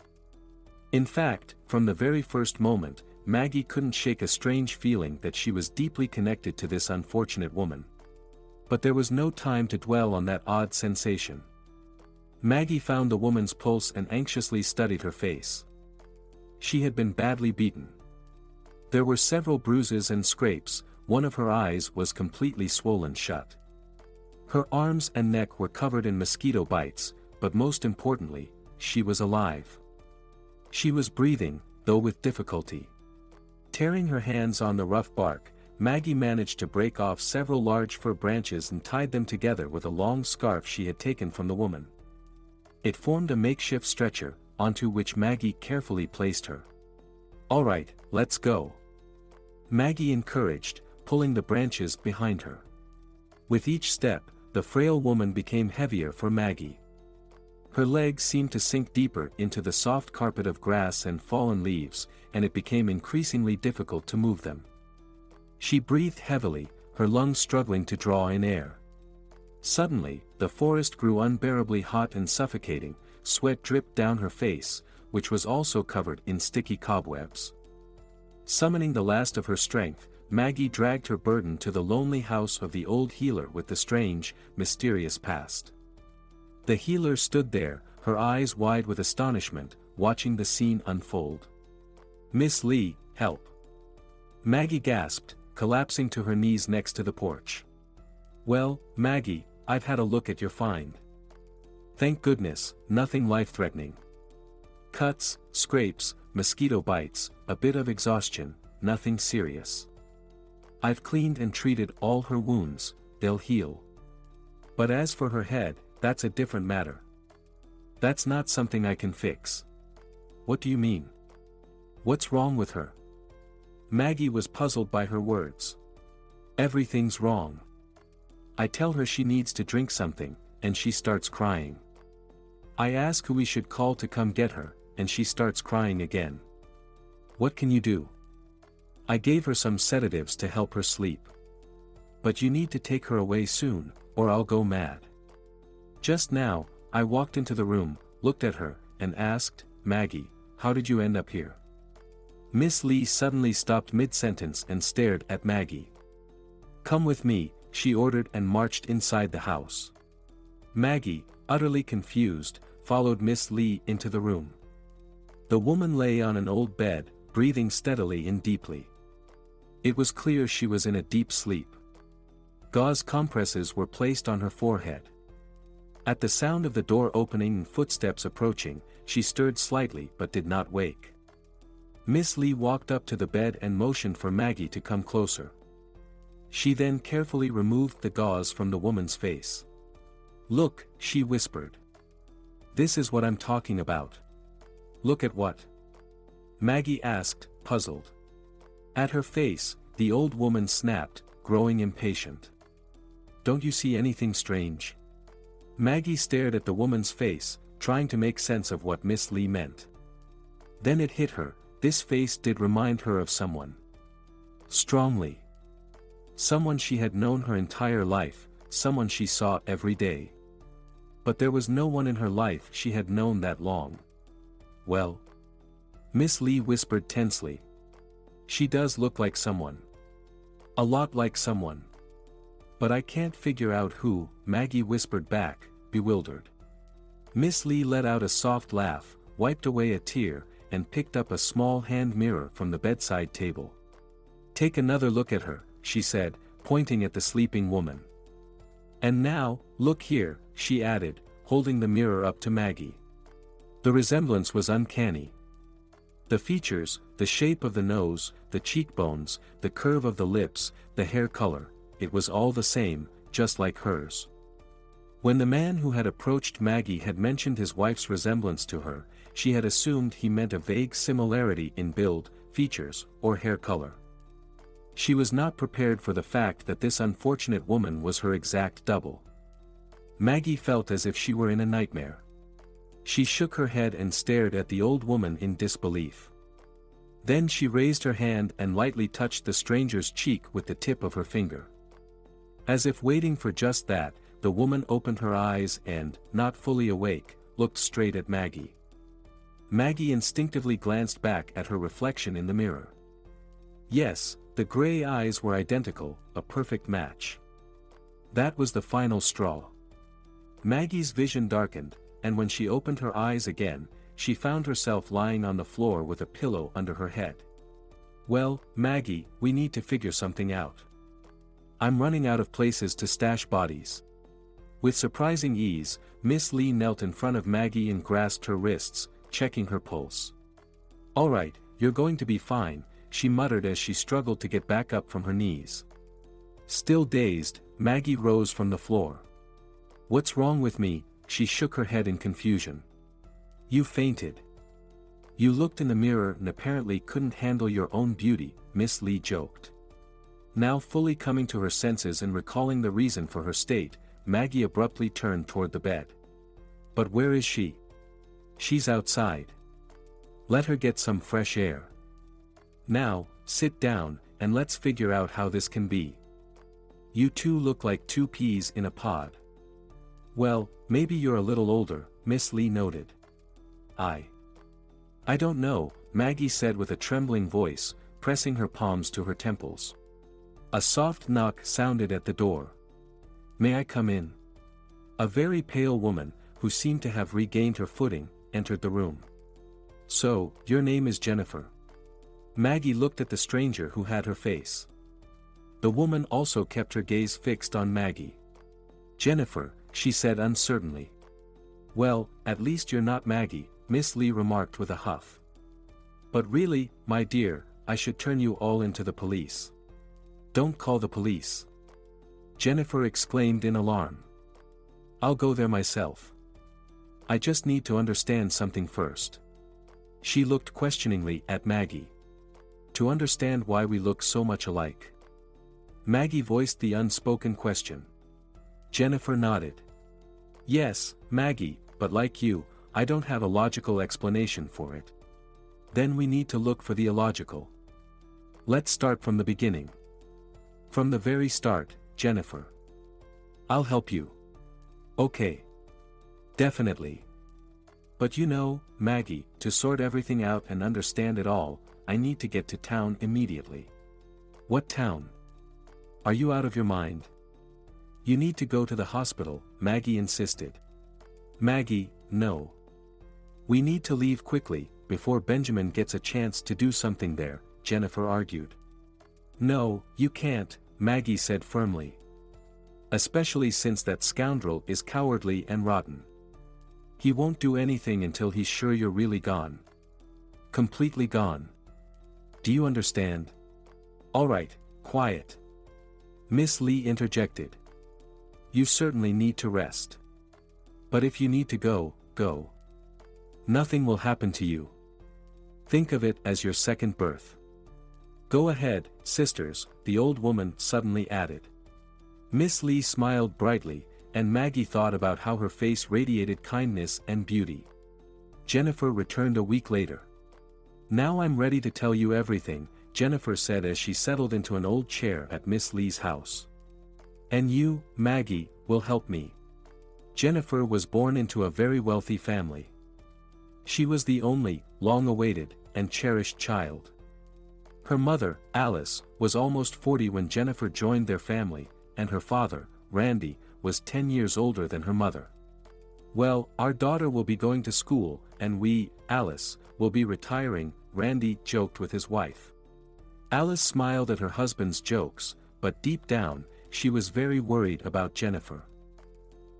In fact, from the very first moment, Maggie couldn't shake a strange feeling that she was deeply connected to this unfortunate woman. But there was no time to dwell on that odd sensation. Maggie found the woman's pulse and anxiously studied her face. She had been badly beaten. There were several bruises and scrapes, one of her eyes was completely swollen shut. Her arms and neck were covered in mosquito bites, but most importantly, she was alive. She was breathing, though with difficulty. Tearing her hands on the rough bark, Maggie managed to break off several large fir branches and tied them together with a long scarf she had taken from the woman. It formed a makeshift stretcher, onto which Maggie carefully placed her. "All right, let's go," Maggie encouraged, pulling the branches behind her. With each step, the frail woman became heavier for Maggie. Her legs seemed to sink deeper into the soft carpet of grass and fallen leaves, and it became increasingly difficult to move them. She breathed heavily, her lungs struggling to draw in air. Suddenly, the forest grew unbearably hot and suffocating, sweat dripped down her face, which was also covered in sticky cobwebs. Summoning the last of her strength, Maggie dragged her burden to the lonely house of the old healer with the strange, mysterious past. The healer stood there, her eyes wide with astonishment, watching the scene unfold. "Miss Lee, help!" Maggie gasped, collapsing to her knees next to the porch. "Well, Maggie, I've had a look at your find. Thank goodness, nothing life-threatening. Cuts, scrapes, mosquito bites, a bit of exhaustion, nothing serious. I've cleaned and treated all her wounds, they'll heal. But as for her head, that's a different matter. That's not something I can fix." "What do you mean? What's wrong with her?" Maggie was puzzled by her words. "Everything's wrong. I tell her she needs to drink something, and she starts crying. I ask who we should call to come get her, and she starts crying again. What can you do? I gave her some sedatives to help her sleep. But you need to take her away soon, or I'll go mad." Just now, I walked into the room, looked at her, and asked, "Maggie, how did you end up here?" Miss Lee suddenly stopped mid-sentence and stared at Maggie. "Come with me," she ordered and marched inside the house. Maggie, utterly confused, followed Miss Lee into the room. The woman lay on an old bed, breathing steadily and deeply. It was clear she was in a deep sleep. Gauze compresses were placed on her forehead. At the sound of the door opening and footsteps approaching, she stirred slightly but did not wake. Miss Lee walked up to the bed and motioned for Maggie to come closer. She then carefully removed the gauze from the woman's face. "Look," she whispered. "This is what I'm talking about." "Look at what?" Maggie asked, puzzled. At her face, the old woman snapped, growing impatient. "Don't you see anything strange?" Maggie stared at the woman's face, trying to make sense of what Miss Lee meant. Then it hit her, this face did remind her of someone. Strongly. Someone she had known her entire life, someone she saw every day. But there was no one in her life she had known that long. "Well?" Miss Lee whispered tensely. "She does look like someone. A lot like someone. But I can't figure out who," Maggie whispered back, bewildered. Miss Lee let out a soft laugh, wiped away a tear, and picked up a small hand mirror from the bedside table. "Take another look at her," she said, pointing at the sleeping woman. "And now, look here," she added, holding the mirror up to Maggie. The resemblance was uncanny. The features, the shape of the nose, the cheekbones, the curve of the lips, the hair color, it was all the same, just like hers. When the man who had approached Maggie had mentioned his wife's resemblance to her, she had assumed he meant a vague similarity in build, features, or hair color. She was not prepared for the fact that this unfortunate woman was her exact double. Maggie felt as if she were in a nightmare. She shook her head and stared at the old woman in disbelief. Then she raised her hand and lightly touched the stranger's cheek with the tip of her finger. As if waiting for just that, the woman opened her eyes and, not fully awake, looked straight at Maggie. Maggie instinctively glanced back at her reflection in the mirror. Yes, the gray eyes were identical, a perfect match. That was the final straw. Maggie's vision darkened, and when she opened her eyes again, she found herself lying on the floor with a pillow under her head. Well, Maggie, we need to figure something out. I'm running out of places to stash bodies. With surprising ease, Miss Lee knelt in front of Maggie and grasped her wrists, checking her pulse. All right, you're going to be fine, she muttered as she struggled to get back up from her knees. Still dazed, Maggie rose from the floor. What's wrong with me? She shook her head in confusion. You fainted. You looked in the mirror and apparently couldn't handle your own beauty, Miss Lee joked. Now fully coming to her senses and recalling the reason for her state, Maggie abruptly turned toward the bed. But where is she? She's outside. Let her get some fresh air. Now, sit down, and let's figure out how this can be. You two look like two peas in a pod. Well, maybe you're a little older, Miss Lee noted. I don't know, Maggie said with a trembling voice, pressing her palms to her temples. A soft knock sounded at the door. May I come in? A very pale woman, who seemed to have regained her footing, entered the room. So, your name is Jennifer. Maggie looked at the stranger who had her face. The woman also kept her gaze fixed on Maggie. Jennifer, she said uncertainly. Well, at least you're not Maggie, Miss Lee remarked with a huff. But really, my dear, I should turn you all into the police. Don't call the police. Jennifer exclaimed in alarm. I'll go there myself. I just need to understand something first. She looked questioningly at Maggie. To understand why we look so much alike. Maggie voiced the unspoken question. Jennifer nodded. Yes, Maggie, but like you, I don't have a logical explanation for it. Then we need to look for the illogical. Let's start from the beginning. From the very start, Jennifer. I'll help you. Okay. Definitely. But you know, Maggie, to sort everything out and understand it all, I need to get to town immediately. What town? Are you out of your mind? You need to go to the hospital, Maggie insisted. Maggie, no. We need to leave quickly, before Benjamin gets a chance to do something there, Jennifer argued. No, you can't, Maggie said firmly. Especially since that scoundrel is cowardly and rotten. He won't do anything until he's sure you're really gone. Completely gone. Do you understand? All right, quiet. Miss Lee interjected. You certainly need to rest. But if you need to go, go. Nothing will happen to you. Think of it as your second birth. Go ahead, sisters, the old woman suddenly added. Miss Lee smiled brightly, and Maggie thought about how her face radiated kindness and beauty. Jennifer returned a week later. Now I'm ready to tell you everything, Jennifer said as she settled into an old chair at Miss Lee's house. And you, Maggie, will help me. Jennifer was born into a very wealthy family. She was the only, long-awaited, and cherished child. Her mother, Alice, was almost 40 when Jennifer joined their family, and her father, Randy, was 10 years older than her mother. Well, our daughter will be going to school, and we, Alice, will be retiring, Randy joked with his wife. Alice smiled at her husband's jokes, but deep down, she was very worried about Jennifer.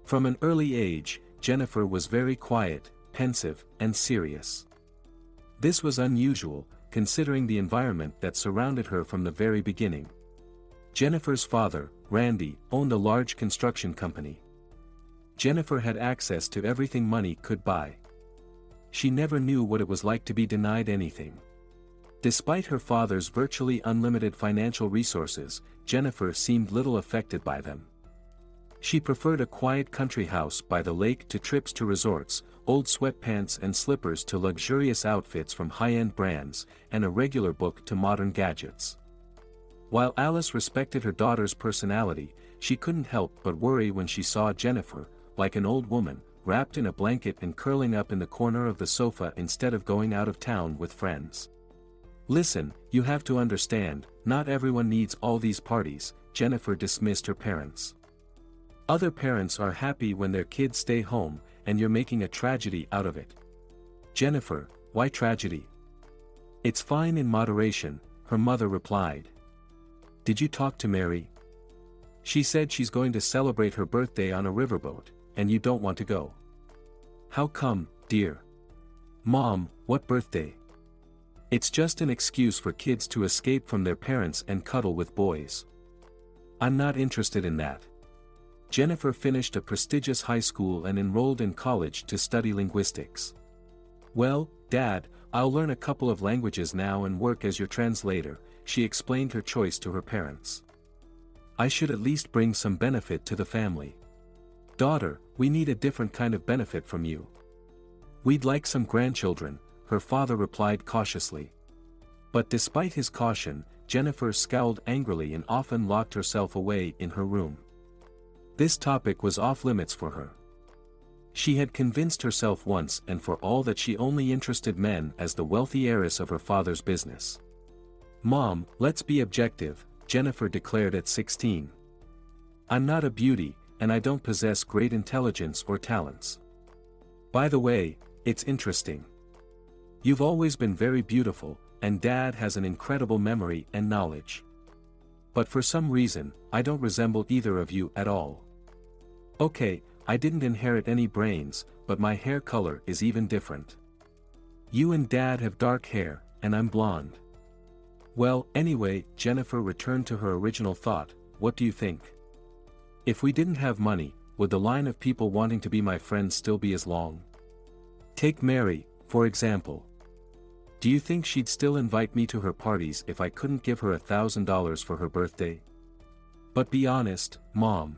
From an early age, Jennifer was very quiet, pensive, and serious. This was unusual, considering the environment that surrounded her from the very beginning. Jennifer's father, Randy, owned a large construction company. Jennifer had access to everything money could buy. She never knew what it was like to be denied anything. Despite her father's virtually unlimited financial resources, Jennifer seemed little affected by them. She preferred a quiet country house by the lake to trips to resorts, old sweatpants and slippers to luxurious outfits from high-end brands, and a regular book to modern gadgets. While Alice respected her daughter's personality, she couldn't help but worry when she saw Jennifer, like an old woman, wrapped in a blanket and curling up in the corner of the sofa instead of going out of town with friends. Listen, you have to understand, not everyone needs all these parties, Jennifer dismissed her parents. Other parents are happy when their kids stay home, and you're making a tragedy out of it. Jennifer, why tragedy? It's fine in moderation, her mother replied. Did you talk to Mary? She said she's going to celebrate her birthday on a riverboat, and you don't want to go. How come, dear? Mom, what birthday? It's just an excuse for kids to escape from their parents and cuddle with boys. I'm not interested in that. Jennifer finished a prestigious high school and enrolled in college to study linguistics. Well, Dad, I'll learn a couple of languages now and work as your translator, she explained her choice to her parents. I should at least bring some benefit to the family. Daughter, we need a different kind of benefit from you. We'd like some grandchildren, her father replied cautiously. But despite his caution, Jennifer scowled angrily and often locked herself away in her room. This topic was off-limits for her. She had convinced herself once and for all that she only interested men as the wealthy heiress of her father's business. Mom, let's be objective, Jennifer declared at 16. I'm not a beauty, and I don't possess great intelligence or talents. By the way, it's interesting. You've always been very beautiful, and Dad has an incredible memory and knowledge. But for some reason, I don't resemble either of you at all. Okay, I didn't inherit any brains, but my hair color is even different. You and Dad have dark hair, and I'm blonde. Well, anyway, Jennifer returned to her original thought, what do you think? If we didn't have money, would the line of people wanting to be my friends still be as long? Take Mary, for example. Do you think she'd still invite me to her parties if I couldn't give her $1,000 for her birthday? But be honest, Mom.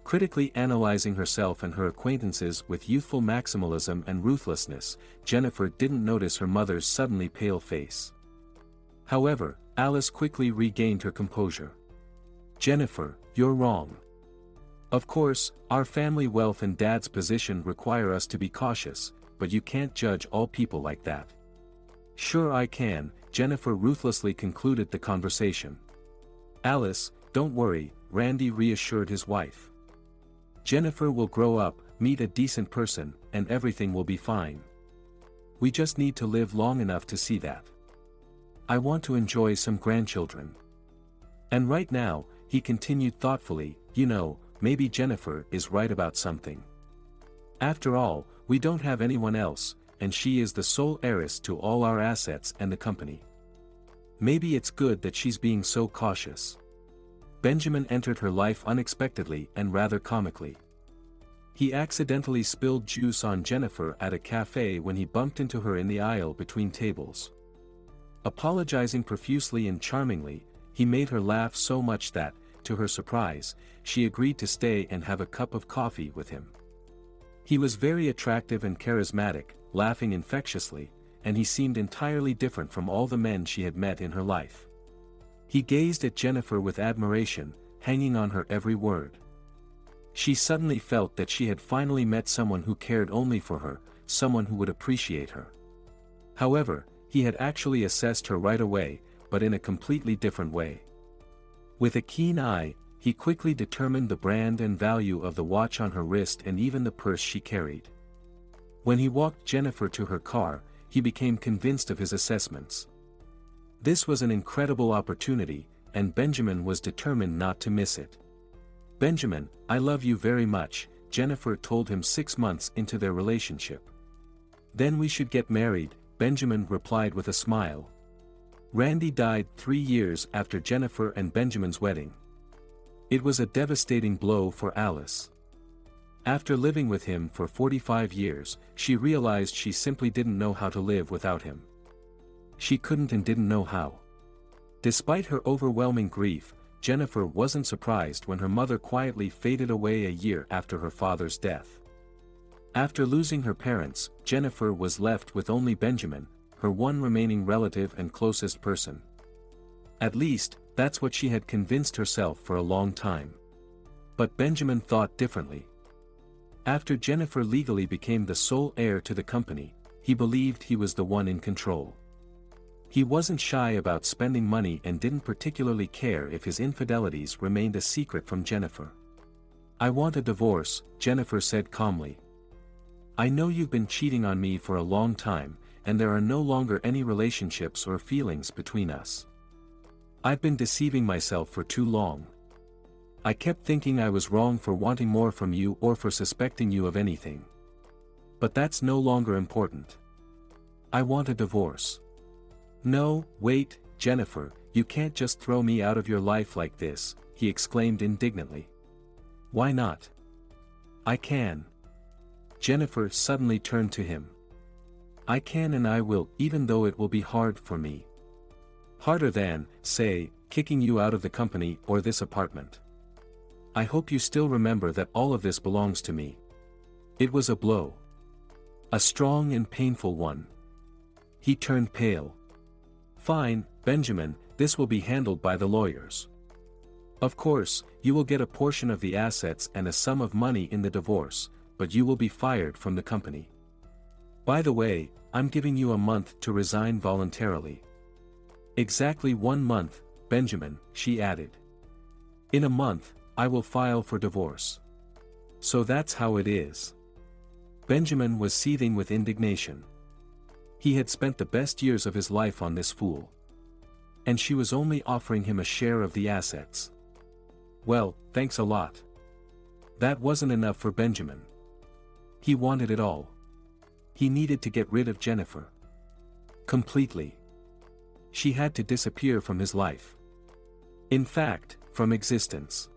Critically analyzing herself and her acquaintances with youthful maximalism and ruthlessness, Jennifer didn't notice her mother's suddenly pale face. However, Alice quickly regained her composure. Jennifer, you're wrong. Of course, our family wealth and Dad's position require us to be cautious, but you can't judge all people like that. Sure I can, Jennifer ruthlessly concluded the conversation. Alice, don't worry, Randy reassured his wife. Jennifer will grow up, meet a decent person, and everything will be fine. We just need to live long enough to see that. I want to enjoy some grandchildren. And right now, he continued thoughtfully, you know, maybe Jennifer is right about something. After all, we don't have anyone else, and she is the sole heiress to all our assets and the company. Maybe it's good that she's being so cautious. Benjamin entered her life unexpectedly and rather comically. He accidentally spilled juice on Jennifer at a cafe when he bumped into her in the aisle between tables. Apologizing profusely and charmingly, he made her laugh so much that, to her surprise, she agreed to stay and have a cup of coffee with him. He was very attractive and charismatic, laughing infectiously, and he seemed entirely different from all the men she had met in her life. He gazed at Jennifer with admiration, hanging on her every word. She suddenly felt that she had finally met someone who cared only for her, someone who would appreciate her. However, he had actually assessed her right away, but in a completely different way. With a keen eye, he quickly determined the brand and value of the watch on her wrist and even the purse she carried. When he walked Jennifer to her car, he became convinced of his assessments. This was an incredible opportunity, and Benjamin was determined not to miss it. Benjamin, I love you very much, Jennifer told him 6 months into their relationship. Then we should get married, Benjamin replied with a smile. Randy died 3 years after Jennifer and Benjamin's wedding. It was a devastating blow for Alice. After living with him for 45 years, she realized she simply didn't know how to live without him. She couldn't and didn't know how. Despite her overwhelming grief, Jennifer wasn't surprised when her mother quietly faded away a year after her father's death. After losing her parents, Jennifer was left with only Benjamin, her one remaining relative and closest person. At least, that's what she had convinced herself for a long time. But Benjamin thought differently. After Jennifer legally became the sole heir to the company, he believed he was the one in control. He wasn't shy about spending money and didn't particularly care if his infidelities remained a secret from Jennifer. I want a divorce, Jennifer said calmly. I know you've been cheating on me for a long time, and there are no longer any relationships or feelings between us. I've been deceiving myself for too long. I kept thinking I was wrong for wanting more from you or for suspecting you of anything. But that's no longer important. I want a divorce. No, wait, Jennifer, you can't just throw me out of your life like this, he exclaimed indignantly. Why not? I can. Jennifer suddenly turned to him. I can and I will, even though it will be hard for me. Harder than, say, kicking you out of the company or this apartment. I hope you still remember that all of this belongs to me. It was a blow. A strong and painful one. He turned pale. Fine, Benjamin, this will be handled by the lawyers. Of course, you will get a portion of the assets and a sum of money in the divorce, but you will be fired from the company. By the way, I'm giving you a month to resign voluntarily. Exactly 1 month, Benjamin, she added. In a month, I will file for divorce. So that's how it is. Benjamin was seething with indignation. He had spent the best years of his life on this fool. And she was only offering him a share of the assets. Well, thanks a lot. That wasn't enough for Benjamin. He wanted it all. He needed to get rid of Jennifer. Completely. She had to disappear from his life. In fact, from existence.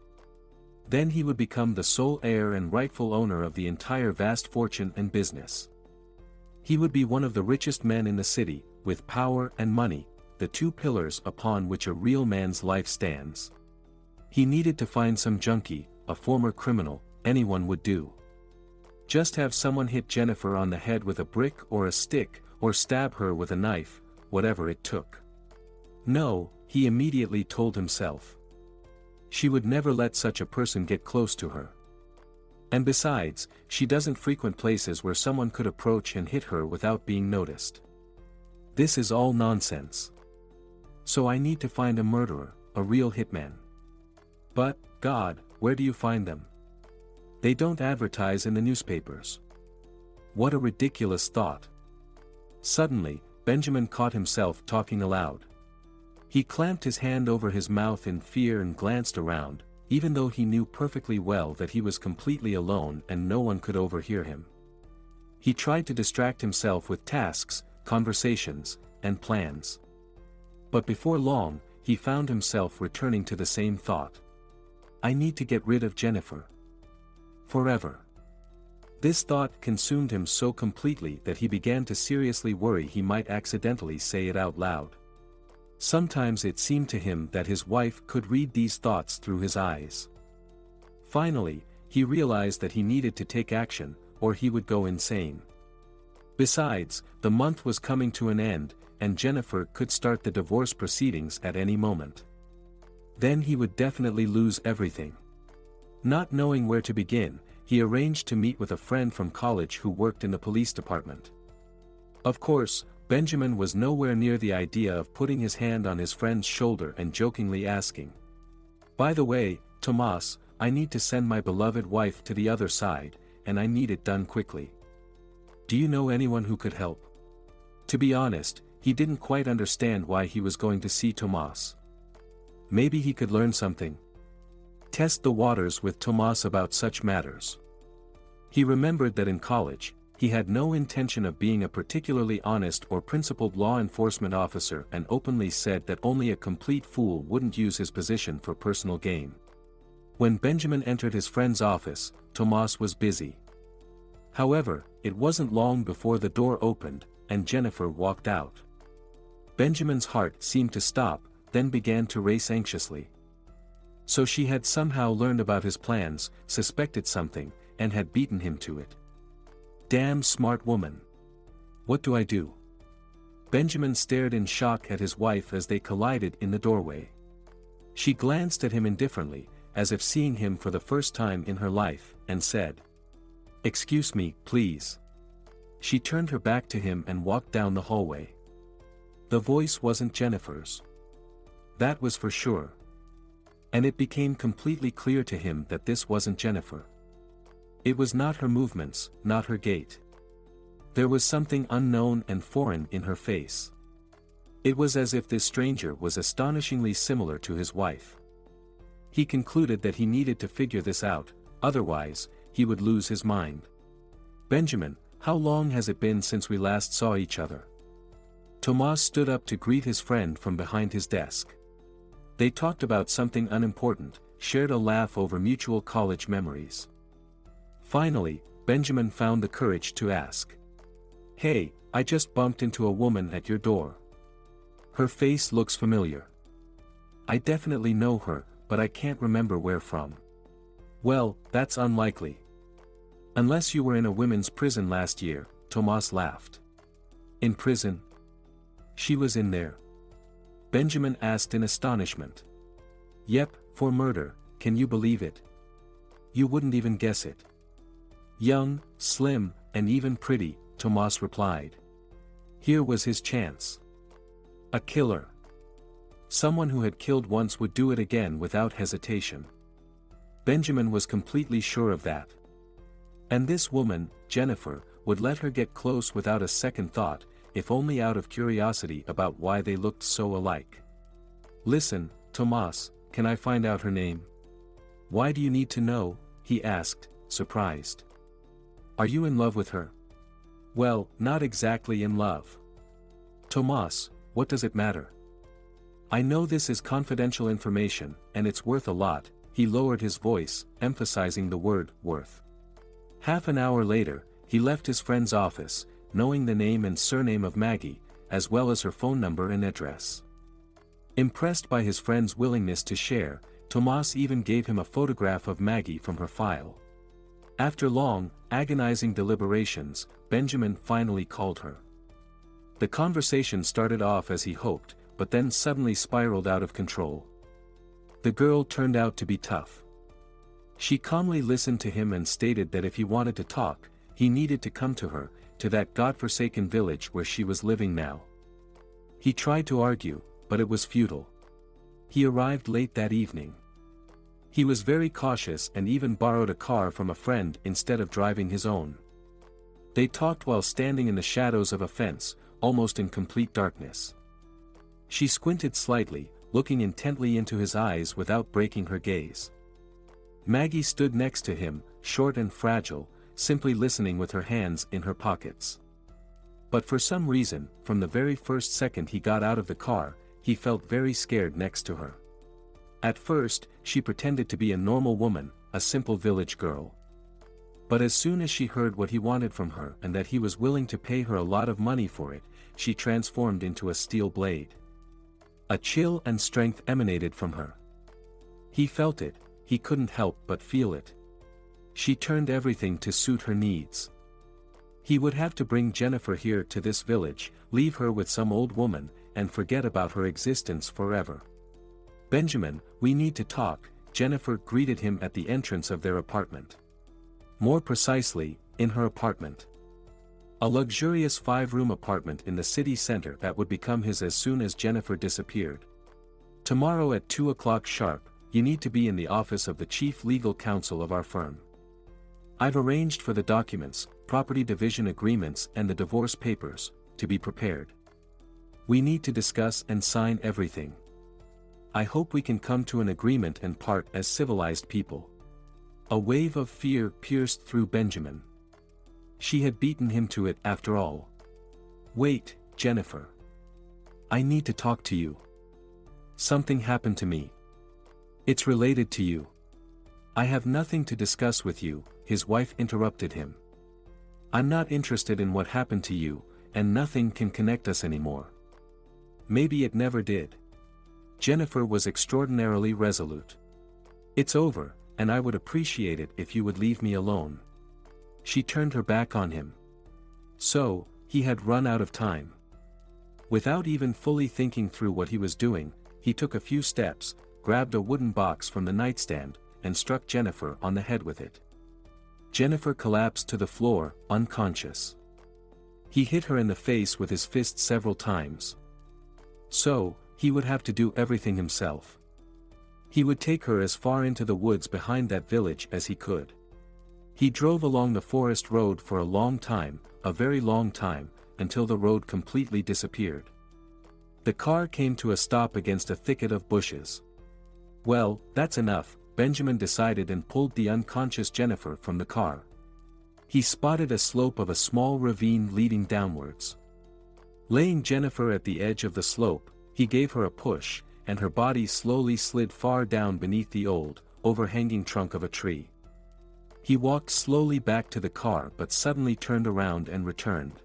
Then he would become the sole heir and rightful owner of the entire vast fortune and business. He would be one of the richest men in the city, with power and money, the two pillars upon which a real man's life stands. He needed to find some junkie, a former criminal, anyone would do. Just have someone hit Jennifer on the head with a brick or a stick, or stab her with a knife, whatever it took. No, he immediately told himself. She would never let such a person get close to her. And besides, she doesn't frequent places where someone could approach and hit her without being noticed. This is all nonsense. So I need to find a murderer, a real hitman. But, God, where do you find them? They don't advertise in the newspapers. What a ridiculous thought. Suddenly, Benjamin caught himself talking aloud. He clamped his hand over his mouth in fear and glanced around, even though he knew perfectly well that he was completely alone and no one could overhear him. He tried to distract himself with tasks, conversations, and plans. But before long, he found himself returning to the same thought. I need to get rid of Jennifer. Forever. This thought consumed him so completely that he began to seriously worry he might accidentally say it out loud. Sometimes it seemed to him that his wife could read these thoughts through his eyes. Finally, he realized that he needed to take action, or he would go insane. Besides, the month was coming to an end, and Jennifer could start the divorce proceedings at any moment. Then he would definitely lose everything. Not knowing where to begin, he arranged to meet with a friend from college who worked in the police department. Of course, Benjamin was nowhere near the idea of putting his hand on his friend's shoulder and jokingly asking, "By the way, Tomas, I need to send my beloved wife to the other side, and I need it done quickly. Do you know anyone who could help?" To be honest, he didn't quite understand why he was going to see Tomas. Maybe he could learn something. Test the waters with Tomas about such matters. He remembered that in college, he had no intention of being a particularly honest or principled law enforcement officer and openly said that only a complete fool wouldn't use his position for personal gain. When Benjamin entered his friend's office, Tomas was busy. However, it wasn't long before the door opened, and Jennifer walked out. Benjamin's heart seemed to stop, then began to race anxiously. So she had somehow learned about his plans, suspected something, and had beaten him to it. Damn smart woman. What do I do? Benjamin stared in shock at his wife as they collided in the doorway. She glanced at him indifferently, as if seeing him for the first time in her life, and said, "Excuse me, please." She turned her back to him and walked down the hallway. The voice wasn't Jennifer's. That was for sure. And it became completely clear to him that this wasn't Jennifer. It was not her movements, not her gait. There was something unknown and foreign in her face. It was as if this stranger was astonishingly similar to his wife. He concluded that he needed to figure this out, otherwise, he would lose his mind. "Benjamin, how long has it been since we last saw each other?" Tomas stood up to greet his friend from behind his desk. They talked about something unimportant, shared a laugh over mutual college memories. Finally, Benjamin found the courage to ask. "Hey, I just bumped into a woman at your door. Her face looks familiar. I definitely know her, but I can't remember where from." "Well, that's unlikely. Unless you were in a women's prison last year," Tomas laughed. "In prison? She was in there?" Benjamin asked in astonishment. "Yep, for murder, can you believe it? You wouldn't even guess it." "Young, slim, and even pretty," Tomas replied. Here was his chance. A killer. Someone who had killed once would do it again without hesitation. Benjamin was completely sure of that. And this woman, Jennifer, would let her get close without a second thought, if only out of curiosity about why they looked so alike. "Listen, Tomas, can I find out her name?" "Why do you need to know?" he asked, surprised. "Are you in love with her?" "Well, not exactly in love." "Tomas, what does it matter? I know this is confidential information, and it's worth a lot," he lowered his voice, emphasizing the word, worth. Half an hour later, he left his friend's office, knowing the name and surname of Maggie, as well as her phone number and address. Impressed by his friend's willingness to share, Tomas even gave him a photograph of Maggie from her file. After long, agonizing deliberations, Benjamin finally called her. The conversation started off as he hoped, but then suddenly spiraled out of control. The girl turned out to be tough. She calmly listened to him and stated that if he wanted to talk, he needed to come to her, to that godforsaken village where she was living now. He tried to argue, but it was futile. He arrived late that evening. He was very cautious and even borrowed a car from a friend instead of driving his own. They talked while standing in the shadows of a fence, almost in complete darkness. She squinted slightly, looking intently into his eyes without breaking her gaze. Maggie stood next to him, short and fragile, simply listening with her hands in her pockets. But for some reason, from the very first second he got out of the car, he felt very scared next to her. At first, she pretended to be a normal woman, a simple village girl. But as soon as she heard what he wanted from her and that he was willing to pay her a lot of money for it, she transformed into a steel blade. A chill and strength emanated from her. He felt it, he couldn't help but feel it. She turned everything to suit her needs. He would have to bring Jennifer here to this village, leave her with some old woman, and forget about her existence forever. "Benjamin, we need to talk," Jennifer greeted him at the entrance of their apartment. More precisely, in her apartment. A luxurious 5-room apartment in the city center that would become his as soon as Jennifer disappeared. "Tomorrow at 2 o'clock sharp, you need to be in the office of the chief legal counsel of our firm. I've arranged for the documents, property division agreements and the divorce papers, to be prepared. We need to discuss and sign everything. I hope we can come to an agreement and part as civilized people." A wave of fear pierced through Benjamin. She had beaten him to it after all. "Wait, Jennifer. I need to talk to you. Something happened to me. It's related to you." "I have nothing to discuss with you," his wife interrupted him. "I'm not interested in what happened to you, and nothing can connect us anymore." "Maybe it never did." Jennifer was extraordinarily resolute. "It's over, and I would appreciate it if you would leave me alone." She turned her back on him. So, he had run out of time. Without even fully thinking through what he was doing, he took a few steps, grabbed a wooden box from the nightstand, and struck Jennifer on the head with it. Jennifer collapsed to the floor, unconscious. He hit her in the face with his fist several times. So, he would have to do everything himself. He would take her as far into the woods behind that village as he could. He drove along the forest road for a long time, a very long time, until the road completely disappeared. The car came to a stop against a thicket of bushes. Well, that's enough, Benjamin decided, and pulled the unconscious Jennifer from the car. He spotted a slope of a small ravine leading downwards. Laying Jennifer at the edge of the slope, he gave her a push, and her body slowly slid far down beneath the old, overhanging trunk of a tree. He walked slowly back to the car but suddenly turned around and returned.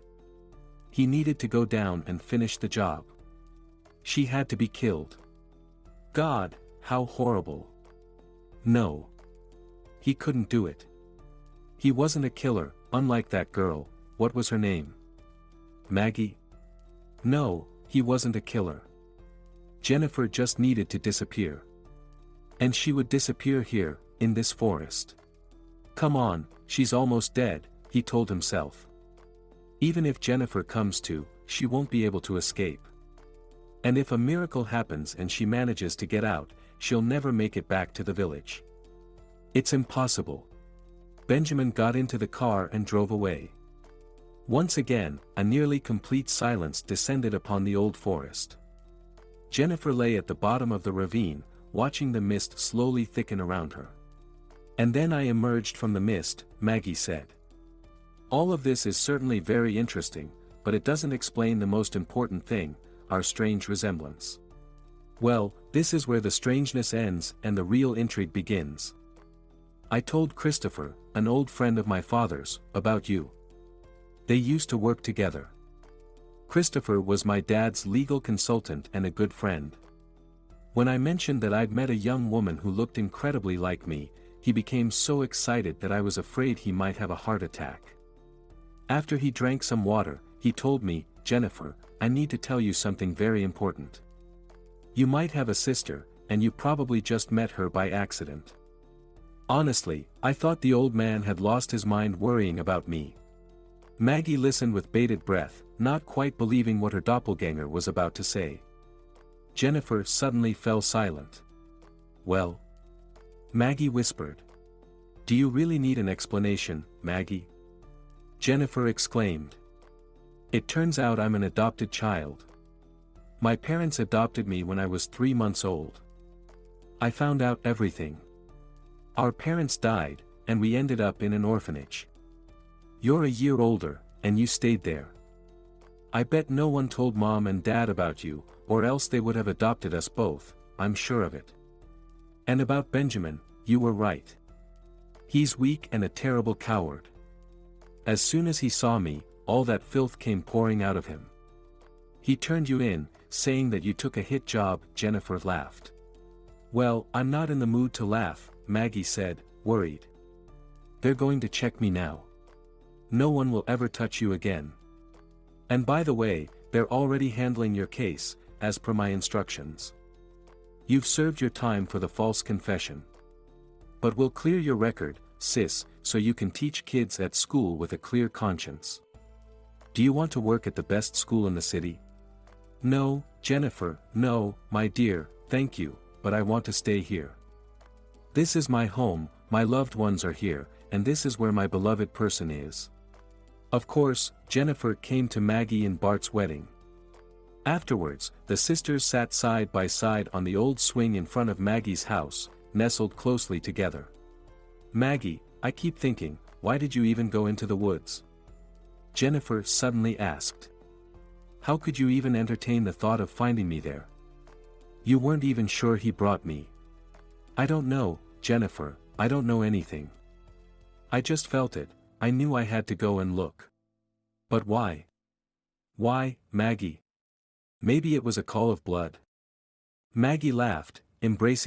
He needed to go down and finish the job. She had to be killed. God, how horrible. No. He couldn't do it. He wasn't a killer, unlike that girl. What was her name? Maggie? No, he wasn't a killer. Jennifer just needed to disappear. And she would disappear here, in this forest. Come on, she's almost dead, he told himself. Even if Jennifer comes to, she won't be able to escape. And if a miracle happens and she manages to get out, she'll never make it back to the village. It's impossible. Benjamin got into the car and drove away. Once again, a nearly complete silence descended upon the old forest. Jennifer lay at the bottom of the ravine, watching the mist slowly thicken around her. And then I emerged from the mist, Maggie said. All of this is certainly very interesting, but it doesn't explain the most important thing, our strange resemblance. Well, this is where the strangeness ends and the real intrigue begins. I told Christopher, an old friend of my father's, about you. They used to work together. Christopher was my dad's legal consultant and a good friend. When I mentioned that I'd met a young woman who looked incredibly like me, he became so excited that I was afraid he might have a heart attack. After he drank some water, he told me, Jennifer, I need to tell you something very important. You might have a sister, and you probably just met her by accident. Honestly, I thought the old man had lost his mind worrying about me. Maggie listened with bated breath, not quite believing what her doppelganger was about to say. Jennifer suddenly fell silent. Well? Maggie whispered. Do you really need an explanation, Maggie? Jennifer exclaimed. It turns out I'm an adopted child. My parents adopted me when I was 3 months old. I found out everything. Our parents died, and we ended up in an orphanage. You're a year older, and you stayed there. I bet no one told Mom and Dad about you, or else they would have adopted us both, I'm sure of it. And about Benjamin, you were right. He's weak and a terrible coward. As soon as he saw me, all that filth came pouring out of him. He turned you in, saying that you took a hit job, Jennifer laughed. Well, I'm not in the mood to laugh, Maggie said, worried. They're going to check me now. No one will ever touch you again. And by the way, they're already handling your case, as per my instructions. You've served your time for the false confession. But we'll clear your record, sis, so you can teach kids at school with a clear conscience. Do you want to work at the best school in the city? No, Jennifer, no, my dear, thank you, but I want to stay here. This is my home, my loved ones are here, and this is where my beloved person is. Of course, Jennifer came to Maggie and Bart's wedding. Afterwards, the sisters sat side by side on the old swing in front of Maggie's house, nestled closely together. Maggie, I keep thinking, why did you even go into the woods? Jennifer suddenly asked. How could you even entertain the thought of finding me there? You weren't even sure he brought me. I don't know, Jennifer, I don't know anything. I just felt it, I knew I had to go and look. But why? Why, Maggie? Maybe it was a call of blood. Maggie laughed, embracing